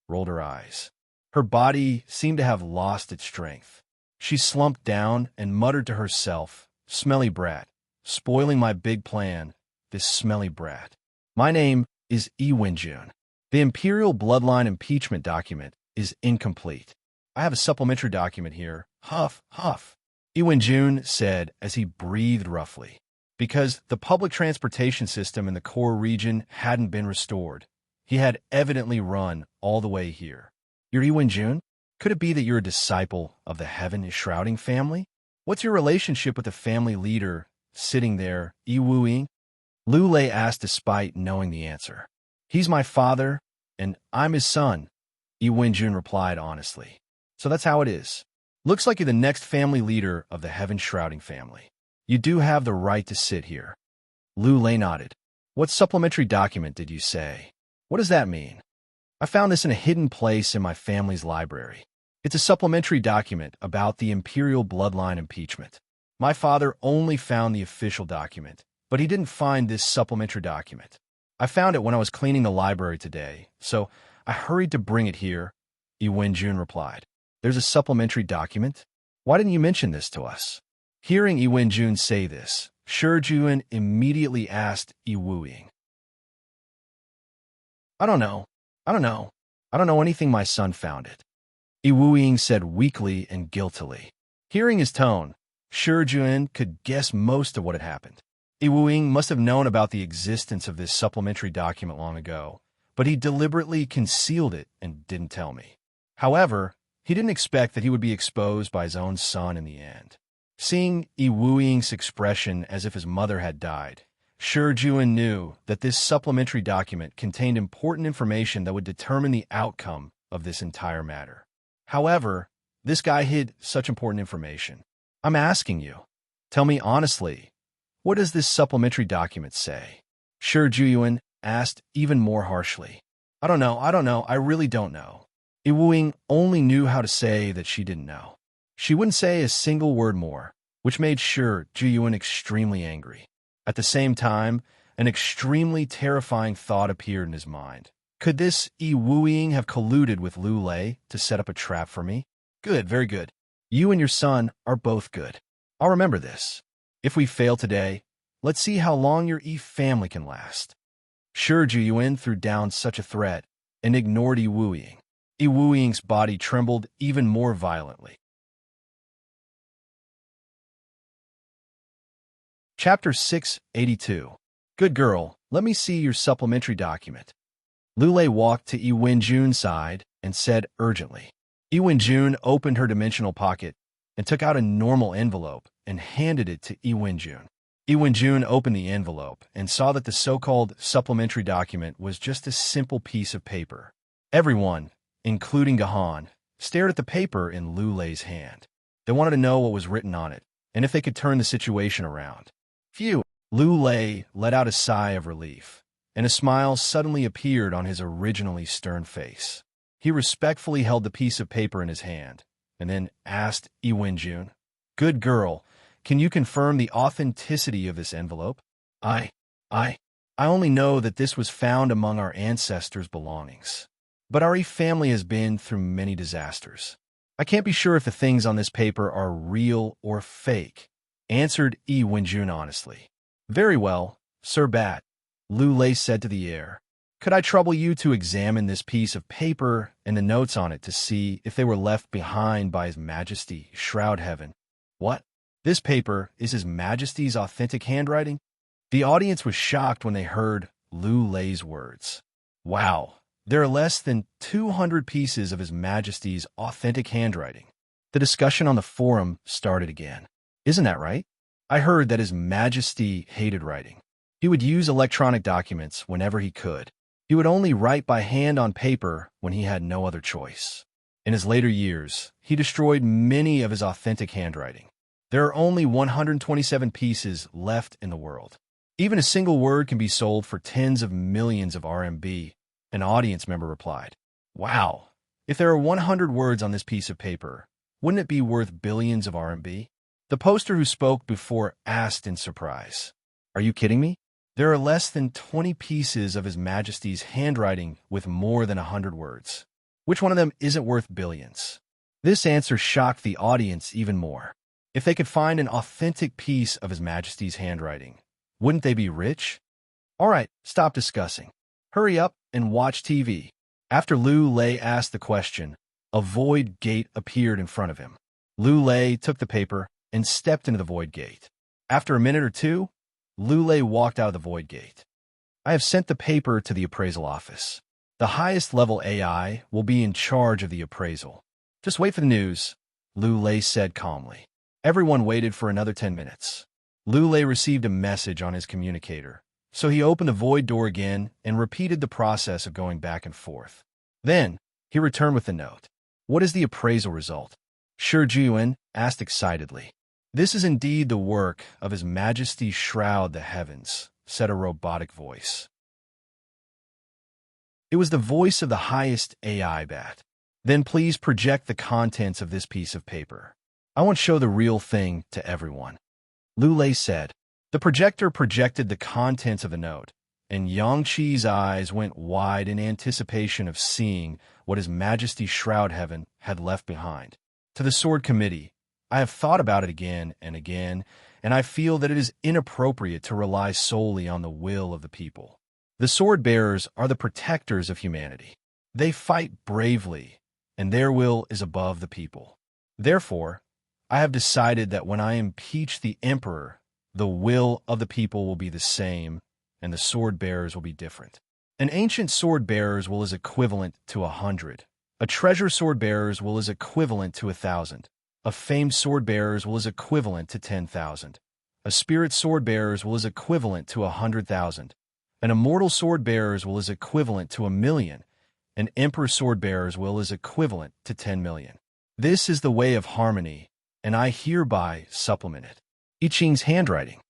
rolled her eyes. Her body seemed to have lost its strength. She slumped down and muttered to herself, "Smelly brat, spoiling my big plan, this smelly brat. My name is Yi Wenjun. The Imperial Bloodline Impeachment document is incomplete. I have a supplementary document here. Huff, huff." Yi Wenjun said as he breathed roughly. Because the public transportation system in the core region hadn't been restored, he had evidently run all the way here. You're Yi Wenjun? Could it be that you're a disciple of the Heaven Shrouding family? What's your relationship with the family leader sitting there, Yi Wuing? Lu Lei asked despite knowing the answer. He's my father, and I'm his son, Yi Wenjun replied honestly. So that's how it is. Looks like you're the next family leader of the Heaven Shrouding family. You do have the right to sit here. Lu Lei nodded. What supplementary document did you say? What does that mean? I found this in a hidden place in my family's library. It's a supplementary document about the Imperial Bloodline Impeachment. My father only found the official document, but he didn't find this supplementary document. I found it when I was cleaning the library today, so I hurried to bring it here, Yi Wenjun replied. There's a supplementary document? Why didn't you mention this to us? Hearing Yi Wenjun say this, Shi Jun immediately asked Yi Wuing. I don't know. I don't know anything. My son found it. Yi Wuing said weakly and guiltily. Hearing his tone, Shi Jun could guess most of what had happened. Yi Wuing must have known about the existence of this supplementary document long ago, but he deliberately concealed it and didn't tell me. However, he didn't expect that he would be exposed by his own son in the end. Seeing Yi Wuing's expression as if his mother had died, Shi Jun knew that this supplementary document contained important information that would determine the outcome of this entire matter. However, this guy hid such important information. I'm asking you, tell me honestly, what does this supplementary document say? Shi Jun asked even more harshly. I don't know, I really don't know. Yi Wuing only knew how to say that she didn't know. She wouldn't say a single word more, which made Shi Jun extremely angry. At the same time, an extremely terrifying thought appeared in his mind. Could this Yi Wuing have colluded with Lu Lei to set up a trap for me? Good, very good. You and your son are both good. I'll remember this. If we fail today, let's see how long your Yi family can last. Shi Jun threw down such a threat and ignored Yi Wuing. Yi Wuing's body trembled even more violently. Chapter 682. Good girl, let me see your supplementary document. Lu Lei walked to Yi Wenjun's side and said urgently. Yi Wenjun opened her dimensional pocket and took out a normal envelope and handed it to Yi Wenjun. Yi Wenjun opened the envelope and saw that the so-called supplementary document was just a simple piece of paper. Everyone, including Gahan, stared at the paper in Lu Lei's hand. They wanted to know what was written on it and if they could turn the situation around. Phew! Lu Lei let out a sigh of relief, and a smile suddenly appeared on his originally stern face. He respectfully held the piece of paper in his hand, and then asked Yi Wenjun, Good girl, can you confirm the authenticity of this envelope? I only know that this was found among our ancestors' belongings. But our Yi family has been through many disasters. I can't be sure if the things on this paper are real or fake, answered Yi Wenjun honestly. Very well, Sir Bat, Lu Lei said to the air. Could I trouble you to examine this piece of paper and the notes on it to see if they were left behind by His Majesty, Shroud Heaven? What? This paper is His Majesty's authentic handwriting? The audience was shocked when they heard Lu Lei's words. Wow, there are less than 200 pieces of His Majesty's authentic handwriting. The discussion on the forum started again. Isn't that right? I heard that His Majesty hated writing. He would use electronic documents whenever he could. He would only write by hand on paper when he had no other choice. In his later years, he destroyed many of his authentic handwriting. There are only 127 pieces left in the world. Even a single word can be sold for tens of millions of RMB, an audience member replied. Wow! If there are 100 words on this piece of paper, wouldn't it be worth billions of RMB? The poster who spoke before asked in surprise, "Are you kidding me? There are less than 20 pieces of His Majesty's handwriting with more than 100 words. Which one of them isn't worth billions?" This answer shocked the audience even more. If they could find an authentic piece of His Majesty's handwriting, wouldn't they be rich? All right, stop discussing. Hurry up and watch TV. After Liu Lei asked the question, a void gate appeared in front of him. Liu Lei took the paper and stepped into the void gate. After a minute or two, Liu Lei walked out of the void gate. "I have sent the paper to the appraisal office. The highest level AI will be in charge of the appraisal. Just wait for the news," Liu Lei said calmly. Everyone waited for another 10 minutes. Liu Lei received a message on his communicator, so he opened the void door again and repeated the process of going back and forth. Then, he returned with the note. "What is the appraisal result?" Shi Jiyuan asked excitedly. "This is indeed the work of His Majesty Shroud the Heavens," said a robotic voice. It was the voice of the highest AI bat. "Then please project the contents of this piece of paper. I want to show the real thing to everyone," Liu Lei said. The projector projected the contents of the note, and Yang Qi's eyes went wide in anticipation of seeing what His Majesty Shroud Heaven had left behind. "To the Sword Committee, I have thought about it again and again, and I feel that it is inappropriate to rely solely on the will of the people. The sword bearers are the protectors of humanity. They fight bravely, and their will is above the people. Therefore, I have decided that when I impeach the emperor, the will of the people will be the same, and the sword bearers will be different. An ancient sword bearer's will is equivalent to 100. A treasure sword bearer's will is equivalent to 1,000. A famed sword bearer's will is equivalent to 10,000. A spirit sword bearer's will is equivalent to 100,000. An immortal sword bearer's will is equivalent to 1,000,000. An emperor sword bearer's will is equivalent to 10 million. This is the way of harmony, and I hereby supplement it." I Ching's handwriting.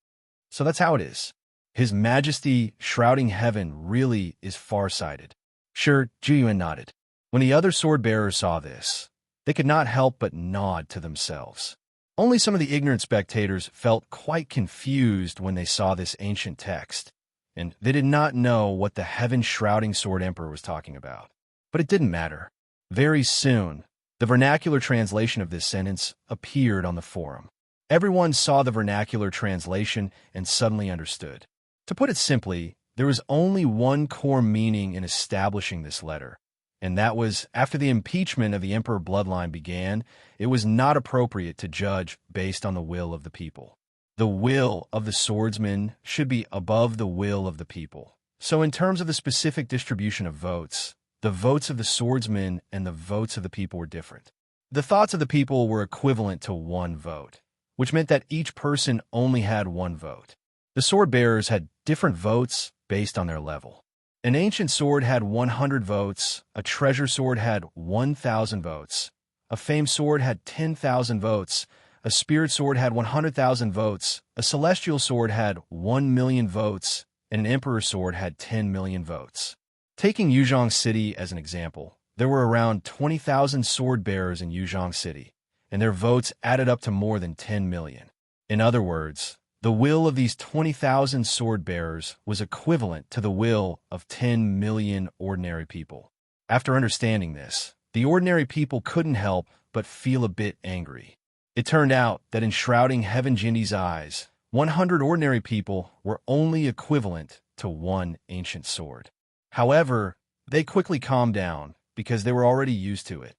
So that's how it is. His Majesty shrouding heaven really is far-sighted. Shi Jiyuan nodded. When the other sword-bearers saw this, they could not help but nod to themselves. Only some of the ignorant spectators felt quite confused when they saw this ancient text, and they did not know what the heaven-shrouding sword emperor was talking about. But it didn't matter. Very soon, the vernacular translation of this sentence appeared on the forum. Everyone saw the vernacular translation and suddenly understood. To put it simply, there was only one core meaning in establishing this letter, and that was, after the impeachment of the emperor bloodline began, it was not appropriate to judge based on the will of the people. The will of the swordsman should be above the will of the people. So in terms of the specific distribution of votes, the votes of the swordsman and the votes of the people were different. The thoughts of the people were equivalent to one vote, which meant that each person only had one vote. The sword bearers had different votes based on their level. An ancient sword had 100 votes, a treasure sword had 1,000 votes, a famed sword had 10,000 votes, a spirit sword had 100,000 votes, a celestial sword had 1,000,000 votes, and an emperor sword had 10 million votes. Taking Yuzhong City as an example, there were around 20,000 sword bearers in Yuzhong City, and their votes added up to more than 10 million. In other words, the will of these 20,000 sword bearers was equivalent to the will of 10 million ordinary people. After understanding this, the ordinary people couldn't help but feel a bit angry. It turned out that in shrouding Heaven Jindi's eyes, 100 ordinary people were only equivalent to one ancient sword. However, they quickly calmed down because they were already used to it.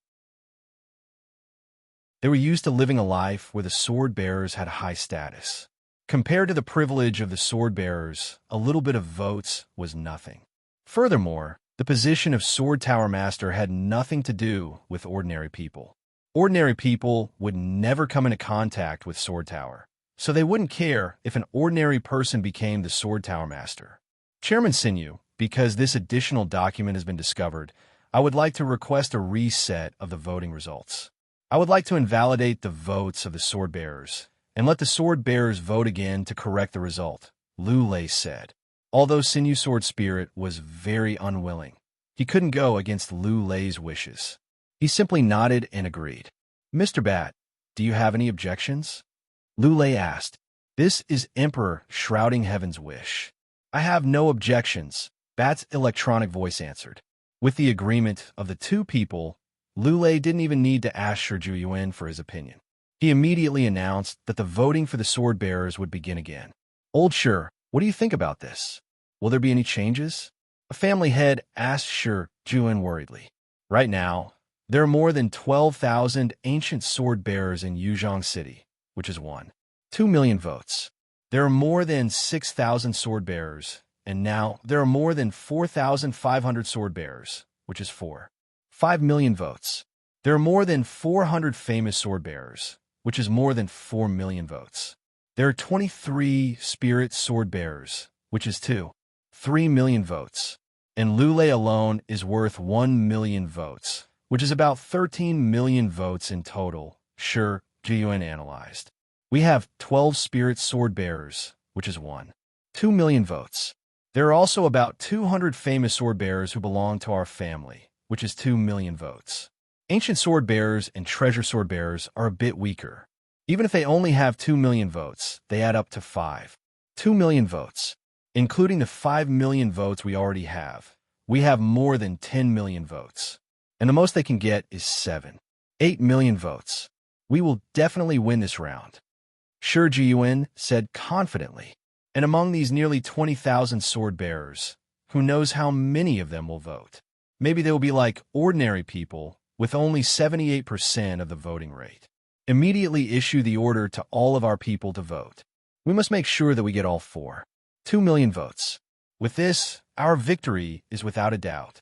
They were used to living a life where the sword bearers had high status. Compared to the privilege of the sword bearers, a little bit of votes was nothing. Furthermore, the position of Sword Tower Master had nothing to do with ordinary people. Ordinary people would never come into contact with Sword Tower, so they wouldn't care if an ordinary person became the Sword Tower Master. Chairman Sinew, because this additional document has been discovered, I would like to request a reset of the voting results. I would like to invalidate the votes of the sword bearers and let the sword bearers vote again to correct the result, Liu Lei said. Although Sinew Sword Spirit was very unwilling, he couldn't go against Liu Lei's wishes. He simply nodded and agreed. Mr. Bat, do you have any objections? Lu Lei asked. This is Emperor shrouding heaven's wish. I have no objections, Bat's electronic voice answered. With the agreement of the two people, Lu Lei didn't even need to ask Shi Juyuan for his opinion. He immediately announced that the voting for the sword bearers would begin again. Old Shi, what do you think about this? Will there be any changes? A family head asked Shi Juyuan worriedly. Right now, there are more than 12,000 ancient sword bearers in Yuzhong City, which is 2 million votes. There are more than 6,000 sword bearers, and now there are more than 4,500 sword bearers, which is 5 million votes. There are more than 400 famous sword bearers, which is more than 4 million votes. There are 23 spirit sword bearers, which is 3 million votes. And Lu Lei alone is worth 1 million votes, which is about 13 million votes in total, Shi Juyuan analyzed. We have 12 spirit sword bearers, which is 2 million votes. There are also about 200 famous sword bearers who belong to our family, which is 2 million votes. Ancient sword bearers and treasure sword bearers are a bit weaker. Even if they only have 2 million votes, they add up to 2 million votes. Including the 5 million votes we already have, we have more than 10 million votes. And the most they can get is 8 million votes. We will definitely win this round, Shi Juyuan said confidently. And among these nearly 20,000 sword bearers, who knows how many of them will vote? Maybe they will be like ordinary people with only 78% of the voting rate. Immediately issue the order to all of our people to vote. We must make sure that we get all 2 million votes. With this, our victory is without a doubt.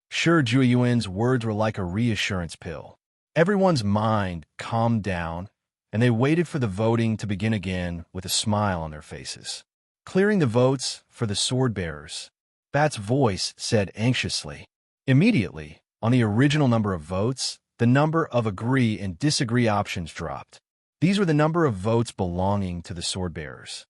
Shi Juyuan's words were like a reassurance pill. Everyone's mind calmed down, and they waited for the voting to begin again with a smile on their faces. Clearing the votes for the sword bearers, Bat's voice said anxiously. Immediately, on the original number of votes, the number of agree and disagree options dropped. These were the number of votes belonging to the sword bearers.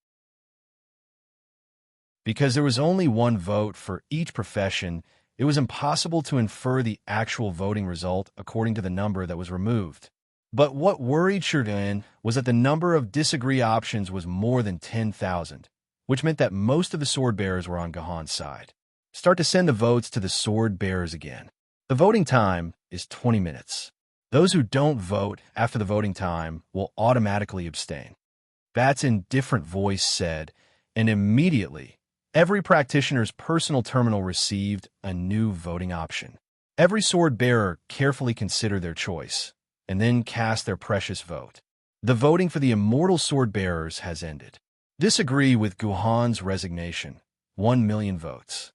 Because there was only one vote for each profession, it was impossible to infer the actual voting result according to the number that was removed. But what worried Shi Juyuan was that the number of disagree options was more than 10,000, which meant that most of the sword bearers were on Gahan's side. Start to send the votes to the sword bearers again. The voting time is 20 minutes. Those who don't vote after the voting time will automatically abstain. Bat's indifferent voice said, and immediately, every practitioner's personal terminal received a new voting option. Every sword bearer carefully considered their choice, and then cast their precious vote. The voting for the immortal sword bearers has ended. Disagree with Guhan's resignation. 1 million votes.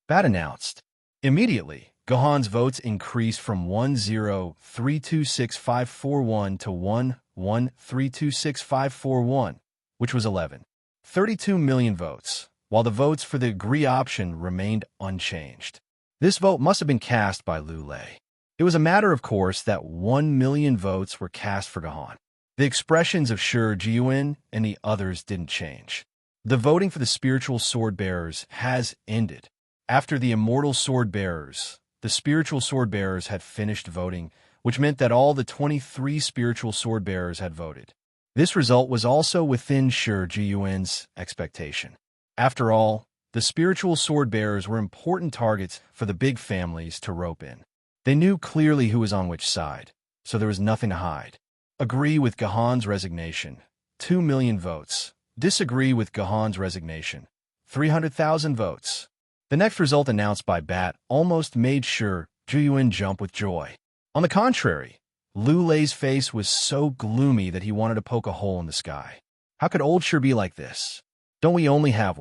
Bat announced. Immediately, Guhan's votes increased from 1,0326541 to 1,1326541, which was 32 million votes, while the votes for the agree option remained unchanged. This vote must have been cast by Lu Lei. It was a matter of course that 1 million votes were cast for Gahan. The expressions of Shi Juyuan and the others didn't change. The voting for the spiritual sword bearers has ended. After the immortal sword bearers, the spiritual sword bearers had finished voting, which meant that all the 23 spiritual sword bearers had voted. This result was also within Shi Juyuan's expectation. After all, the spiritual sword bearers were important targets for the big families to rope in. They knew clearly who was on which side, so there was nothing to hide. Agree with Gahan's resignation, 2 million votes. Disagree with Gahan's resignation, 300,000 votes. The next result announced by Bat almost made Shi Juyuan jump with joy. On the contrary, Lu Lei's face was so gloomy that he wanted to poke a hole in the sky. How could old Shi be like this? Don't we only have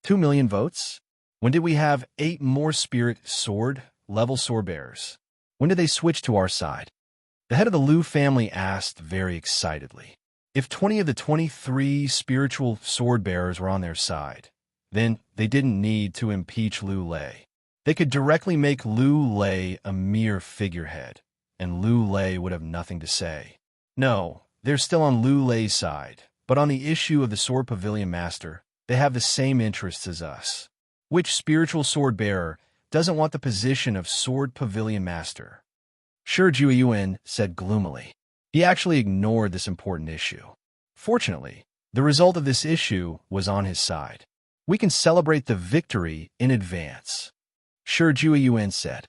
2 million votes? When did we have 8 more spirit level sword bearers? When did they switch to our side? The head of the Lu family asked very excitedly. If 20 of the 23 spiritual sword bearers were on their side, then they didn't need to impeach Lu Lei. They could directly make Lu Lei a mere figurehead, and Lu Lei would have nothing to say. No, they're still on Lu Lei's side, but on the issue of the Sword Pavilion Master, they have the same interests as us. Which spiritual sword bearer doesn't want the position of Sword Pavilion Master? Shi Juyuan said gloomily. He actually ignored this important issue. Fortunately, the result of this issue was on his side. We can celebrate the victory in advance, Shi Jueyuan said.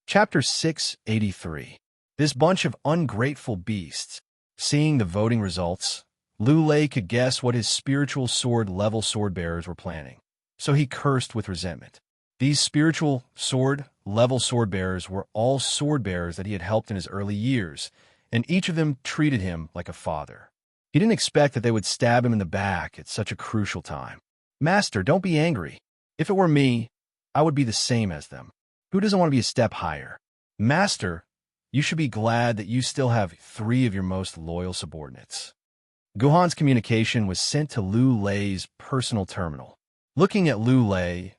Chapter 683. This bunch of ungrateful beasts. Seeing the voting results, Lu Lei could guess what his spiritual sword-level sword-bearers were planning, so he cursed with resentment. These spiritual sword-level sword-bearers were all sword-bearers that he had helped in his early years, and each of them treated him like a father. He didn't expect that they would stab him in the back at such a crucial time. Master, don't be angry. If it were me, I would be the same as them. Who doesn't want to be a step higher? Master, you should be glad that you still have 3 of your most loyal subordinates. Guhan's communication was sent to Lu Lei's personal terminal. Looking at Lu Lei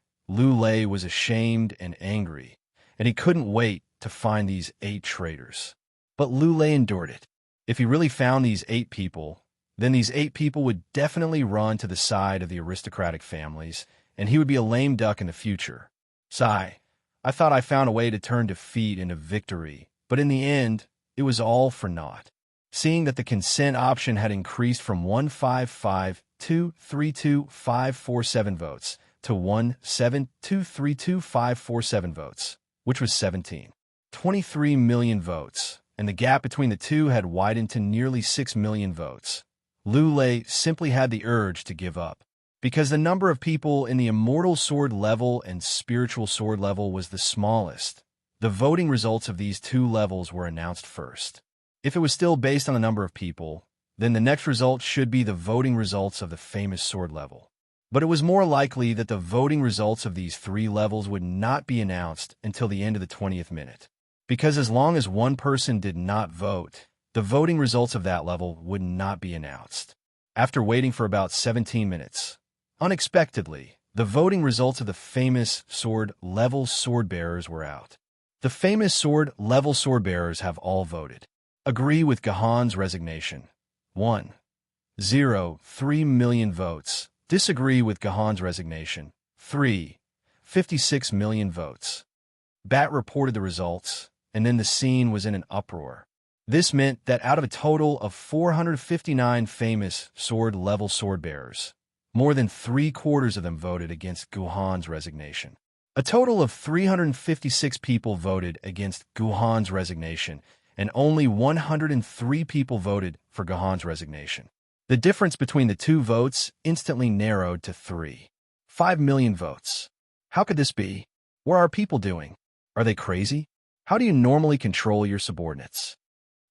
was ashamed and angry, and he couldn't wait to find these 8 traitors. But Lu Lei endured it. If he really found these 8 people, then these 8 people would definitely run to the side of the aristocratic families, and he would be a lame duck in the future. Sigh. I thought I found a way to turn defeat into victory, but in the end, it was all for naught. Seeing that the consent option had increased from 155,232,547 votes to 172,32547 votes, which was 23 million votes, and the gap between the two had widened to nearly 6 million votes, Lu Lei simply had the urge to give up. Because the number of people in the immortal sword level and spiritual sword level was the smallest, the voting results of these 2 levels were announced first. If it was still based on the number of people, then the next result should be the voting results of the famous sword level. But it was more likely that the voting results of these 3 levels would not be announced until the end of the 20th minute. Because as long as one person did not vote, the voting results of that level would not be announced. After waiting for about 17 minutes, unexpectedly, the voting results of the famous sword-level sword-bearers were out. The famous sword-level sword-bearers have all voted. Agree with Guhan's resignation. 1.03 million votes. Disagree with Guhan's resignation. 3.56 million votes. Bat reported the results, and then the scene was in an uproar. This meant that out of a total of 459 famous sword-level sword-bearers, more than 3/4 of them voted against Guhan's resignation. A total of 356 people voted against Guhan's resignation, and only 103 people voted for Guhan's resignation. The difference between the 2 votes instantly narrowed to 3.5 million votes. How could this be? What are people doing? Are they crazy? How do you normally control your subordinates?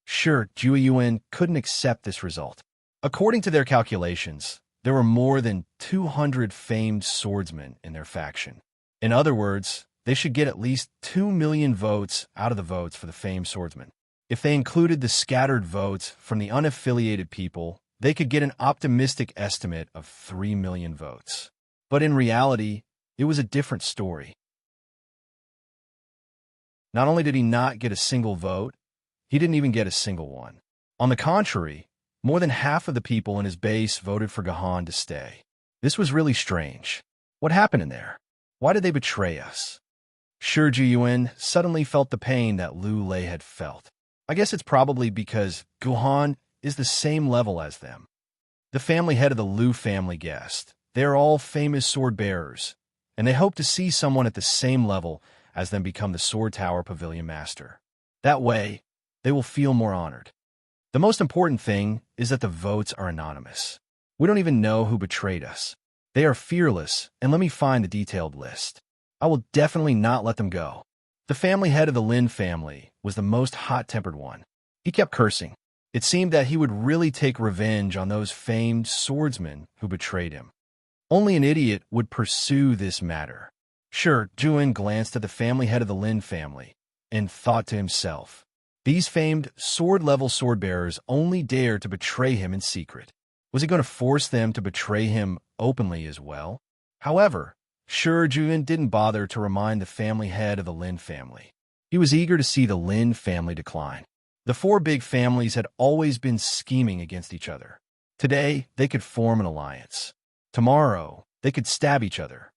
Sure, Jueyuan couldn't accept this result. According to their calculations, there were more than 200 famed swordsmen in their faction. In other words, they should get at least 2 million votes out of the votes for the famed swordsmen. If they included the scattered votes from the unaffiliated people, they could get an optimistic estimate of 3 million votes. But in reality, it was a different story. Not only did he not get a single vote, he didn't even get a single one. On the contrary, more than half of the people in his base voted for Guhan to stay. This was really strange. What happened in there? Why did they betray us? Shi Jueyuan suddenly felt the pain that Lu Lei had felt. I guess it's probably because Guhan is the same level as them. The family head of the Lu family guessed. They are all famous sword bearers, and they hope to see someone at the same level as them become the Sword Tower Pavilion Master. That way, they will feel more honored. The most important thing is that the votes are anonymous. We don't even know who betrayed us. They are fearless, and let me find the detailed list. I will definitely not let them go. The family head of the Lin family was the most hot-tempered one. He kept cursing. It seemed that he would really take revenge on those famed swordsmen who betrayed him. Only an idiot would pursue this matter. Sure, Jueyuan glanced at the family head of the Lin family and thought to himself, these famed sword-level sword-bearers only dare to betray him in secret. Was he going to force them to betray him openly as well? However, sure, Jueyuan didn't bother to remind the family head of the Lin family. He was eager to see the Lin family decline. The 4 big families had always been scheming against each other. Today, they could form an alliance. Tomorrow, they could stab each other.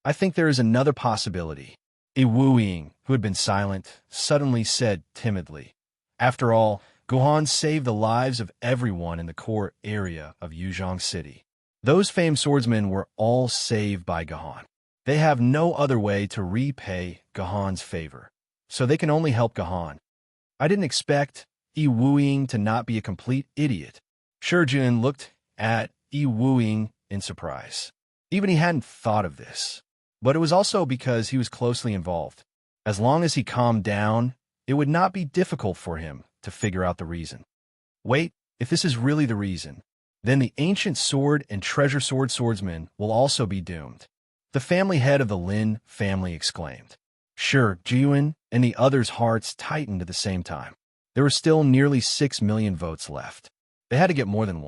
I think there is another possibility. A Wu Ying, who had been silent, suddenly said timidly, After all, Gohan saved the lives of everyone in the core area of Yuzhong City. Those famed swordsmen were all saved by Gohan. They have no other way to repay Gohan's favor, so they can only help Gohan. I didn't expect Yi Wuing to not be a complete idiot. Shurjun looked at Yi Wuing in surprise. Even he hadn't thought of this. But it was also because he was closely involved. As long as he calmed down, it would not be difficult for him to figure out the reason. Wait, if this is really the reason, then the ancient sword and treasure sword swordsman will also be doomed. The family head of the Lin family exclaimed. Sure, Jiwen and the others' hearts tightened at the same time. There were still nearly 6 million votes left. They had to get more than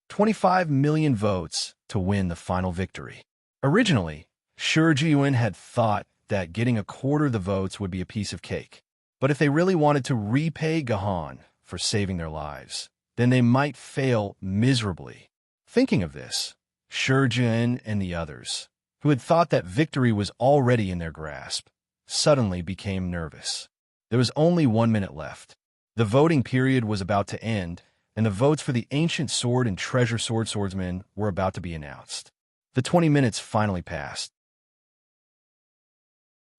25 million votes to win the final victory. Originally, Sure Jiwen had thought that getting a quarter of the votes would be a piece of cake. But if they really wanted to repay Gohan for saving their lives, then they might fail miserably. Thinking of this, Sure Jiwen and the others, who had thought that victory was already in their grasp, suddenly became nervous. There was only 1 minute left. The voting period was about to end, and the votes for the ancient sword and treasure sword swordsmen were about to be announced. The 20 minutes finally passed.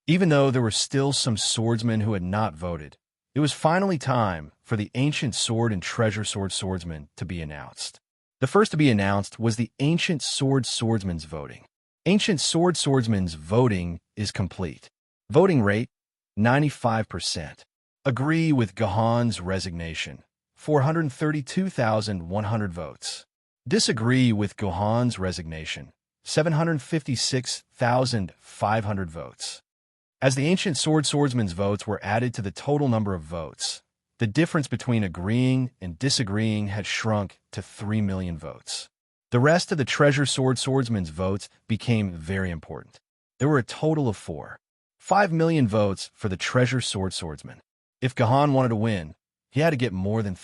Even though there were still some swordsmen who had not voted, it was finally time for the ancient sword and treasure sword swordsmen to be announced. The first to be announced was the ancient sword swordsman's voting. Ancient sword swordsman's voting is complete. Voting rate, 95%. Agree with Gohan's resignation, 432,100 votes. Disagree with Gohan's resignation, 756,500 votes. As the ancient sword swordsman's votes were added to the total number of votes, the difference between agreeing and disagreeing had shrunk to 3 million votes. The rest of the treasure sword swordsman's votes became very important. There were a total of 5 million votes for the treasure sword swordsman. If Gohan wanted to win, he had to get more than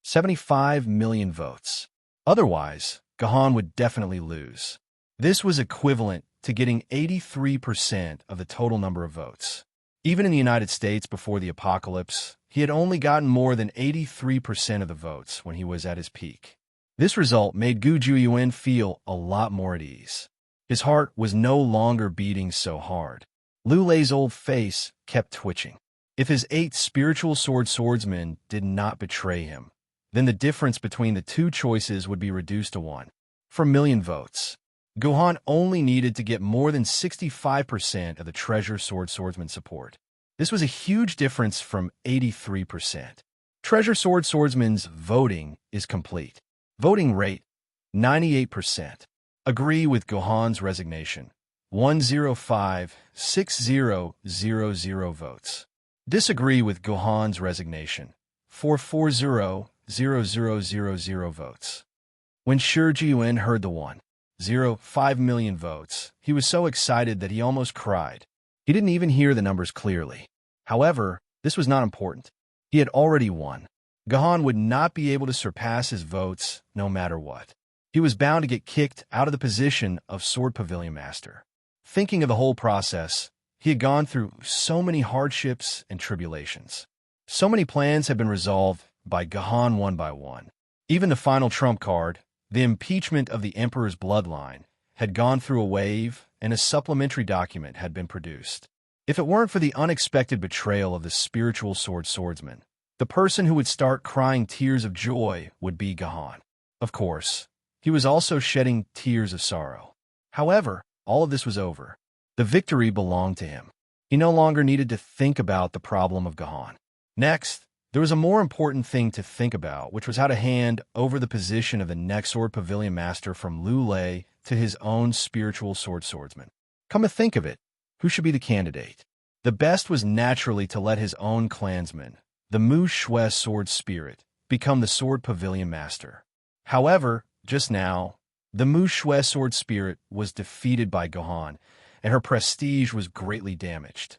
75 million votes. Otherwise, Gohan would definitely lose. This was equivalent to getting 83% of the total number of votes. Even in the United States before the apocalypse, he had only gotten more than 83% of the votes when he was at his peak. This result made Gu Jueyuan feel a lot more at ease. His heart was no longer beating so hard. Liu Lei's old face kept twitching. If his 8 spiritual sword swordsmen did not betray him, then the difference between the two choices would be reduced to 1 for a million votes. Gohan only needed to get more than 65% of the treasure sword swordsman support. This was a huge difference from 83%. Treasure sword swordsman's voting is complete. Voting rate, 98%. Agree with Gohan's resignation, 105,600 votes. Disagree with Gohan's resignation, 440,000 votes. When Shi Jiwen heard the 5 million votes, he was so excited that he almost cried. He didn't even hear the numbers clearly. However, this was not important. He had already won. Gohan would not be able to surpass his votes no matter what. He was bound to get kicked out of the position of Sword Pavilion Master. Thinking of the whole process, he had gone through so many hardships and tribulations. So many plans had been resolved by Gohan one by one. Even the final trump card, the impeachment of the Emperor's bloodline, had gone through a wave, and a supplementary document had been produced. If it weren't for the unexpected betrayal of the spiritual sword swordsman, the person who would start crying tears of joy would be Gohan. Of course, he was also shedding tears of sorrow. However, all of this was over. The victory belonged to him. He no longer needed to think about the problem of Gohan. Next, there was a more important thing to think about, which was how to hand over the position of the next Sword Pavilion Master from Liu Lei to his own spiritual sword swordsman. Come to think of it, who should be the candidate? The best was naturally to let his own clansman, the Mu Shui sword spirit, become the Sword Pavilion Master. However, just now, the Mu Shui sword spirit was defeated by Gohan, and her prestige was greatly damaged.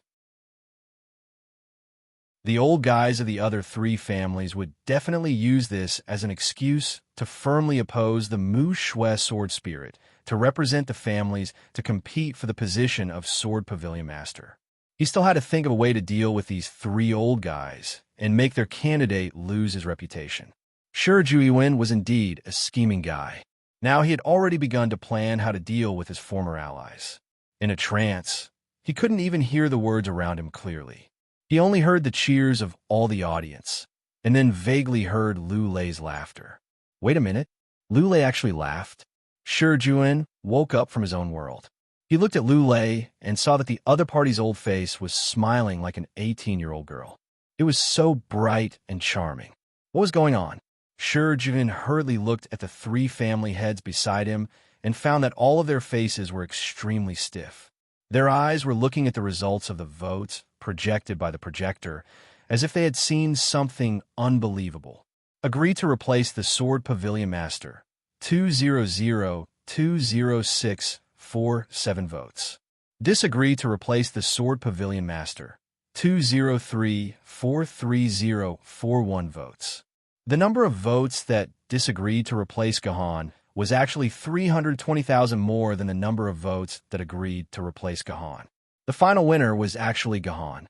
The old guys of the other 3 families would definitely use this as an excuse to firmly oppose the Mu Shui sword spirit, to represent the families to compete for the position of Sword Pavilion Master. He still had to think of a way to deal with these 3 old guys, and make their candidate lose his reputation. Sure, Jueyuan was indeed a scheming guy. Now he had already begun to plan how to deal with his former allies. In a trance, he couldn't even hear the words around him clearly. He only heard the cheers of all the audience, and then vaguely heard Lu Lei's laughter. Wait a minute, Lu Lei actually laughed? Sure, Jueyuan woke up from his own world. He looked at Lu Lei and saw that the other party's old face was smiling like an 18-year-old girl. It was so bright and charming. What was going on? Sure, Jueyuan hurriedly looked at the three family heads beside him and found that all of their faces were extremely stiff. Their eyes were looking at the results of the votes projected by the projector, as if they had seen something unbelievable. Agree to replace the Sword Pavilion Master. 200-20647 votes. Disagree to replace the Sword Pavilion Master. 203-43041 votes. The number of votes that disagreed to replace Gahan was actually 320,000 more than the number of votes that agreed to replace Gahan. The final winner was actually Gahan.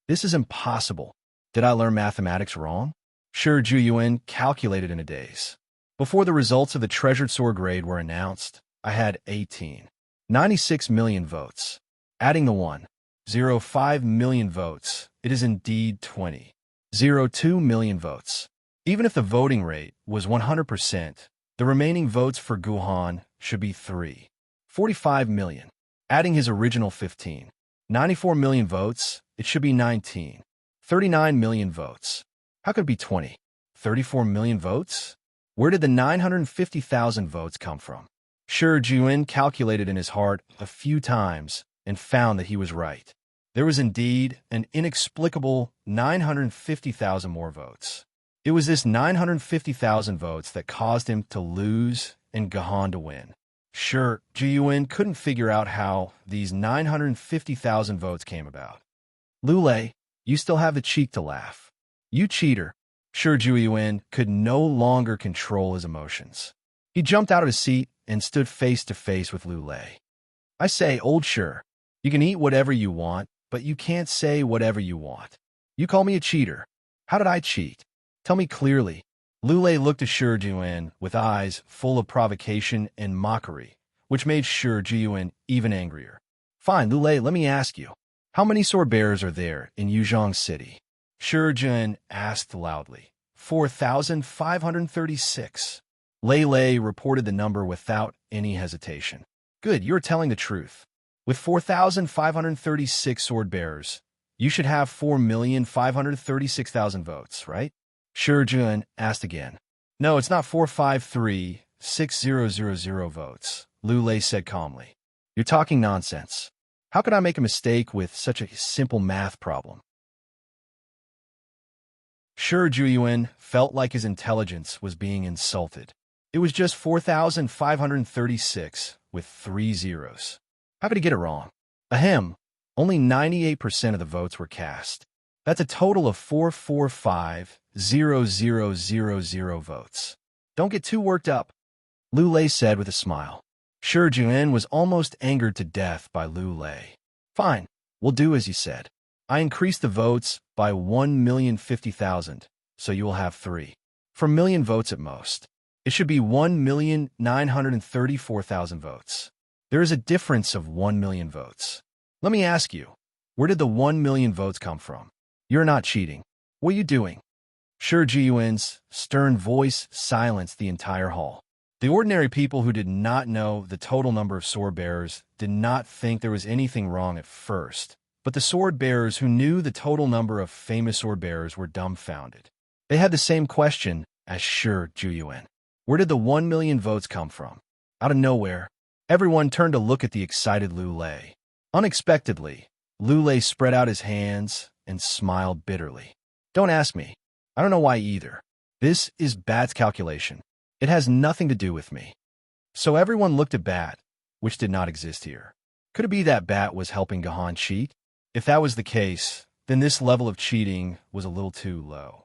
This is impossible. Did I learn mathematics wrong? Sure, Jueyuan calculated in a daze. Before the results of the Treasured Sword grade were announced, I had 96 million votes. Adding the 1.05 million votes, it is indeed 20.02 million votes. Even if the voting rate was 100%, the remaining votes for Gahan should be 3.45 million. Adding his original 15.94 million votes, it should be 19.39 million votes. How could it be 20.34 million votes? Where did the 950,000 votes come from? Sure, Jueyuan calculated in his heart a few times and found that he was right. There was indeed an inexplicable 950,000 more votes. It was this 950,000 votes that caused him to lose and Gahan to win. Sure, Jueyuan couldn't figure out how these 950,000 votes came about. Lu Lei, you still have the cheek to laugh. You cheater. Sure, Jueyuan could no longer control his emotions. He jumped out of his seat and stood face to face with Lu Lei. I say, old Sure, you can eat whatever you want, but you can't say whatever you want. You call me a cheater. How did I cheat? Tell me clearly. Lu Lei looked at Sure Jueyuan with eyes full of provocation and mockery, which made Sure Jueyuan even angrier. Fine, Lu Lei, let me ask you. How many sword bearers are there in Yuzhong City? Sure Jueyuan asked loudly. 4,536. Lei reported the number without any hesitation. Good, you're telling the truth. With 4,536 sword bearers, you should have 4,536,000 votes, right? Sure Jueyuan asked again. No, it's not 453,6000 votes, Lu Lei said calmly. You're talking nonsense. How could I make a mistake with such a simple math problem? Sure, Jueyuan felt like his intelligence was being insulted. It was just 4,536 with 3 zeros. How could he get it wrong? Ahem, only 98% of the votes were cast. That's a total of 445,000 votes. Don't get too worked up, Lu Lei said with a smile. Sure, Jueyuan was almost angered to death by Lu Lei. Fine, we'll do as you said. I increased the votes by 1,050,000, so you will have 3. For million votes at most. It should be 1,934,000 votes. There is a difference of 1 million votes. Let me ask you, where did the 1 million votes come from? You're not cheating. What are you doing? Sure, Jueyuan's stern voice silenced the entire hall. The ordinary people who did not know the total number of sword bearers did not think there was anything wrong at first, but the sword bearers who knew the total number of famous sword bearers were dumbfounded. They had the same question as Sure Jueyuan. Where did the 1 million votes come from? Out of nowhere, everyone turned to look at the excited Lu Lei. Unexpectedly, Lu Lei spread out his hands and smiled bitterly. Don't ask me. I don't know why either. This is Bat's calculation. It has nothing to do with me. So everyone looked at Bat, which did not exist here. Could it be that Bat was helping Gahan cheat? If that was the case, then this level of cheating was a little too low.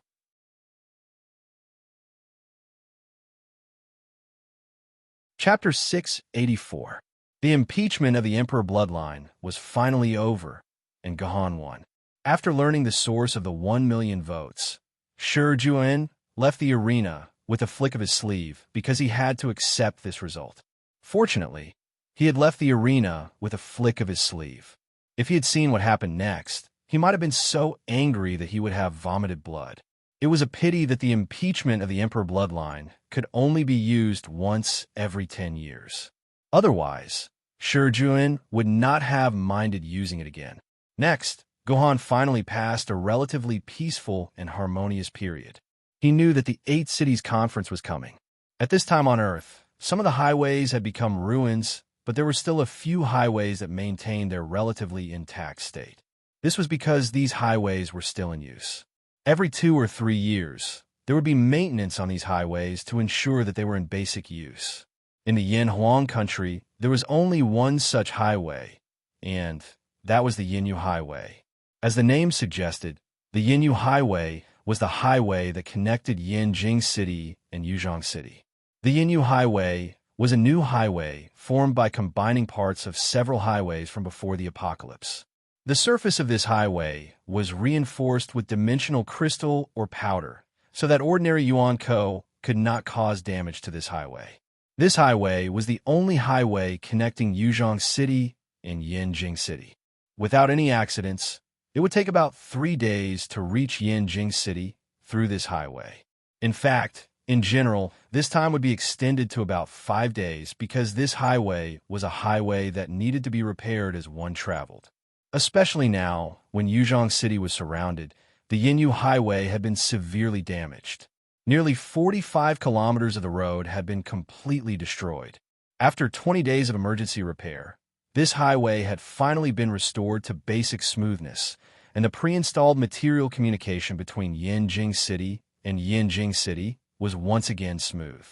Chapter 684. The impeachment of the Emperor bloodline was finally over, and Gahan won. After learning the source of the 1 million votes, Shi Juan left the arena with a flick of his sleeve because he had to accept this result. Fortunately, he had left the arena with a flick of his sleeve. If he had seen what happened next, he might have been so angry that he would have vomited blood. It was a pity that the impeachment of the emperor bloodline could only be used once every 10 years. Otherwise, Shi Juan would not have minded using it again. Next, Gohan finally passed a relatively peaceful and harmonious period. He knew that the 8 Cities Conference was coming. At this time on Earth, some of the highways had become ruins, but there were still a few highways that maintained their relatively intact state. This was because these highways were still in use. Every 2 or 3 years, there would be maintenance on these highways to ensure that they were in basic use. In the Yin Huang country, there was only one such highway, and that was the Yinyu Highway. As the name suggested, the Yinyu Highway was the highway that connected Yanjing City and Yuzhong City. The Yinyu Highway was a new highway formed by combining parts of several highways from before the apocalypse. The surface of this highway was reinforced with dimensional crystal or powder, so that ordinary Yuan-ko could not cause damage to this highway. This highway was the only highway connecting Yuzhong City and Yanjing City. Without any accidents, it would take about 3 days to reach Yanjing City through this highway. In fact, in general, this time would be extended to about 5 days because this highway was a highway that needed to be repaired as one traveled. Especially now, when Yuzhong City was surrounded, the Yinyu Highway had been severely damaged. Nearly 45 kilometers of the road had been completely destroyed. After 20 days of emergency repair, this highway had finally been restored to basic smoothness, and the pre-installed material communication between Yanjing City and Yanjing City was once again smooth.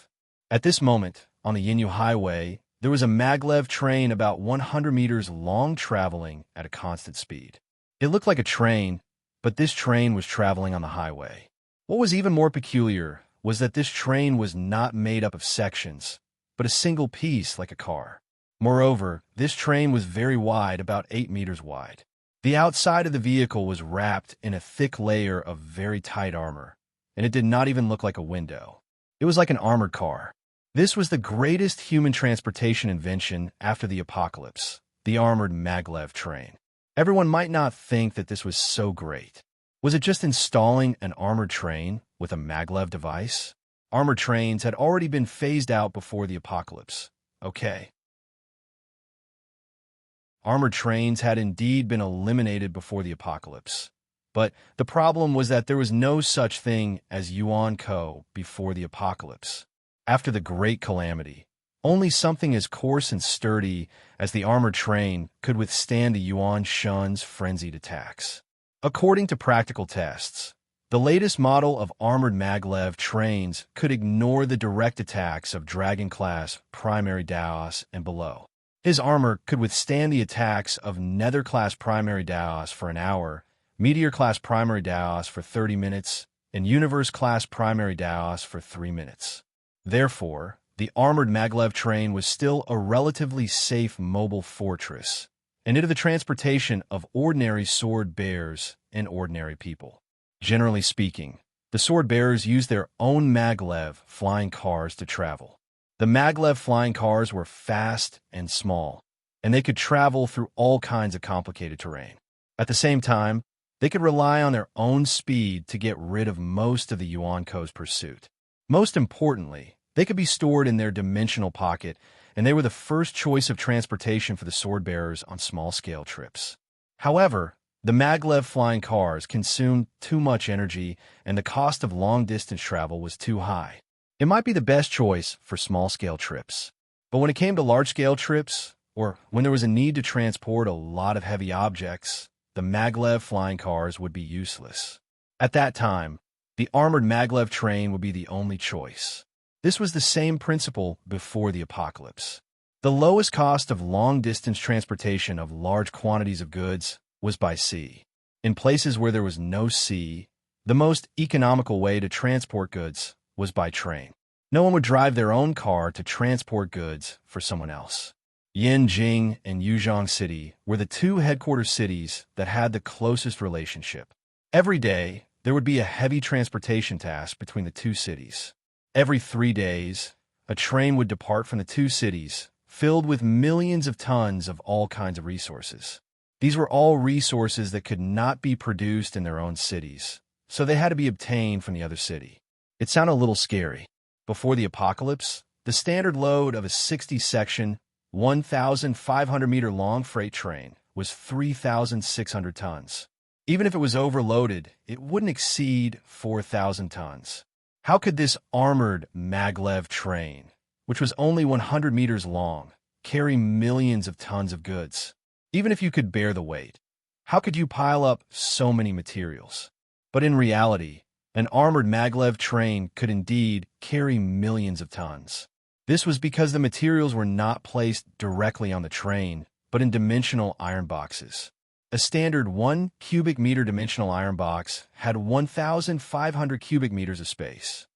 At this moment, on the Yinyu Highway, there was a maglev train about 100 meters long traveling at a constant speed. It looked like a train, but this train was traveling on the highway. What was even more peculiar was that this train was not made up of sections, but a single piece like a car. Moreover, this train was very wide, about 8 meters wide. The outside of the vehicle was wrapped in a thick layer of very tight armor, and it did not even look like a window. It was like an armored car. This was the greatest human transportation invention after the apocalypse, the armored maglev train. Everyone might not think that this was so great. Was it just installing an armored train with a maglev device? Armored trains had already been phased out before the apocalypse. Okay. Armored trains had indeed been eliminated before the apocalypse. But the problem was that there was no such thing as Yuan-ko before the apocalypse. After the Great Calamity, only something as coarse and sturdy as the armored train could withstand the Yuan Shun's frenzied attacks. According to practical tests, the latest model of armored maglev trains could ignore the direct attacks of Dragon-class primary Daos and below. His armor could withstand the attacks of Nether-class primary Daos for an hour, Meteor-class primary Daos for 30 minutes, and Universe-class primary Daos for 3 minutes. Therefore, the armored maglev train was still a relatively safe mobile fortress, and into the transportation of ordinary sword bearers and ordinary people. Generally speaking, the sword bearers used their own maglev flying cars to travel. The maglev flying cars were fast and small, and they could travel through all kinds of complicated terrain. At the same time, they could rely on their own speed to get rid of most of the Yuan-ko's pursuit. Most importantly, they could be stored in their dimensional pocket, and they were the first choice of transportation for the sword bearers on small-scale trips. However, the maglev flying cars consumed too much energy, and the cost of long-distance travel was too high. It might be the best choice for small-scale trips. But when it came to large-scale trips, or when there was a need to transport a lot of heavy objects, the maglev flying cars would be useless. At that time, the armored maglev train would be the only choice. This was the same principle before the apocalypse. The lowest cost of long-distance transportation of large quantities of goods was by sea. In places where there was no sea, the most economical way to transport goods was by train. No one would drive their own car to transport goods for someone else. Yanjing and Yuzhong City were the two headquarters cities that had the closest relationship. Every day, there would be a heavy transportation task between the two cities. Every 3 days, a train would depart from the two cities, filled with millions of tons of all kinds of resources. These were all resources that could not be produced in their own cities, so they had to be obtained from the other city. It sounded a little scary. Before the apocalypse, the standard load of a 60-section, 1,500-meter-long freight train was 3,600 tons. Even if it was overloaded, it wouldn't exceed 4,000 tons. How could this armored maglev train, which was only 100 meters long, carry millions of tons of goods? Even if you could bear the weight, how could you pile up so many materials? But in reality, an armored maglev train could indeed carry millions of tons. This was because the materials were not placed directly on the train, but in dimensional iron boxes. A standard 1 cubic meter dimensional iron box had 1,500 cubic meters of space.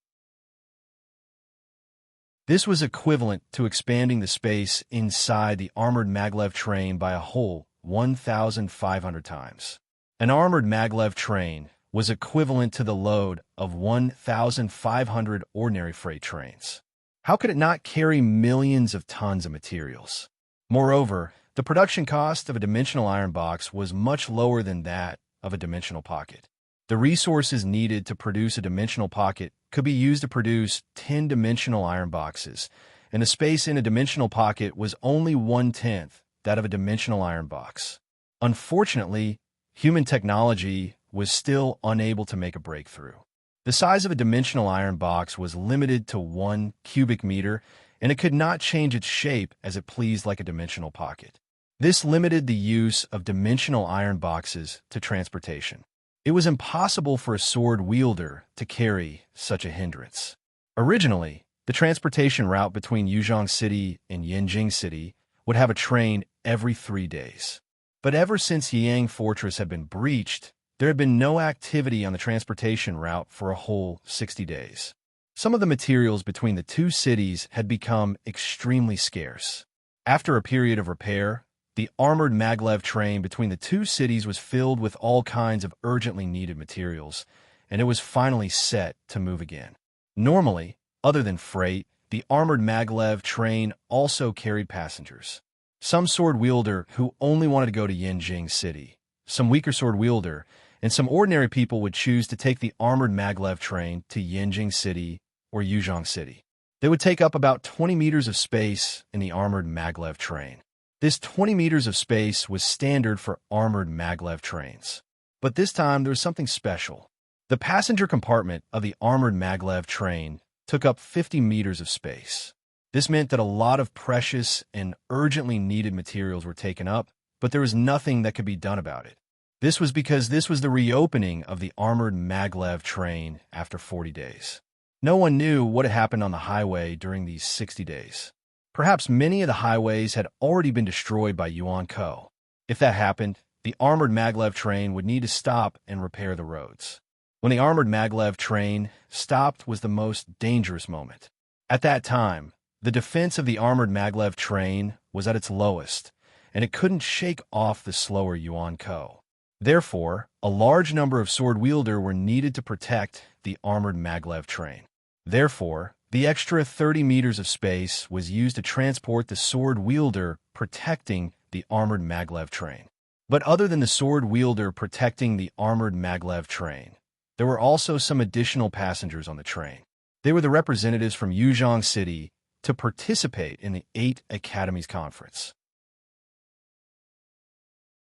This was equivalent to expanding the space inside the armored maglev train by a whole 1,500 times. An armored maglev train was equivalent to the load of 1,500 ordinary freight trains. How could it not carry millions of tons of materials? Moreover, the production cost of a dimensional iron box was much lower than that of a dimensional pocket. The resources needed to produce a dimensional pocket could be used to produce 10-dimensional iron boxes, and the space in a dimensional pocket was only 1/10 that of a dimensional iron box. Unfortunately, human technology was still unable to make a breakthrough. The size of a dimensional iron box was limited to 1 cubic meter, and it could not change its shape as it pleased like a dimensional pocket. This limited the use of dimensional iron boxes to transportation. It was impossible for a sword wielder to carry such a hindrance. Originally, the transportation route between Yuzhong City and Yanjing City would have a train every 3 days. But ever since Yang Fortress had been breached, there had been no activity on the transportation route for a whole 60 days. Some of the materials between the two cities had become extremely scarce. After a period of repair, the armored maglev train between the two cities was filled with all kinds of urgently needed materials, and it was finally set to move again. Normally, other than freight, the armored maglev train also carried passengers. Some sword wielder who only wanted to go to Yanjing City, some weaker sword wielder, and some ordinary people would choose to take the armored maglev train to Yanjing City or Yuzhong City. They would take up about 20 meters of space in the armored maglev train. This 20 meters of space was standard for armored maglev trains. But this time there was something special. The passenger compartment of the armored maglev train took up 50 meters of space. This meant that a lot of precious and urgently needed materials were taken up, but there was nothing that could be done about it. This was because this was the reopening of the armored maglev train after 40 days. No one knew what had happened on the highway during these 60 days. Perhaps many of the highways had already been destroyed by Yuan Ko. If that happened, the armored maglev train would need to stop and repair the roads. When the armored maglev train stopped was the most dangerous moment. At that time, the defense of the armored maglev train was at its lowest, and it couldn't shake off the slower Yuan Ko. Therefore, a large number of sword wielder were needed to protect the armored maglev train. Therefore, the extra 30 meters of space was used to transport the sword wielder protecting the armored maglev train. But other than the sword wielder protecting the armored maglev train, there were also some additional passengers on the train. They were the representatives from Yuzhong City to participate in the 8 Academies Conference.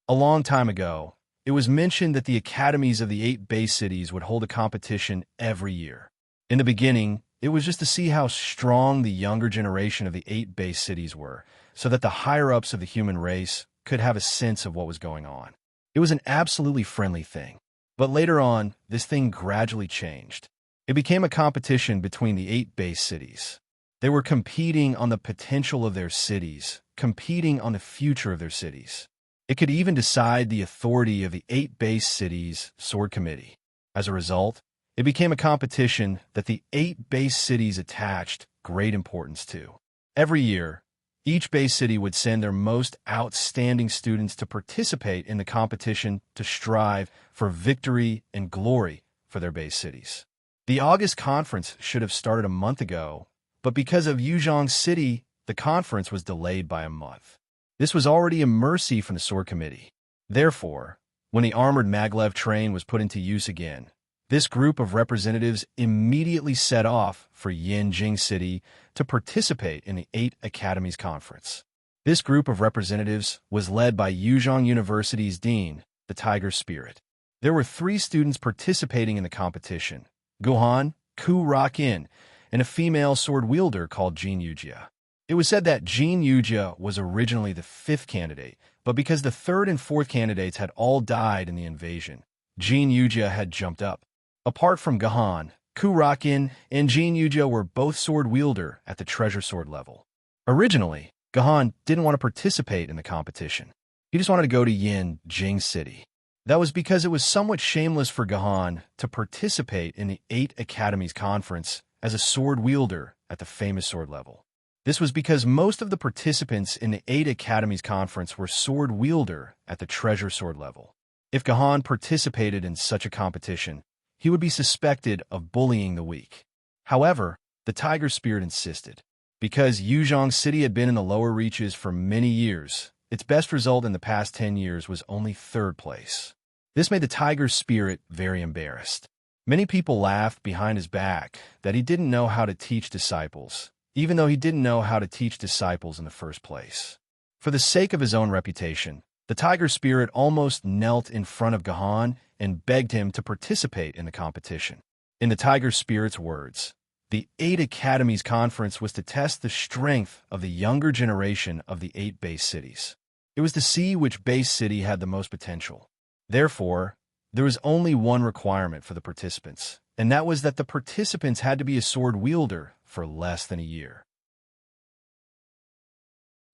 A long time ago, it was mentioned that the academies of the 8 base cities would hold a competition every year. In the beginning, it was just to see how strong the younger generation of the 8 base cities were, so that the higher-ups of the human race could have a sense of what was going on. It was an absolutely friendly thing. But later on, this thing gradually changed. It became a competition between the 8 base cities. They were competing on the potential of their cities, competing on the future of their cities. It could even decide the authority of the 8 base cities' sword committee. As a result, it became a competition that the 8 base cities attached great importance to. Every year, Each base city would send their most outstanding students to participate in the competition to strive for victory and glory for their base cities. The August conference should have started a month ago, but because of Yuzhong City, the conference was delayed by a month. This was already a mercy from the Sword Committee. Therefore, when the armored maglev train was put into use again, this group of representatives immediately set off for Yanjing City to participate in the 8 Academies Conference. This group of representatives was led by Yuzhong University's dean, the Tiger Spirit. There were 3 students participating in the competition: Guhan, Ku Rakin, and a female sword wielder called Jin Yujia. It was said that Jin Yujia was originally the 5th candidate, but because the 3rd and 4th candidates had all died in the invasion, Jin Yujia had jumped up. Apart from Gahan, Ku Rakin and Jin Yujia were both sword wielder at the treasure sword level. Originally, Gahan didn't want to participate in the competition. He just wanted to go to Yanjing City. That was because it was somewhat shameless for Gahan to participate in the 8 Academies Conference as a sword wielder at the famous sword level. This was because most of the participants in the 8 Academies Conference were sword wielder at the treasure sword level. If Gahan participated in such a competition, he would be suspected of bullying the weak. However, the Tiger Spirit insisted. Because Yuzhong City had been in the lower reaches for many years, its best result in the past 10 years was only 3rd place. This made the Tiger Spirit very embarrassed. Many people laughed behind his back that he didn't know how to teach disciples, even though he didn't know how to teach disciples in the first place. For the sake of his own reputation, the Tiger Spirit almost knelt in front of Gahan and begged him to participate in the competition. In the Tiger Spirit's words, the 8 Academies Conference was to test the strength of the younger generation of the 8 base cities. It was to see which base city had the most potential. Therefore, there was only one requirement for the participants, and that was that the participants had to be a sword wielder for less than a year.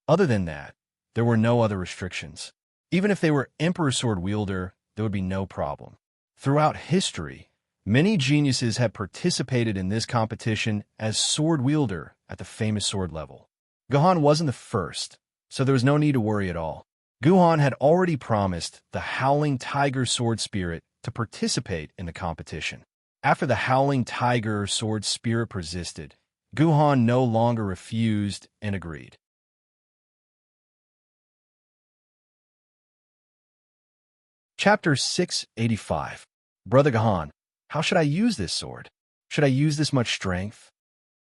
Other than that, there were no other restrictions. Even if they were Emperor Sword Wielder, there would be no problem. Throughout history, many geniuses had participated in this competition as sword wielder at the famous sword level. Gahan wasn't the first, so there was no need to worry at all. Guhan had already promised the Howling Tiger Sword Spirit to participate in the competition. After the Howling Tiger Sword Spirit persisted, Guhan no longer refused and agreed. Chapter 685. Brother Gahan, how should I use this sword? Should I use this much strength?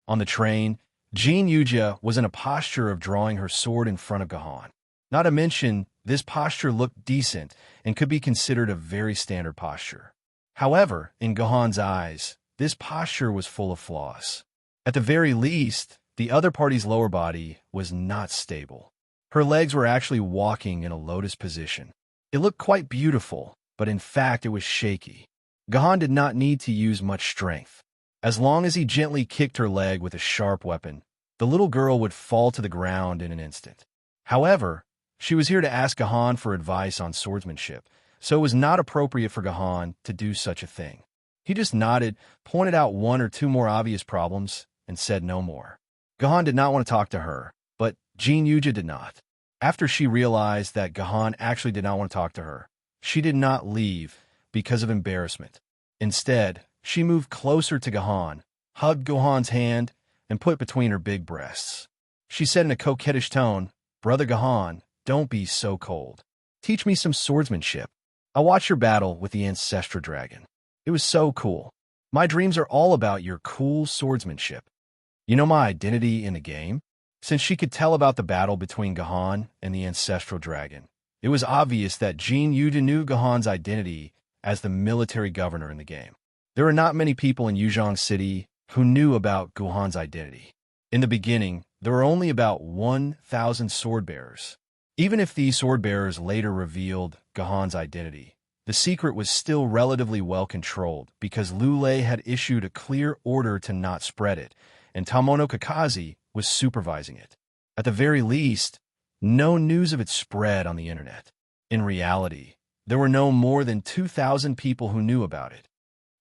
On the train, Jin Yujia was in a posture of drawing her sword in front of Gahan. Not to mention, this posture looked decent and could be considered a very standard posture. However, in Gahan's eyes, this posture was full of flaws. At the very least, the other party's lower body was not stable. Her legs were actually walking in a lotus position. It looked quite beautiful, but in fact it was shaky. Gahan did not need to use much strength. As long as he gently kicked her leg with a sharp weapon, the little girl would fall to the ground in an instant. However, she was here to ask Gahan for advice on swordsmanship, so it was not appropriate for Gahan to do such a thing. He just nodded, pointed out 1 or 2 more obvious problems, and said no more. Gahan did not want to talk to her, but Jin Yujia did not. After she realized that Gahan actually did not want to talk to her, she did not leave because of embarrassment. Instead, she moved closer to Gahan, hugged Gahan's hand, and put it between her big breasts. She said in a coquettish tone, "Brother Gahan, don't be so cold. Teach me some swordsmanship. I watched your battle with the ancestral dragon. It was so cool. My dreams are all about your cool swordsmanship. You know my identity in the game?" Since she could tell about the battle between Gahan and the ancestral dragon, it was obvious that Jin Yujia knew Gahan's identity as the military governor in the game. There were not many people in Yuzhong City who knew about Gahan's identity. In the beginning, there were only about 1,000 sword-bearers. Even if these sword-bearers later revealed Gahan's identity, the secret was still relatively well controlled because Liu Lei had issued a clear order to not spread it, and Tamono Kakazi was supervising it. At the very least, no news of it spread on the internet. In reality, there were no more than 2,000 people who knew about it.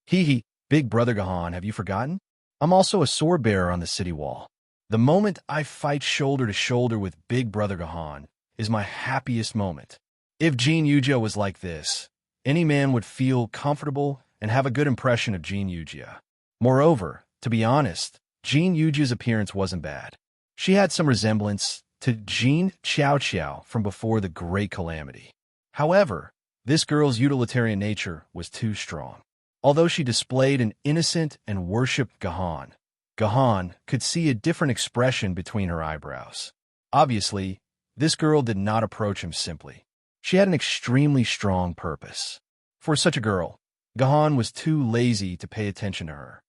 Hee, big brother Gahan, have you forgotten? I'm also a sword bearer on the city wall. The moment I fight shoulder to shoulder with Big Brother Gahan is my happiest moment. If Jin Yujia was like this, any man would feel comfortable and have a good impression of Jin Yujia. Moreover, to be honest, Jin Yujia's appearance wasn't bad. She had some resemblance to Jin Xiao Xiao from before the Great Calamity. However, this girl's utilitarian nature was too strong. Although she displayed an innocent and worshipped Gahan, Gahan could see a different expression between her eyebrows. Obviously, this girl did not approach him simply. She had an extremely strong purpose. For such a girl, Gahan was too lazy to pay attention to her.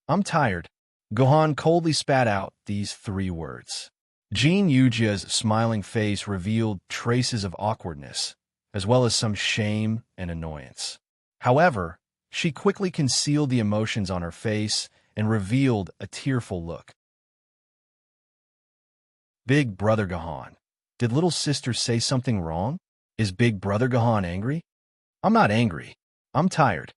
"I'm tired." Gahan coldly spat out these 3 words. Jin Yujia's smiling face revealed traces of awkwardness, as well as some shame and annoyance. However, she quickly concealed the emotions on her face and revealed a tearful look. Big Brother Gahan, did little sister say something wrong? Is Big Brother Gahan angry? I'm not angry. I'm tired.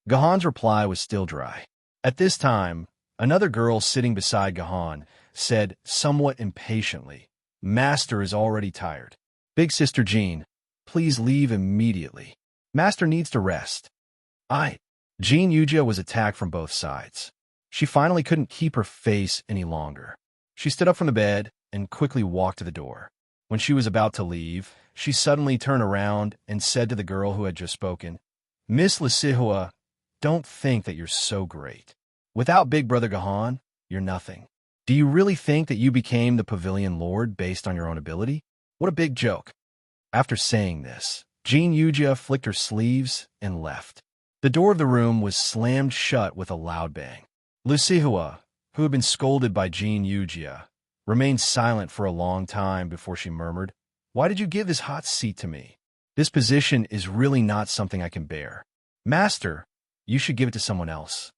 Gahan's reply was still dry. At this time, another girl sitting beside Gahan said somewhat impatiently, Master is already tired. Big Sister Jean, please leave immediately. Master needs to rest. Jin Yujia was attacked from both sides. She finally couldn't keep her face any longer. She stood up from the bed and quickly walked to the door. When she was about to leave, she suddenly turned around and said to the girl who had just spoken, Miss Lisihua, don't think that you're so great. Without Big Brother Gahan, you're nothing. Do you really think that you became the Pavilion Lord based on your own ability? What a big joke. After saying this, Jin Yujia flicked her sleeves and left. The door of the room was slammed shut with a loud bang. Lisihua, who had been scolded by Jin Yujia, remained silent for a long time before she murmured, Why did you give this hot seat to me? This position is really not something I can bear. Master, you should give it to someone else.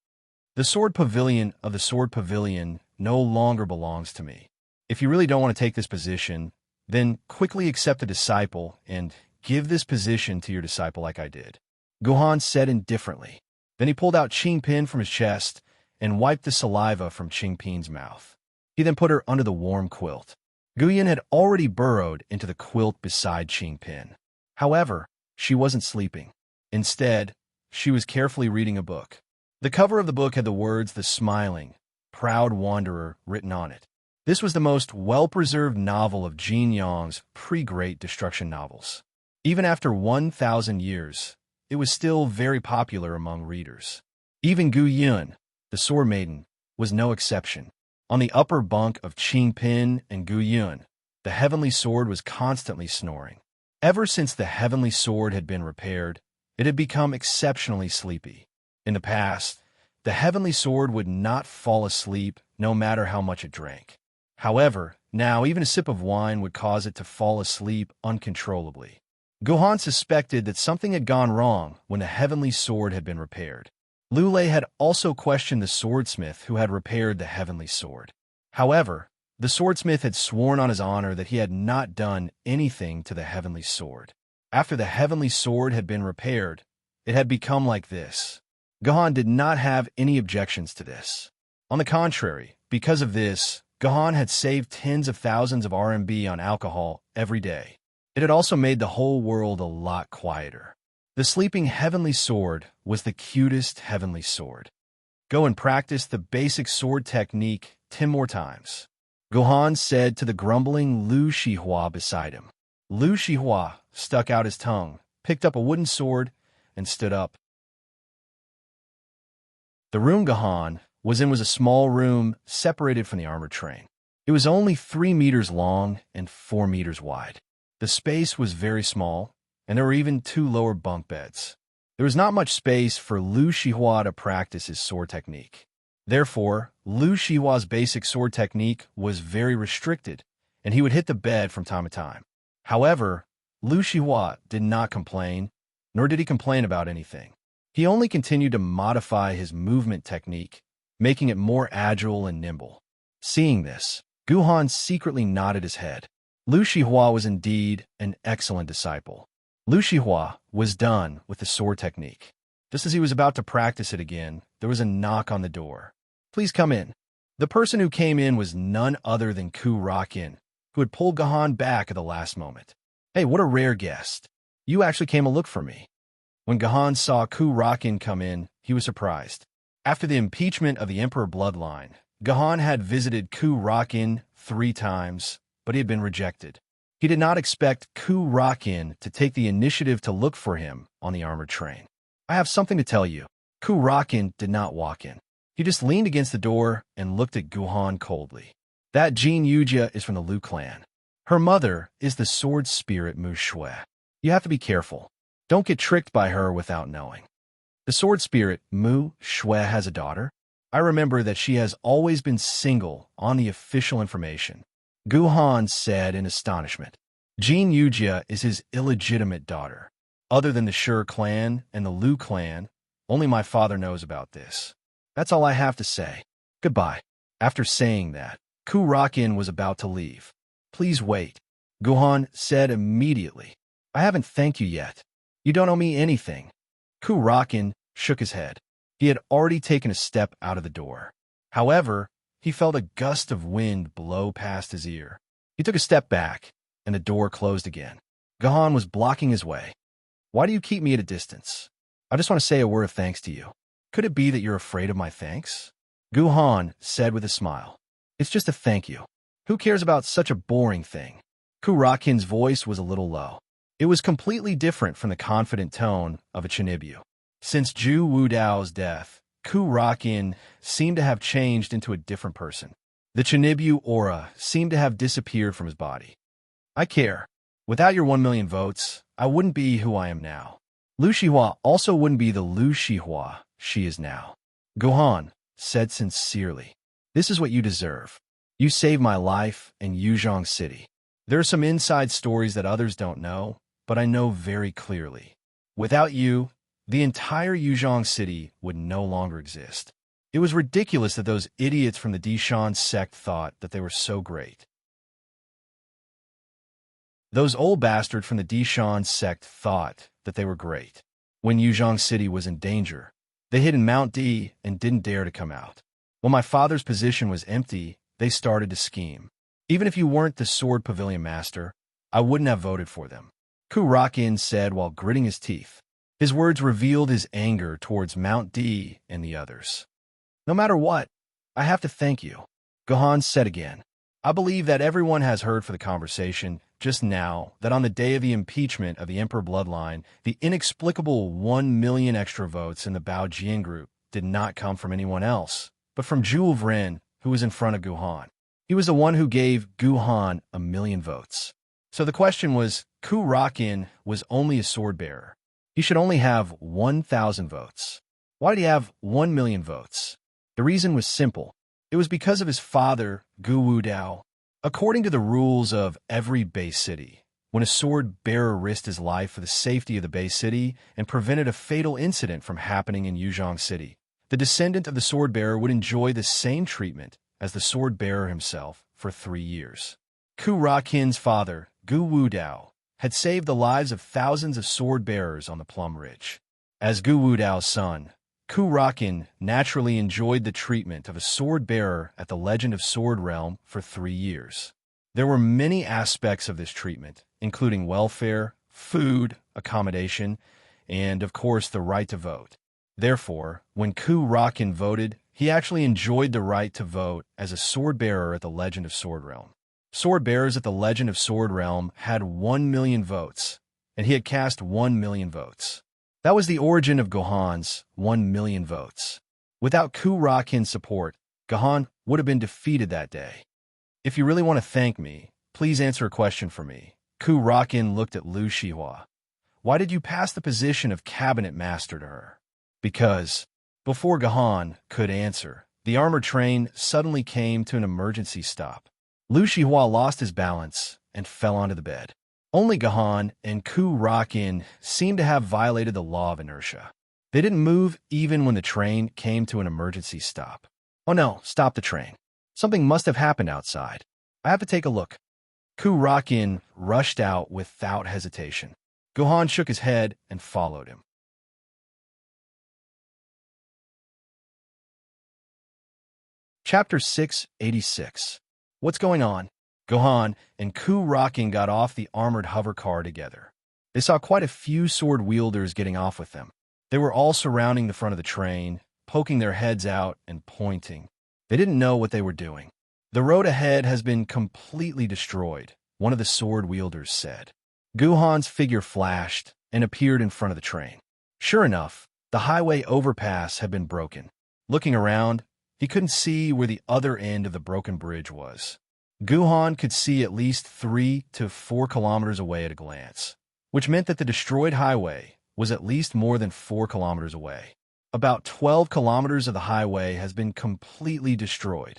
The Sword Pavilion of the Sword Pavilion no longer belongs to me. If you really don't want to take this position, then quickly accept a disciple and give this position to your disciple like I did. Gahan said indifferently. Then he pulled out Qingpin from his chest and wiped the saliva from Qingpin's mouth. He then put her under the warm quilt. Guyan had already burrowed into the quilt beside Qingpin. However, she wasn't sleeping. Instead, she was carefully reading a book. The cover of the book had the words The Smiling, Proud Wanderer written on it. This was the most well-preserved novel of Jin Yang's pre-Great Destruction novels. Even after 1,000 years, it was still very popular among readers. Even Gu Yun, the Sword Maiden, was no exception. On the upper bunk of Qingpin and Gu Yun, the heavenly sword was constantly snoring. Ever since the heavenly sword had been repaired, it had become exceptionally sleepy. In the past, the heavenly sword would not fall asleep no matter how much it drank. However, now even a sip of wine would cause it to fall asleep uncontrollably. Gahan suspected that something had gone wrong when the heavenly sword had been repaired. Lulei had also questioned the swordsmith who had repaired the heavenly sword. However, the swordsmith had sworn on his honor that he had not done anything to the heavenly sword. After the heavenly sword had been repaired, it had become like this. Gahan did not have any objections to this. On the contrary, because of this, Gahan had saved tens of thousands of RMB on alcohol every day. It had also made the whole world a lot quieter. The sleeping heavenly sword was the cutest heavenly sword. Go and practice the basic sword technique 10 more times. Gahan said to the grumbling Lu Shihua beside him. Lu Shihua stuck out his tongue, picked up a wooden sword, and stood up. The room Gahan was in was a small room separated from the armored train. It was only 3 meters long and 4 meters wide. The space was very small, and there were even 2 lower bunk beds. There was not much space for Lu Shihua to practice his sword technique. Therefore, Lu Shihua's basic sword technique was very restricted, and he would hit the bed from time to time. However, Lu Shihua did not complain, nor did he complain about anything. He only continued to modify his movement technique, making it more agile and nimble. Seeing this, Gahan secretly nodded his head. Lu Shihua was indeed an excellent disciple. Lu Shihua was done with the sword technique. Just as he was about to practice it again, there was a knock on the door. Please come in. The person who came in was none other than Ku Rakin, who had pulled Gahan back at the last moment. Hey, what a rare guest. You actually came to look for me. When Gahan saw Ku Rakin come in, he was surprised. After the impeachment of the Emperor bloodline, Gahan had visited Ku Rakin 3 times, but he had been rejected. He did not expect Ku Rakin to take the initiative to look for him on the armored train. I have something to tell you. Ku Rakin did not walk in. He just leaned against the door and looked at Guhan coldly. That Jean Yujia is from the Liu clan. Her mother is the sword spirit Mu Shui. You have to be careful. Don't get tricked by her without knowing. The sword spirit Mu Shui has a daughter. I remember that she has always been single on the official information. Guhan said in astonishment. Jean Yujia is his illegitimate daughter. Other than the Shi clan and the Liu clan, only my father knows about this. That's all I have to say. Goodbye. After saying that, Ku Rakin was about to leave. Please wait, Guhan said immediately. I haven't thanked you yet. You don't owe me anything. Ku Rakin shook his head. He had already taken a step out of the door. However, he felt a gust of wind blow past his ear. He took a step back, and the door closed again. Gahan was blocking his way. Why do you keep me at a distance? I just want to say a word of thanks to you. Could it be that you're afraid of my thanks? Guhan said with a smile. It's just a thank you. Who cares about such a boring thing? Ku Rakin's voice was a little low. It was completely different from the confident tone of a Chinibyu. Since Zhu Wudao's death, Ku Rakin seemed to have changed into a different person. The Chinibyu aura seemed to have disappeared from his body. I care. Without your 1 million votes, I wouldn't be who I am now. Liu Shihua also wouldn't be the Liu Shihua she is now. Guhan said sincerely, this is what you deserve. You saved my life in Yuzhong City. There are some inside stories that others don't know, but I know very clearly. Without you, the entire Yuzhong City would no longer exist. It was ridiculous that those idiots from the Dishan sect thought that they were so great. Those old bastards from the Dishan sect thought that they were great. When Yuzhong City was in danger, they hid in Mount D and didn't dare to come out. When my father's position was empty, they started to scheme. Even if you weren't the sword pavilion master, I wouldn't have voted for them. Ku Rakin said while gritting his teeth. His words revealed his anger towards Mount D and the others. No matter what, I have to thank you. Gahan said again. I believe that everyone has heard for the conversation just now that on the day of the impeachment of the Emperor bloodline, the inexplicable 1 million extra votes in the Bao Jian group did not come from anyone else, but from Zhu Ren, who was in front of Guhan. He was the one who gave Guhan 1 million votes. So the question was, Ku Rakin was only a sword bearer. He should only have 1,000 votes. Why did he have 1 million votes? The reason was simple. It was because of his father, Gu Wudao. According to the rules of every base city, when a sword bearer risked his life for the safety of the base city and prevented a fatal incident from happening in Yuzhong City, the descendant of the sword bearer would enjoy the same treatment as the sword bearer himself for 3 years. Ku Rakin's father, Gu Wudao, had saved the lives of thousands of sword bearers on the Plum Ridge. As Gu Wudao's son, Ku Rakin naturally enjoyed the treatment of a sword bearer at the Legend of Sword Realm for 3 years. There were many aspects of this treatment, including welfare, food, accommodation, and, of course, the right to vote. Therefore, when Ku Rakin voted, he actually enjoyed the right to vote as a sword bearer at the Legend of Sword Realm. Sword bearers at the Legend of Sword Realm had 1 million votes, and he had cast 1 million votes. That was the origin of Gohan's 1 million votes. Without Ku Rakin's support, Gahan would have been defeated that day. If you really want to thank me, please answer a question for me. Ku Rakin looked at Liu Shihua. Why did you pass the position of cabinet master to her? Because, before Gahan could answer, the armored train suddenly came to an emergency stop. Liu Shihua lost his balance and fell onto the bed. Only Gahan and Ku Rakin seemed to have violated the law of inertia. They didn't move even when the train came to an emergency stop. Oh no, stop the train. Something must have happened outside. I have to take a look. Ku Rakin rushed out without hesitation. Gahan shook his head and followed him. Chapter 686. What's going on? Gohan and Ku Rocking got off the armored hover car together. They saw quite a few sword wielders getting off with them. They were all surrounding the front of the train, poking their heads out and pointing. They didn't know what they were doing. The road ahead has been completely destroyed, one of the sword wielders said. Gohan's figure flashed and appeared in front of the train. Sure enough, the highway overpass had been broken. Looking around, he couldn't see where the other end of the broken bridge was. Gohan could see at least 3 to 4 kilometers away at a glance, which meant that the destroyed highway was at least more than 4 kilometers away. About 12 kilometers of the highway has been completely destroyed.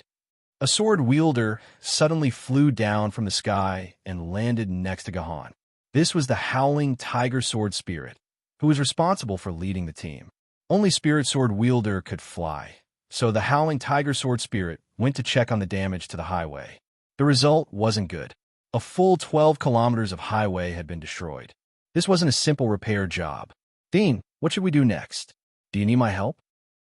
A sword wielder suddenly flew down from the sky and landed next to Gohan. This was the Howling Tiger Sword Spirit, who was responsible for leading the team. Only Spirit Sword Wielder could fly, so the Howling Tiger Sword Spirit went to check on the damage to the highway. The result wasn't good. A full 12 kilometers of highway had been destroyed. This wasn't a simple repair job. Dean, what should we do next? Do you need my help?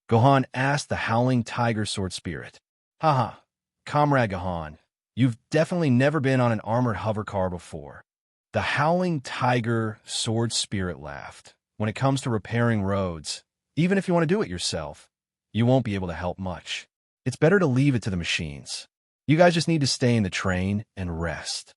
Gohan asked the Howling Tiger Sword Spirit. Haha, Comrade Gohan, you've definitely never been on an armored hover car before. The Howling Tiger Sword Spirit laughed. When it comes to repairing roads, even if you want to do it yourself, you won't be able to help much. It's better to leave it to the machines. You guys just need to stay in the train and rest.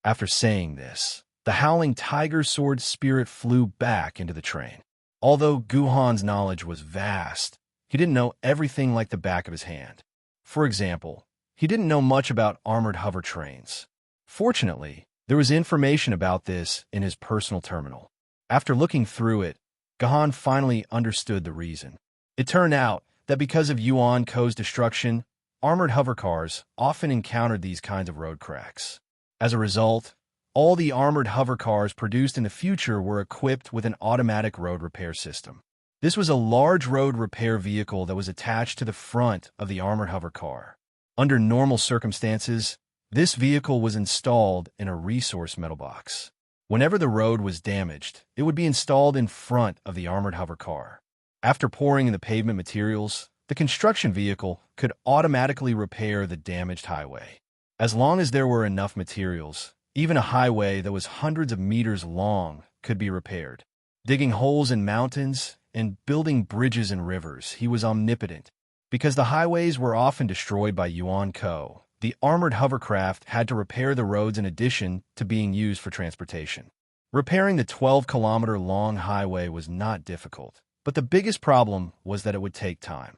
After saying this, the Howling Tiger Sword Spirit flew back into the train. Although Gohan's knowledge was vast, he didn't know everything like the back of his hand. For example, he didn't know much about armored hover trains. Fortunately, there was information about this in his personal terminal. After looking through it, Gohan finally understood the reason. It turned out that because of Yuan Ko's destruction, armored hover cars often encountered these kinds of road cracks. As a result, all the armored hover cars produced in the future were equipped with an automatic road repair system. This was a large road repair vehicle that was attached to the front of the armored hover car. Under normal circumstances, this vehicle was installed in a resource metal box. Whenever the road was damaged, it would be installed in front of the armored hover car. After pouring in the pavement materials, the construction vehicle could automatically repair the damaged highway. As long as there were enough materials, even a highway that was hundreds of meters long could be repaired. Digging holes in mountains and building bridges and rivers, he was omnipotent. Because the highways were often destroyed by Yuan Ko, the armored hovercraft had to repair the roads in addition to being used for transportation. Repairing the 12-kilometer-long highway was not difficult, but the biggest problem was that it would take time.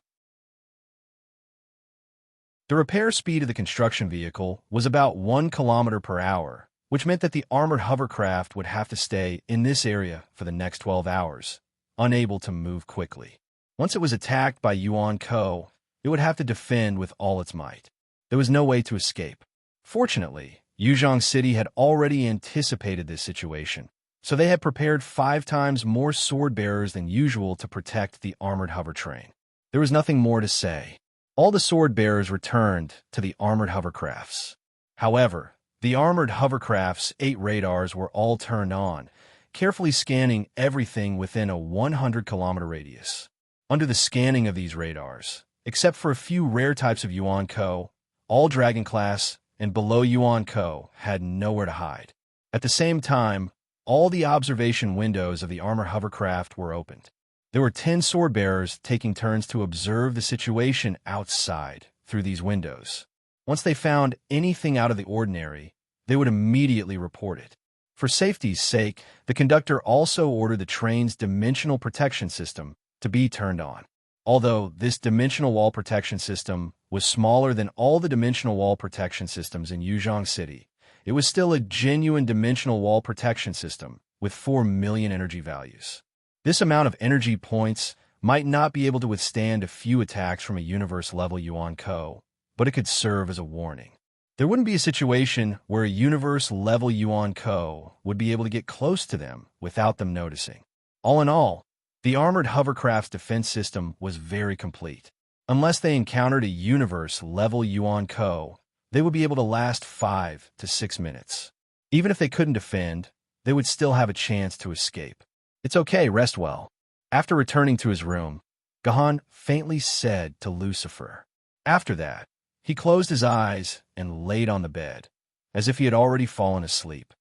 The repair speed of the construction vehicle was about 1 kilometer per hour, which meant that the armored hovercraft would have to stay in this area for the next 12 hours, unable to move quickly. Once it was attacked by Yuan Ko, it would have to defend with all its might. There was no way to escape. Fortunately, Yuzhong City had already anticipated this situation, so they had prepared 5 times more sword bearers than usual to protect the armored hover train. There was nothing more to say. All the sword bearers returned to the armored hovercrafts. However, the armored hovercraft's 8 radars were all turned on, carefully scanning everything within a 100-kilometer radius. Under the scanning of these radars, except for a few rare types of Yuan Ko, all Dragon Class and below Yuan Ko had nowhere to hide. At the same time, all the observation windows of the armored hovercraft were opened. There were 10 sword bearers taking turns to observe the situation outside through these windows. Once they found anything out of the ordinary, they would immediately report it. For safety's sake, the conductor also ordered the train's dimensional protection system to be turned on. Although this dimensional wall protection system was smaller than all the dimensional wall protection systems in Yuzhong City, it was still a genuine dimensional wall protection system with 4 million energy values. This amount of energy points might not be able to withstand a few attacks from a universe-level Yuan Ko, but it could serve as a warning. There wouldn't be a situation where a universe-level Yuan Ko would be able to get close to them without them noticing. All in all, the armored hovercraft's defense system was very complete. Unless they encountered a universe-level Yuan Ko, they would be able to last 5 to 6 minutes. Even if they couldn't defend, they would still have a chance to escape. It's okay, rest well. After returning to his room, Gohan faintly said to Lucifer, After that, he closed his eyes and laid on the bed, as if he had already fallen asleep.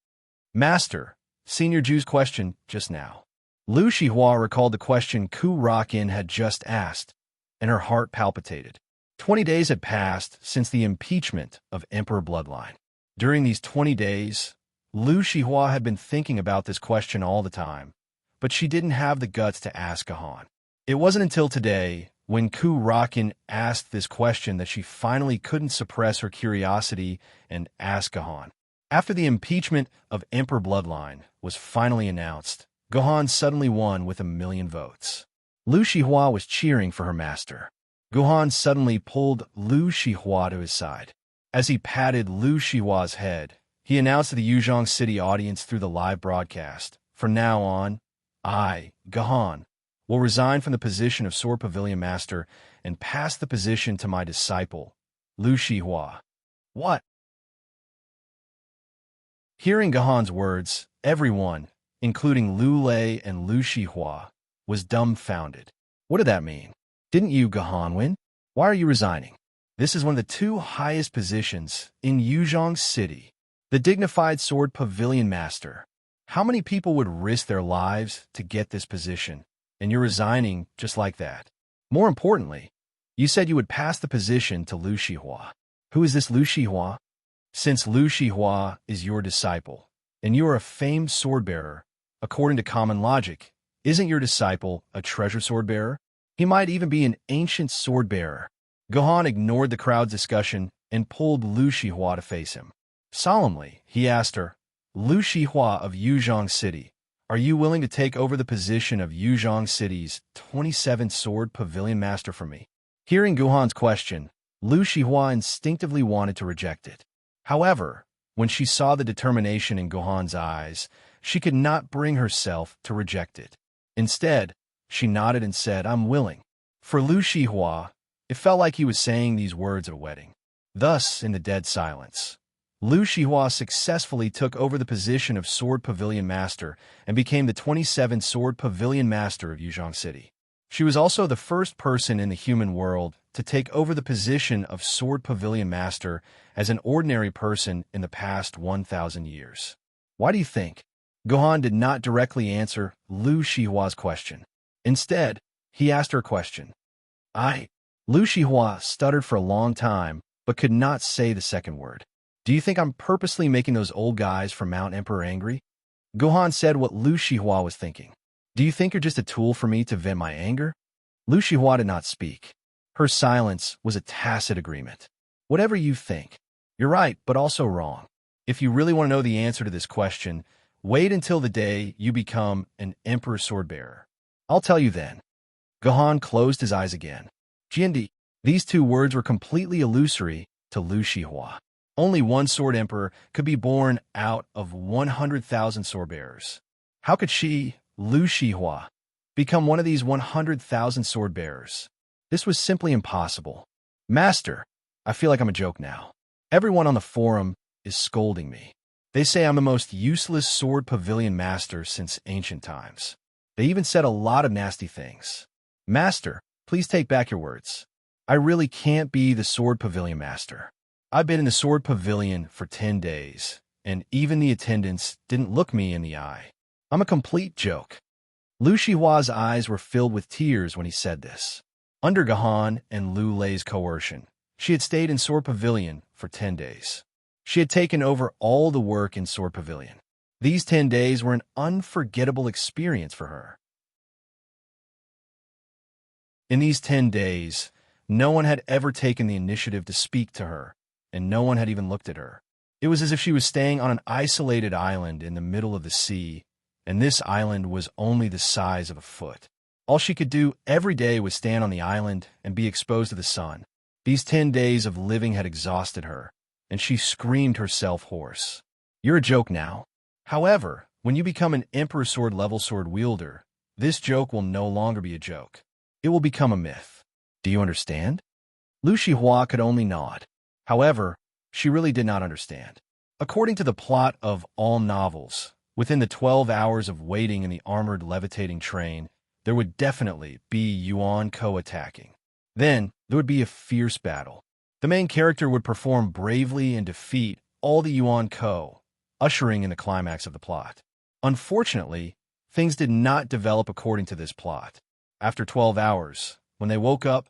Master, Senior Ju's question just now. Lu Shihua recalled the question Ku Rakin had just asked, and her heart palpitated. 20 days had passed since the impeachment of Emperor Bloodline. During these 20 days, Lu Shihua had been thinking about this question all the time, but she didn't have the guts to ask Gahan. It wasn't until today, when Ku Rakin asked this question, that she finally couldn't suppress her curiosity and asked Gahan. After the impeachment of Emperor Bloodline was finally announced, Gahan suddenly won with 1 million votes. Lu Shihua was cheering for her master. Gahan suddenly pulled Lu Shihua to his side. As he patted Lu Shihua's head, he announced to the Yuzhong City audience through the live broadcast, "From now on, I, Gahan, will resign from the position of Sword Pavilion Master and pass the position to my disciple, Lu Shihua." What? Hearing Gahan's words, everyone, including Lu Lei and Lu Shihua, was dumbfounded. What did that mean? Didn't you, Gahan, win? Why are you resigning? This is one of the 2 highest positions in Yuzhong City, the dignified Sword Pavilion Master. How many people would risk their lives to get this position, and you're resigning just like that? More importantly, you said you would pass the position to Lu Shihua. Who is this Lu Shihua? Since Lu Shihua is your disciple, and you are a famed sword-bearer, according to common logic, isn't your disciple a treasure sword-bearer? He might even be an ancient sword-bearer. Gahan ignored the crowd's discussion and pulled Lu Shihua to face him. Solemnly, he asked her, "Lu Shihua of Yuzhong City, are you willing to take over the position of Yuzhong City's 27th Sword Pavilion Master from me?" Hearing Gahan's question, Lu Shihua instinctively wanted to reject it. However, when she saw the determination in Gahan's eyes, she could not bring herself to reject it. Instead, she nodded and said, "I'm willing." For Lu Shihua, it felt like he was saying these words at a wedding. Thus, in the dead silence, Lu Shihua successfully took over the position of Sword Pavilion Master and became the 27th Sword Pavilion Master of Yuzhong City. She was also the first person in the human world to take over the position of Sword Pavilion Master as an ordinary person in the past 1,000 years. Why do you think? Gahan did not directly answer Lu Shihua's question. Instead, he asked her a question. Lu Shihua stuttered for a long time, but could not say the second word. "Do you think I'm purposely making those old guys from Mount Emperor angry?" Gahan said what Lu Shihua was thinking. "Do you think you're just a tool for me to vent my anger?" Lu Shihua did not speak. Her silence was a tacit agreement. "Whatever you think. You're right, but also wrong. If you really want to know the answer to this question, wait until the day you become an Emperor Swordbearer. I'll tell you then." Gahan closed his eyes again. Jiandi. These 2 words were completely illusory to Lu Shihua. Only one Sword Emperor could be born out of 100,000 swordbearers. How could she, Lu Shihua, become one of these 100,000 swordbearers? This was simply impossible. "Master, I feel like I'm a joke now. Everyone on the forum is scolding me. They say I'm the most useless Sword Pavilion Master since ancient times. They even said a lot of nasty things. Master, please take back your words. I really can't be the Sword Pavilion Master. I've been in the Sword Pavilion for 10 days, and even the attendants didn't look me in the eye. I'm a complete joke." Lu Shihua's eyes were filled with tears when he said this. Under Gahan and Lu Lei's coercion, she had stayed in Sword Pavilion for 10 days. She had taken over all the work in Sword Pavilion. These 10 days were an unforgettable experience for her. In these 10 days, no one had ever taken the initiative to speak to her, and no one had even looked at her. It was as if she was staying on an isolated island in the middle of the sea, and this island was only the size of a foot. All she could do every day was stand on the island and be exposed to the sun. These 10 days of living had exhausted her, and she screamed herself hoarse. "You're a joke now. However, when you become an Emperor Sword level sword wielder, this joke will no longer be a joke. It will become a myth. Do you understand?" Lu Shihua could only nod. However, she really did not understand. According to the plot of all novels, within the 12 hours of waiting in the armored levitating train, there would definitely be Yuan Co attacking. Then there would be a fierce battle. The main character would perform bravely and defeat all the Yuan Ko, ushering in the climax of the plot. Unfortunately, things did not develop according to this plot. After 12 hours, when they woke up,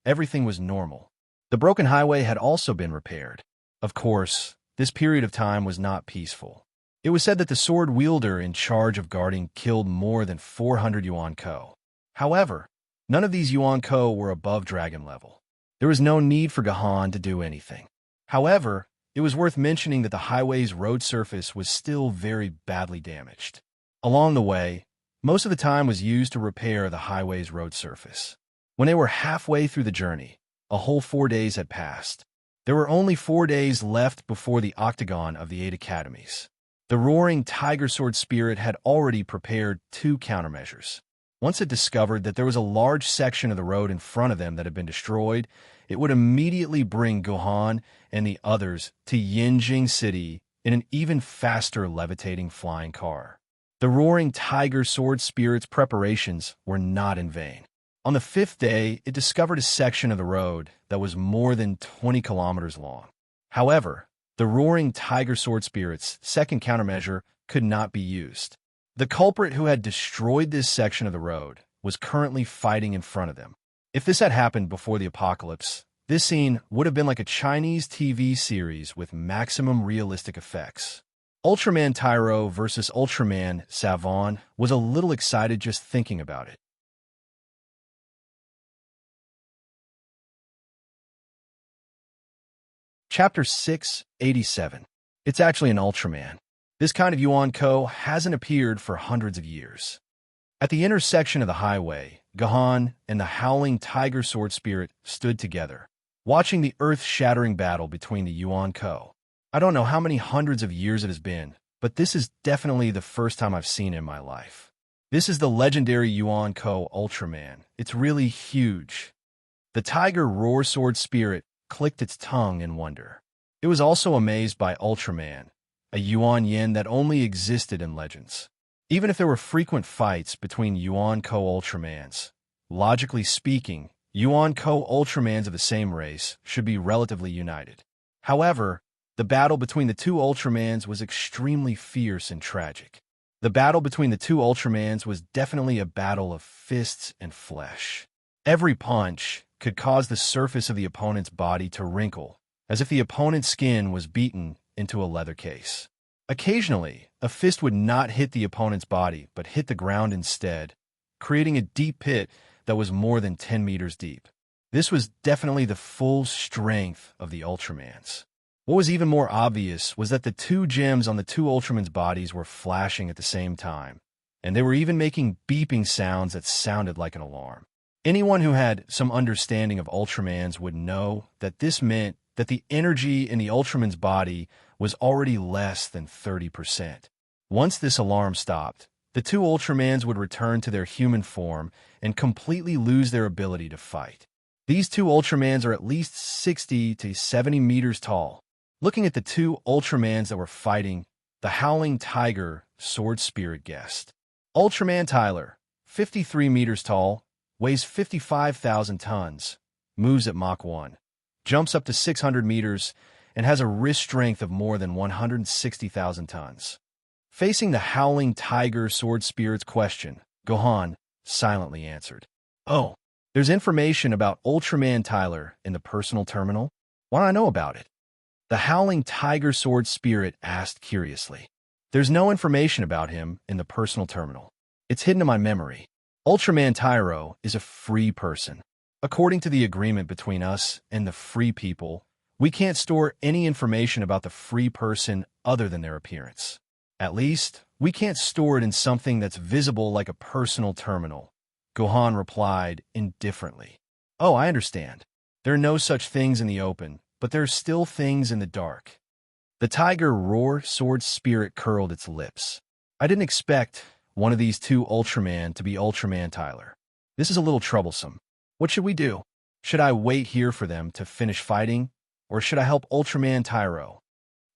everything was normal. The broken highway had also been repaired. Of course, this period of time was not peaceful. It was said that the sword wielder in charge of guarding killed more than 400 Yuan Ko. However, none of these Yuan Ko were above dragon level. There was no need for Gahan to do anything. However, it was worth mentioning that the highway's road surface was still very badly damaged. Along the way, most of the time was used to repair the highway's road surface. When they were halfway through the journey, a whole 4 days had passed. There were only 4 days left before the octagon of the 8 academies. The roaring tiger sword spirit had already prepared 2 countermeasures. Once it discovered that there was a large section of the road in front of them that had been destroyed, it would immediately bring Gohan and the others to Yinjing City in an even faster levitating flying car. The roaring tiger sword spirit's preparations were not in vain. On the 5th day, it discovered a section of the road that was more than 20 kilometers long. However, the roaring tiger sword spirit's second countermeasure could not be used. The culprit who had destroyed this section of the road was currently fighting in front of them. If this had happened before the apocalypse, this scene would have been like a Chinese TV series with maximum realistic effects. Ultraman Tyro versus Ultraman Savon was a little excited just thinking about it. Chapter 687. It's actually an Ultraman. This kind of Yuan Ko hasn't appeared for hundreds of years. At the intersection of the highway, Gahan and the howling tiger sword spirit stood together, watching the earth-shattering battle between the Yuan Ko. I don't know how many hundreds of years it has been, but this is definitely the first time I've seen it in my life. This is the legendary Yuan Ko Ultraman. It's really huge. The tiger roar sword spirit clicked its tongue in wonder. It was also amazed by Ultraman, a Yuan Yin that only existed in legends. Even if there were frequent fights between Yuan Ko Ultramans, logically speaking, Yuan Ko Ultramans of the same race should be relatively united. However, the battle between the 2 Ultramans was extremely fierce and tragic. The battle between the 2 Ultramans was definitely a battle of fists and flesh. Every punch could cause the surface of the opponent's body to wrinkle, as if the opponent's skin was beaten into a leather case. Occasionally, a fist would not hit the opponent's body but hit the ground instead, creating a deep pit that was more than 10 meters deep. This was definitely the full strength of the Ultramans. What was even more obvious was that the 2 gems on the 2 Ultramans' bodies were flashing at the same time, and they were even making beeping sounds that sounded like an alarm. Anyone who had some understanding of Ultramans would know that this meant that the energy in the Ultraman's body was already less than 30%. Once this alarm stopped, the 2 Ultramans would return to their human form and completely lose their ability to fight. These 2 Ultramans are at least 60 to 70 meters tall. Looking at the 2 Ultramans that were fighting, the howling tiger sword spirit guessed. Ultraman Tyler, 53 meters tall, weighs 55,000 tons, moves at Mach 1, jumps up to 600 meters, and has a wrist strength of more than 160,000 tons. Facing the howling tiger sword spirit's question, Gohan silently answered, "Oh, there's information about Ultraman Tyler in the personal terminal? Why do I know about it?" The howling tiger sword spirit asked curiously. "There's no information about him in the personal terminal. It's hidden in my memory. Ultraman Tyro is a free person. According to the agreement between us and the free people, we can't store any information about the free person other than their appearance. At least, we can't store it in something that's visible like a personal terminal," Gohan replied indifferently. "Oh, I understand. There are no such things in the open, but there are still things in the dark." The tiger roar sword spirit curled its lips. "I didn't expect one of these 2 Ultraman to be Ultraman Tyler. This is a little troublesome. What should we do? Should I wait here for them to finish fighting, or should I help Ultraman Tyro?"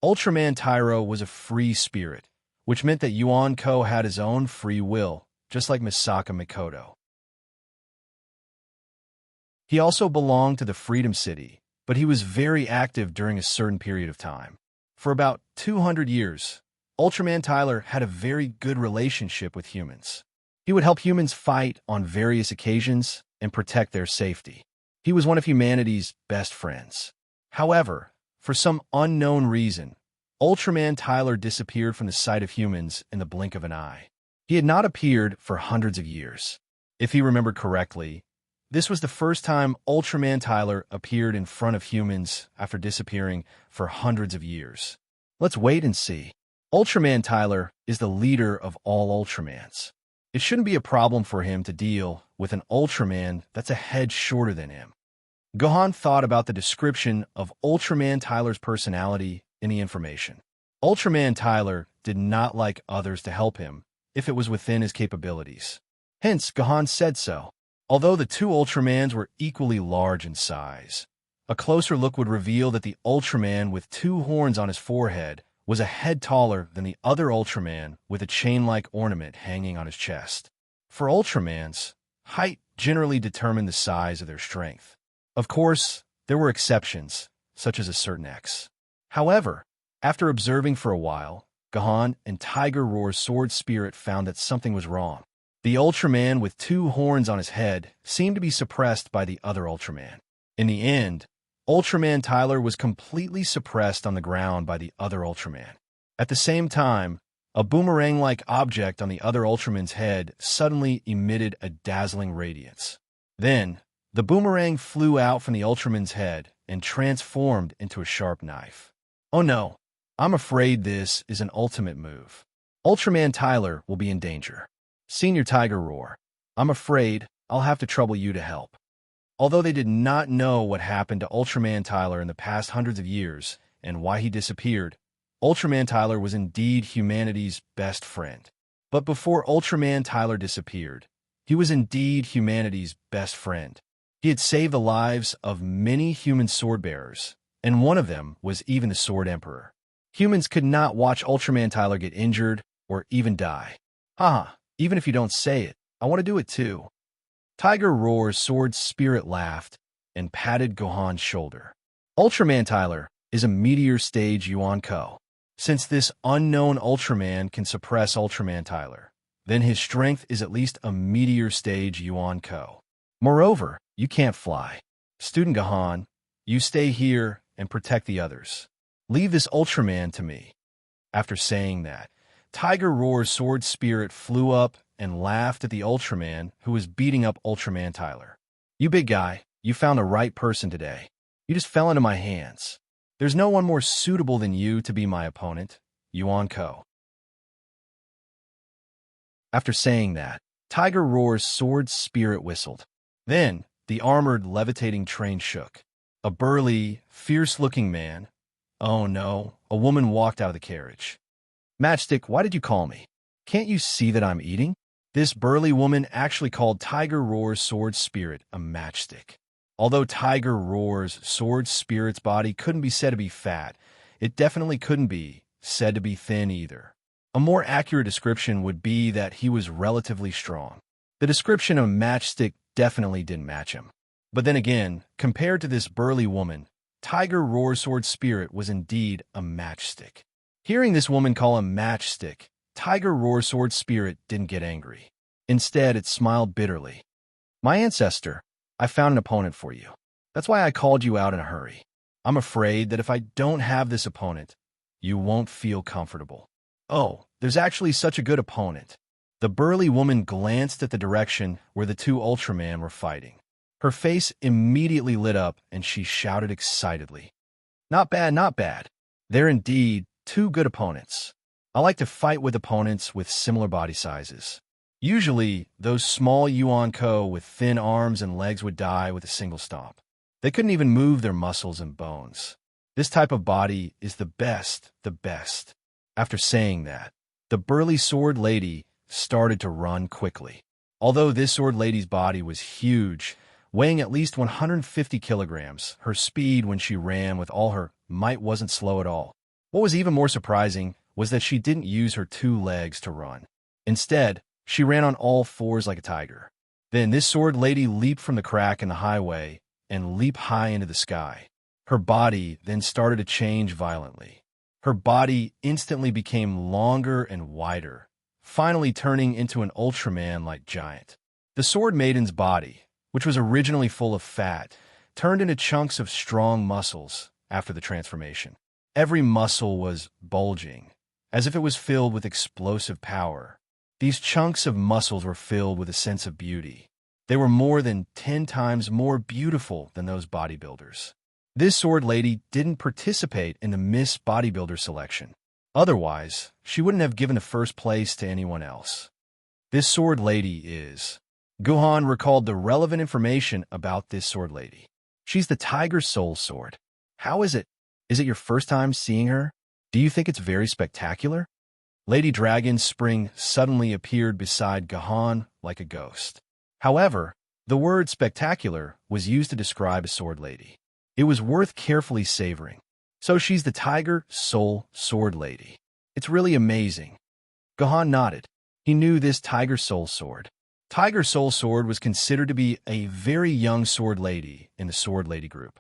Ultraman Tyro was a free spirit, which meant that Yuan Ko had his own free will, just like Misaka Mikoto. He also belonged to the Freedom City, but he was very active during a certain period of time. For about 200 years, Ultraman Tyler had a very good relationship with humans. He would help humans fight on various occasions and protect their safety. He was one of humanity's best friends. However, for some unknown reason, Ultraman Tyler disappeared from the sight of humans in the blink of an eye. He had not appeared for hundreds of years. If he remembered correctly, this was the first time Ultraman Tyler appeared in front of humans after disappearing for hundreds of years. Let's wait and see. Ultraman Tyler is the leader of all Ultramans. It shouldn't be a problem for him to deal with an Ultraman that's a head shorter than him. Gohan thought about the description of Ultraman Tyler's personality in the information. Ultraman Tyler did not like others to help him if it was within his capabilities. Hence, Gohan said so. Although the two Ultramans were equally large in size, a closer look would reveal that the Ultraman with two horns on his forehead was a head taller than the other Ultraman with a chain-like ornament hanging on his chest. For Ultramans, height generally determined the size of their strength. Of course, there were exceptions, such as a certain X. However, after observing for a while, Gohan and Tiger Roar's sword spirit found that something was wrong. The Ultraman with two horns on his head seemed to be suppressed by the other Ultraman. In the end, Ultraman Tyler was completely suppressed on the ground by the other Ultraman. At the same time, a boomerang-like object on the other Ultraman's head suddenly emitted a dazzling radiance. Then, the boomerang flew out from the Ultraman's head and transformed into a sharp knife. Oh no, I'm afraid this is an ultimate move. Ultraman Tyler will be in danger. Senior Tiger Roar, I'm afraid I'll have to trouble you to help. Although they did not know what happened to Ultraman Tyler in the past hundreds of years and why he disappeared, Ultraman Tyler was indeed humanity's best friend. But before Ultraman Tyler disappeared, he was indeed humanity's best friend. He had saved the lives of many human sword-bearers, and one of them was even the Sword Emperor. Humans could not watch Ultraman Tyler get injured or even die. Haha, even if you don't say it, I want to do it too. Tiger Roar's sword spirit laughed and patted Gohan's shoulder. Ultraman Tyler is a meteor stage Yuan-ko. Since this unknown Ultraman can suppress Ultraman Tyler, then his strength is at least a meteor stage Yuan-ko. Moreover, you can't fly. Student Gohan, you stay here and protect the others. Leave this Ultraman to me. After saying that, Tiger Roar's sword spirit flew up and laughed at the Ultraman who was beating up Ultraman Tyler. You big guy, you found the right person today. You just fell into my hands. There's no one more suitable than you to be my opponent, Yuan-ko. After saying that, Tiger Roar's sword spirit whistled. Then, the armored levitating train shook. A burly, fierce-looking man. Oh no, a woman walked out of the carriage. Matchstick, why did you call me? Can't you see that I'm eating? This burly woman actually called Tiger Roar's sword spirit a matchstick. Although Tiger Roar's sword spirit's body couldn't be said to be fat, it definitely couldn't be said to be thin either. A more accurate description would be that he was relatively strong. The description of matchstick definitely didn't match him. But then again, compared to this burly woman, Tiger Roar's sword spirit was indeed a matchstick. Hearing this woman call him matchstick, Tiger Roar's sword spirit didn't get angry. Instead, it smiled bitterly. My ancestor, I found an opponent for you. That's why I called you out in a hurry. I'm afraid that if I don't have this opponent, you won't feel comfortable. Oh, there's actually such a good opponent. The burly woman glanced at the direction where the two Ultraman were fighting. Her face immediately lit up and she shouted excitedly. Not bad, not bad. They're indeed two good opponents. I like to fight with opponents with similar body sizes. Usually, those small Yuan-ko with thin arms and legs would die with a single stomp. They couldn't even move their muscles and bones. This type of body is the best, the best. After saying that, the burly sword lady started to run quickly. Although this sword lady's body was huge, weighing at least 150 kilograms, her speed when she ran with all her might wasn't slow at all. What was even more surprising was that she didn't use her two legs to run. Instead, she ran on all fours like a tiger. Then this sword lady leaped from the crack in the highway and leap high into the sky. Her body then started to change violently. Her body instantly became longer and wider, finally turning into an Ultraman-like giant. The Sword Maiden's body, which was originally full of fat, turned into chunks of strong muscles after the transformation. Every muscle was bulging, as if it was filled with explosive power. These chunks of muscles were filled with a sense of beauty. They were more than 10 times more beautiful than those bodybuilders. This sword lady didn't participate in the Miss Bodybuilder selection. Otherwise, she wouldn't have given the first place to anyone else. This sword lady is... Gohan recalled the relevant information about this sword lady. She's the Tiger Soul Sword. How is it? Is it your first time seeing her? Do you think it's very spectacular? Lady Dragon Spring suddenly appeared beside Gohan like a ghost. However, the word spectacular was used to describe a sword lady. It was worth carefully savoring. So she's the Tiger Soul Sword Lady. It's really amazing. Gohan nodded. He knew this Tiger Soul Sword. Tiger Soul Sword was considered to be a very young sword lady in the sword lady group.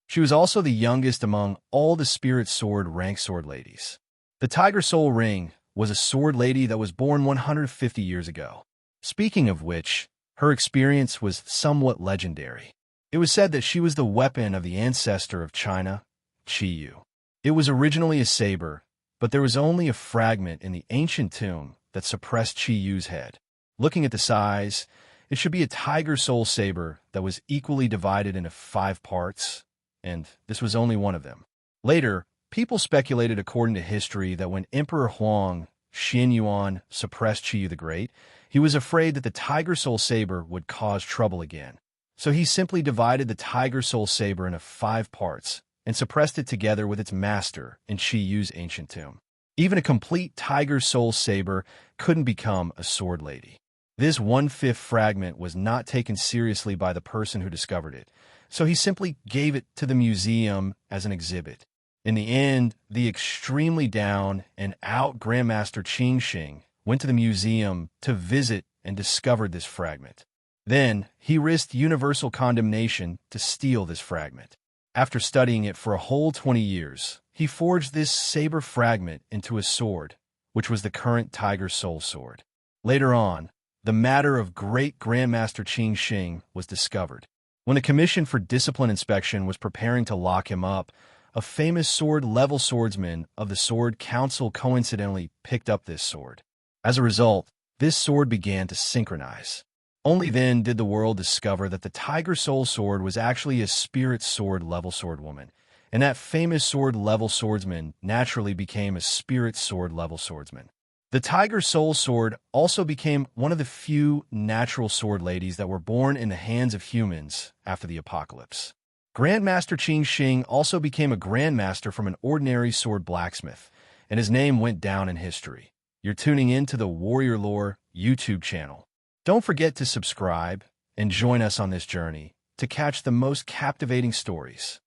She was also the youngest among all the Spirit Sword rank sword ladies. The Tiger Soul Ring was a sword lady that was born 150 years ago. Speaking of which, her experience was somewhat legendary. It was said that she was the weapon of the ancestor of China, Qi Yu. It was originally a saber, but there was only a fragment in the ancient tomb that suppressed Qi Yu's head. Looking at the size, it should be a Tiger Soul saber that was equally divided into 5 parts, and this was only one of them. Later, people speculated according to history that when Emperor Huang Xianyuan suppressed Qi Yu the Great, he was afraid that the Tiger Soul saber would cause trouble again. So he simply divided the Tiger Soul saber into 5 parts and suppressed it together with its master in Qi Yu's ancient tomb. Even a complete Tiger Soul saber couldn't become a sword lady. This 1/5 fragment was not taken seriously by the person who discovered it, so he simply gave it to the museum as an exhibit. In the end, the extremely down and out Grandmaster Qing Shing went to the museum to visit and discovered this fragment. Then, he risked universal condemnation to steal this fragment. After studying it for a whole 20 years, he forged this saber fragment into a sword, which was the current Tiger Soul Sword. Later on, the matter of great Grandmaster Qing Shing was discovered. When the Commission for Discipline Inspection was preparing to lock him up, a famous sword-level swordsman of the Sword Council coincidentally picked up this sword. As a result, this sword began to synchronize. Only then did the world discover that the Tiger Soul Sword was actually a spirit sword-level swordwoman, and that famous sword-level swordsman naturally became a spirit sword-level swordsman. The Tiger Soul Sword also became one of the few natural sword ladies that were born in the hands of humans after the apocalypse. Grandmaster Qing Shing also became a grandmaster from an ordinary sword blacksmith, and his name went down in history. You're tuning in to the Warrior Lore YouTube channel. Don't forget to subscribe and join us on this journey to catch the most captivating stories.